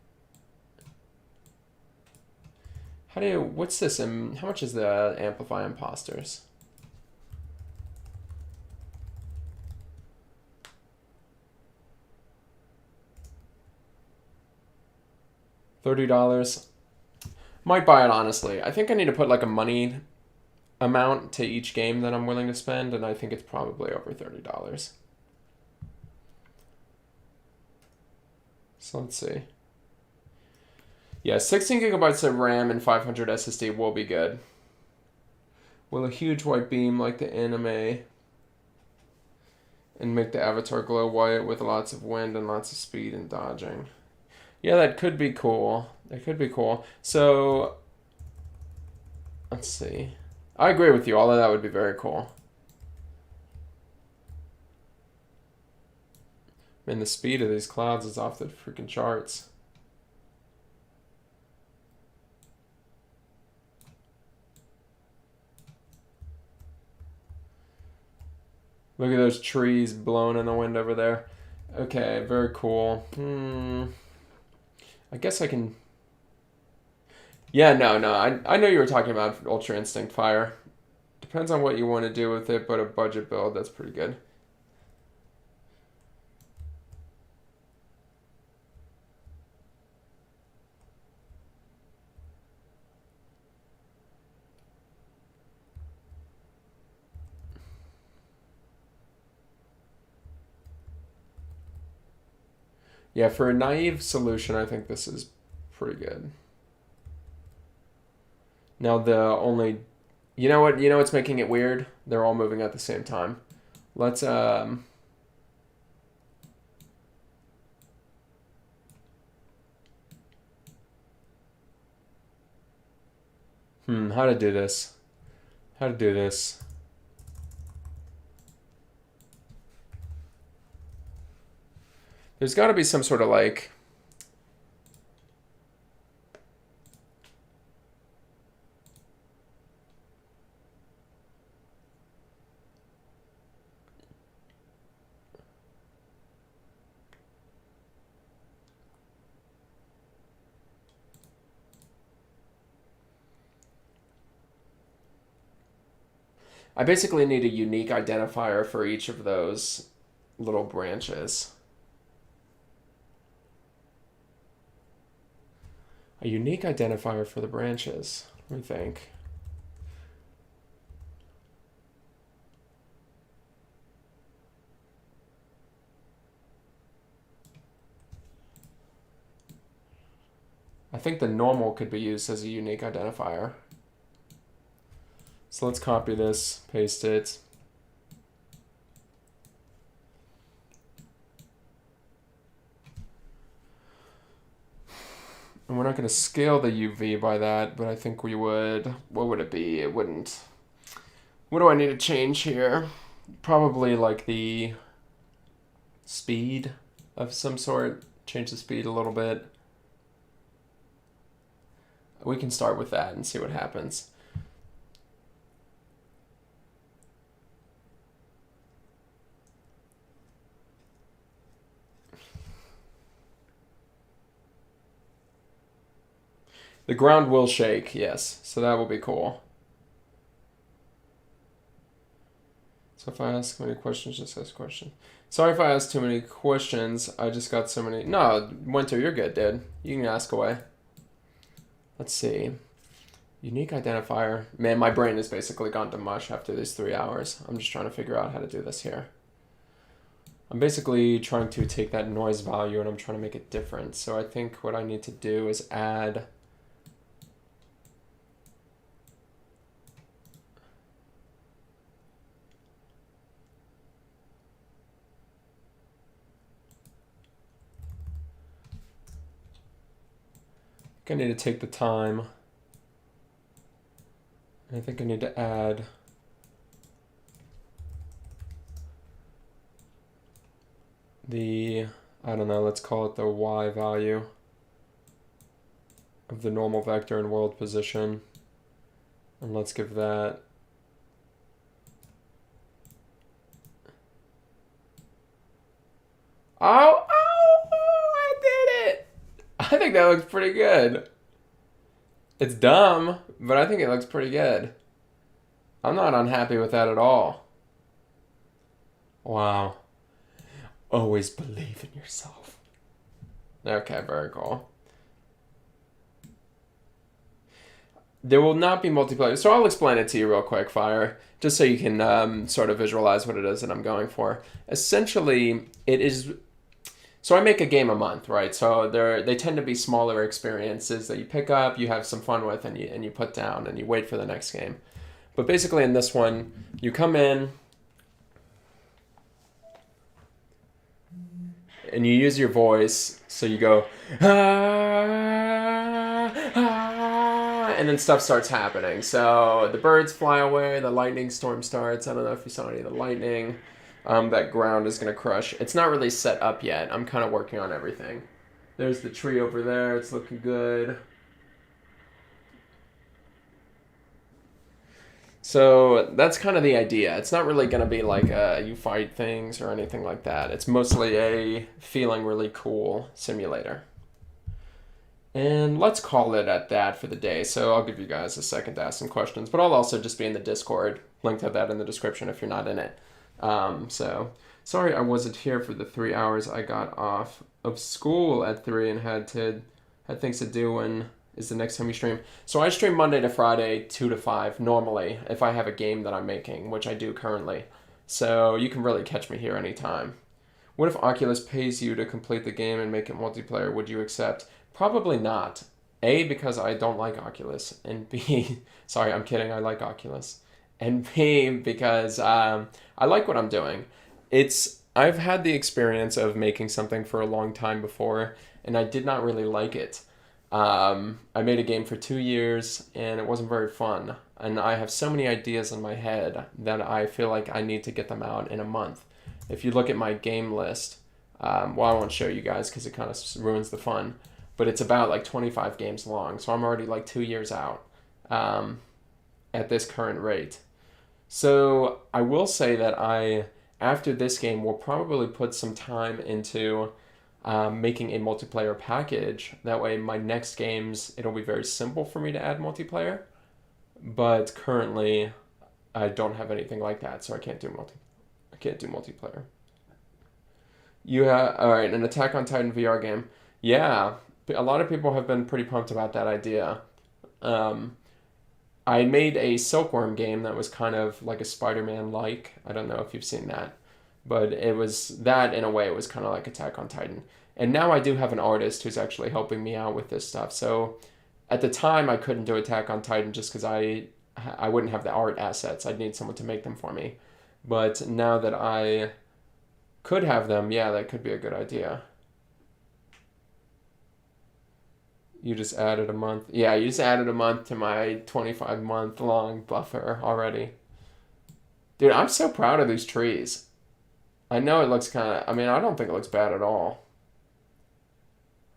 what's this? How much is the Amplify Imposters? $30. Might buy it, honestly. I think I need to put like a money amount to each game that I'm willing to spend, and I think it's probably over $30. So let's see. Yeah, 16 GB of RAM and 500 SSD will be good. Will a huge white beam like the anime and make the avatar glow white with lots of wind and lots of speed and dodging? Yeah, that could be cool. That could be cool. So, let's see. I agree with you. All of that would be very cool. Man, the speed of these clouds is off the freaking charts. Look at those trees blowing in the wind over there. Okay, very cool. I guess I can... Yeah, no. I know you were talking about Ultra Instinct Fire. Depends on what you want to do with it, but a budget build, that's pretty good. Yeah, for a naive solution, I think this is pretty good. Now the only... You know what? You know what's making it weird? They're all moving at the same time. Let's... How to do this? How to do this? There's got to be some sort of like... I basically need a unique identifier for each of those little branches. A unique identifier for the branches. Let me think. I think the normal could be used as a unique identifier. So let's copy this, paste it. And we're not going to scale the UV by that, but I think we would. What would it be? It wouldn't. What do I need to change here? Probably like the speed of some sort. Change the speed a little bit. We can start with that and see what happens. The ground will shake, yes. So that will be cool. So if I ask many questions, just ask questions. Sorry if I asked too many questions. I just got so many. No, Winter, you're good, dude. You can ask away. Let's see. Unique identifier. Man, my brain has basically gone to mush after these 3 hours. I'm just trying to figure out how to do this here. I'm basically trying to take that noise value and I'm trying to make it different. So I think what I need to do is add... I need to take the time. I think I need to add the, I don't know, let's call it the Y value of the normal vector in world position. And let's give that I did it! I think that looks pretty good. It's dumb, but I think it looks pretty good. I'm not unhappy with that at all. Wow. Always believe in yourself. Okay, very cool. There will not be multiplayer, so I'll explain it to you real quick, Fire, just so you can sort of visualize what it is that I'm going for. Essentially, it is... So I make a game a month, right? So they tend to be smaller experiences that you pick up, you have some fun with, and you put down, and you wait for the next game. But basically in this one, you come in, and you use your voice, so you go, ah, ah, and then stuff starts happening. So the birds fly away, the lightning storm starts. I don't know if you saw any of the lightning. That ground is going to crush. It's not really set up yet. I'm kind of working on everything. There's the tree over there. It's looking good. So that's kind of the idea. It's not really going to be like you fight things or anything like that. It's mostly a feeling really cool simulator. And let's call it at that for the day. So I'll give you guys a second to ask some questions, but I'll also just be in the Discord. Link to that in the description if you're not in it. So sorry I wasn't here for the 3 hours. I got off of school at 3 and had things to do. When is the next time you stream? So I stream Monday to Friday, 2 to 5 normally if I have a game that I'm making, which I do currently. So you can really catch me here anytime. What if Oculus pays you to complete the game and make it multiplayer? Would you accept? Probably not. A, because I don't like Oculus, and B, sorry, I'm kidding, I like Oculus. And B, because I like what I'm doing. I've had the experience of making something for a long time before, and I did not really like it. I made a game for 2 years, and it wasn't very fun. And I have so many ideas in my head that I feel like I need to get them out in a month. If you look at my game list, well, I won't show you guys because it kind of ruins the fun, but it's about like 25 games long, so I'm already like 2 years out at this current rate. So I will say that after this game, will probably put some time into making a multiplayer package. That way, my next games, it'll be very simple for me to add multiplayer. But currently, I don't have anything like that, so I can't do multiplayer. You have all right, an Attack on Titan VR game. Yeah, a lot of people have been pretty pumped about that idea. Um, I made a Silkworm game that was kind of like a Spider-Man like. I don't know if you've seen that, but it was that in a way. It was kind of like Attack on Titan. And now I do have an artist who's actually helping me out with this stuff. So at the time I couldn't do Attack on Titan just because I wouldn't have the art assets. I'd need someone to make them for me. But now that I could have them, yeah, that could be a good idea. You just added a month. Yeah, you just added a month to my 25-month long buffer already. Dude, I'm so proud of these trees. I know it looks kind of, I mean, I don't think it looks bad at all.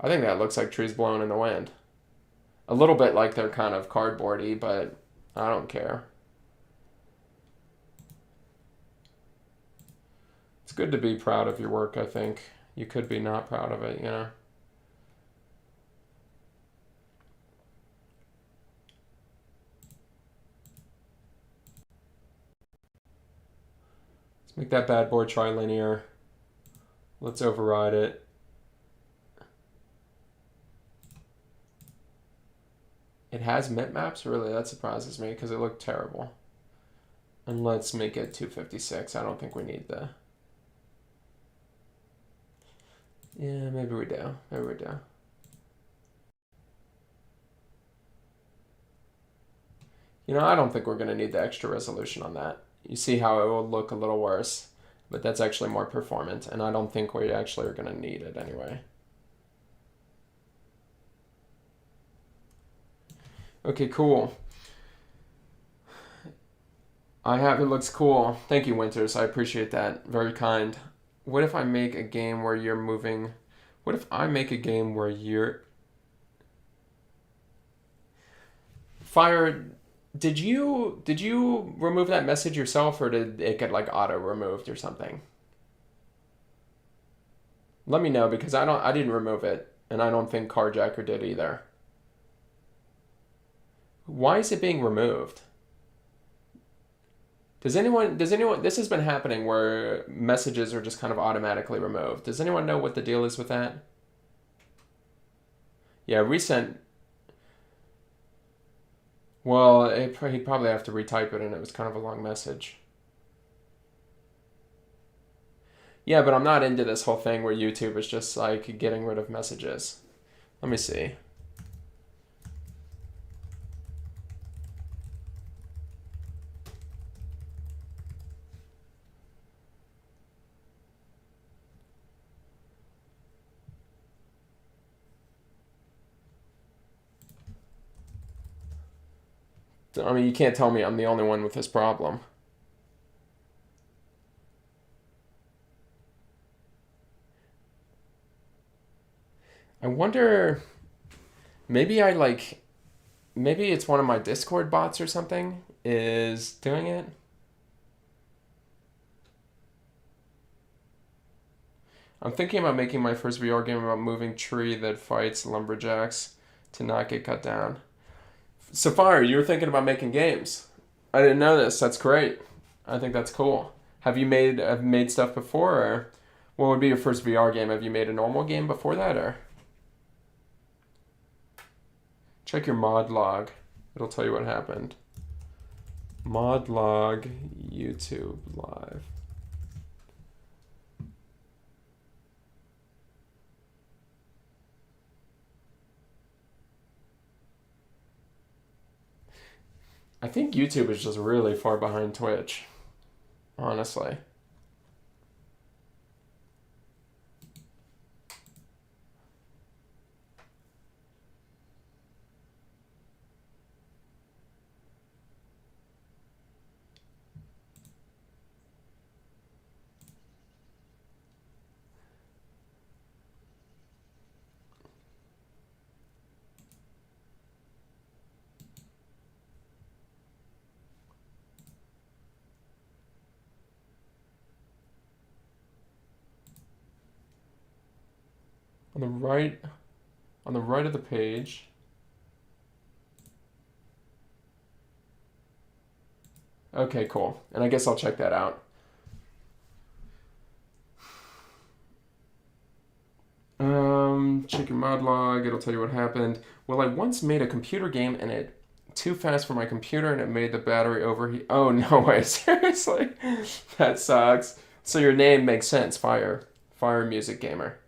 I think that looks like trees blowing in the wind. A little bit like they're kind of cardboardy, but I don't care. It's good to be proud of your work, I think. You could be not proud of it, you know? Let's make that bad boy trilinear. Let's override it. It has bitmaps? Really? That surprises me because it looked terrible. And let's make it 256. I don't think we need the... Yeah, maybe we do. Maybe we do. You know, I don't think we're going to need the extra resolution on that. You see how it will look a little worse, but that's actually more performant, and I don't think we actually are going to need it anyway. Okay, cool. It looks cool. Thank you, Winters. I appreciate that. Very kind. What if I make a game where you're moving? What if I make a game where you're... Fire, did you remove that message yourself, or did it get like auto removed or something? Let me know, because I didn't remove it, and I don't think Carjacker did either. Why is it being removed? Does anyone, this has been happening where messages are just kind of automatically removed. Does anyone know what the deal is with that? Yeah, resent. Well, he'd probably have to retype it, and it was kind of a long message. Yeah, but I'm not into this whole thing where YouTube is just like getting rid of messages. Let me see. I mean, you can't tell me I'm the only one with this problem. I wonder, maybe maybe it's one of my Discord bots or something is doing it. I'm thinking about making my first VR game about moving tree that fights lumberjacks to not get cut down. Safari, you were thinking about making games. I didn't know this. That's great. I think that's cool. Have you made stuff before, or what would be your first VR game? Have you made a normal game before that, or? Check your mod log. It'll tell you what happened. Mod log YouTube live. I think YouTube is just really far behind Twitch, honestly. On the right of the page. Okay, cool. And I guess I'll check that out. Check your mod log. It'll tell you what happened. Well, I once made a computer game and it too fast for my computer and it made the battery overheat. Oh, no way. Seriously? That sucks. So your name makes sense. Fire Music Gamer.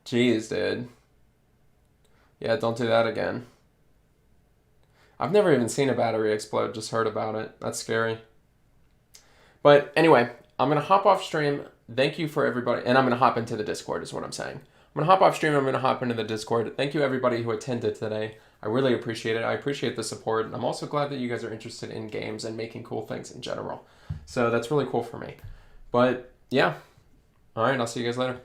Jeez, dude. Yeah, don't do that again. I've never even seen a battery explode, just heard about it. That's scary. But anyway, I'm going to hop off stream. Thank you for everybody. And I'm going to hop into the Discord is what I'm saying. I'm going to hop off stream. I'm going to hop into the Discord. Thank you, everybody who attended today. I really appreciate it. I appreciate the support. And I'm also glad that you guys are interested in games and making cool things in general. So that's really cool for me. But yeah. All right, I'll see you guys later.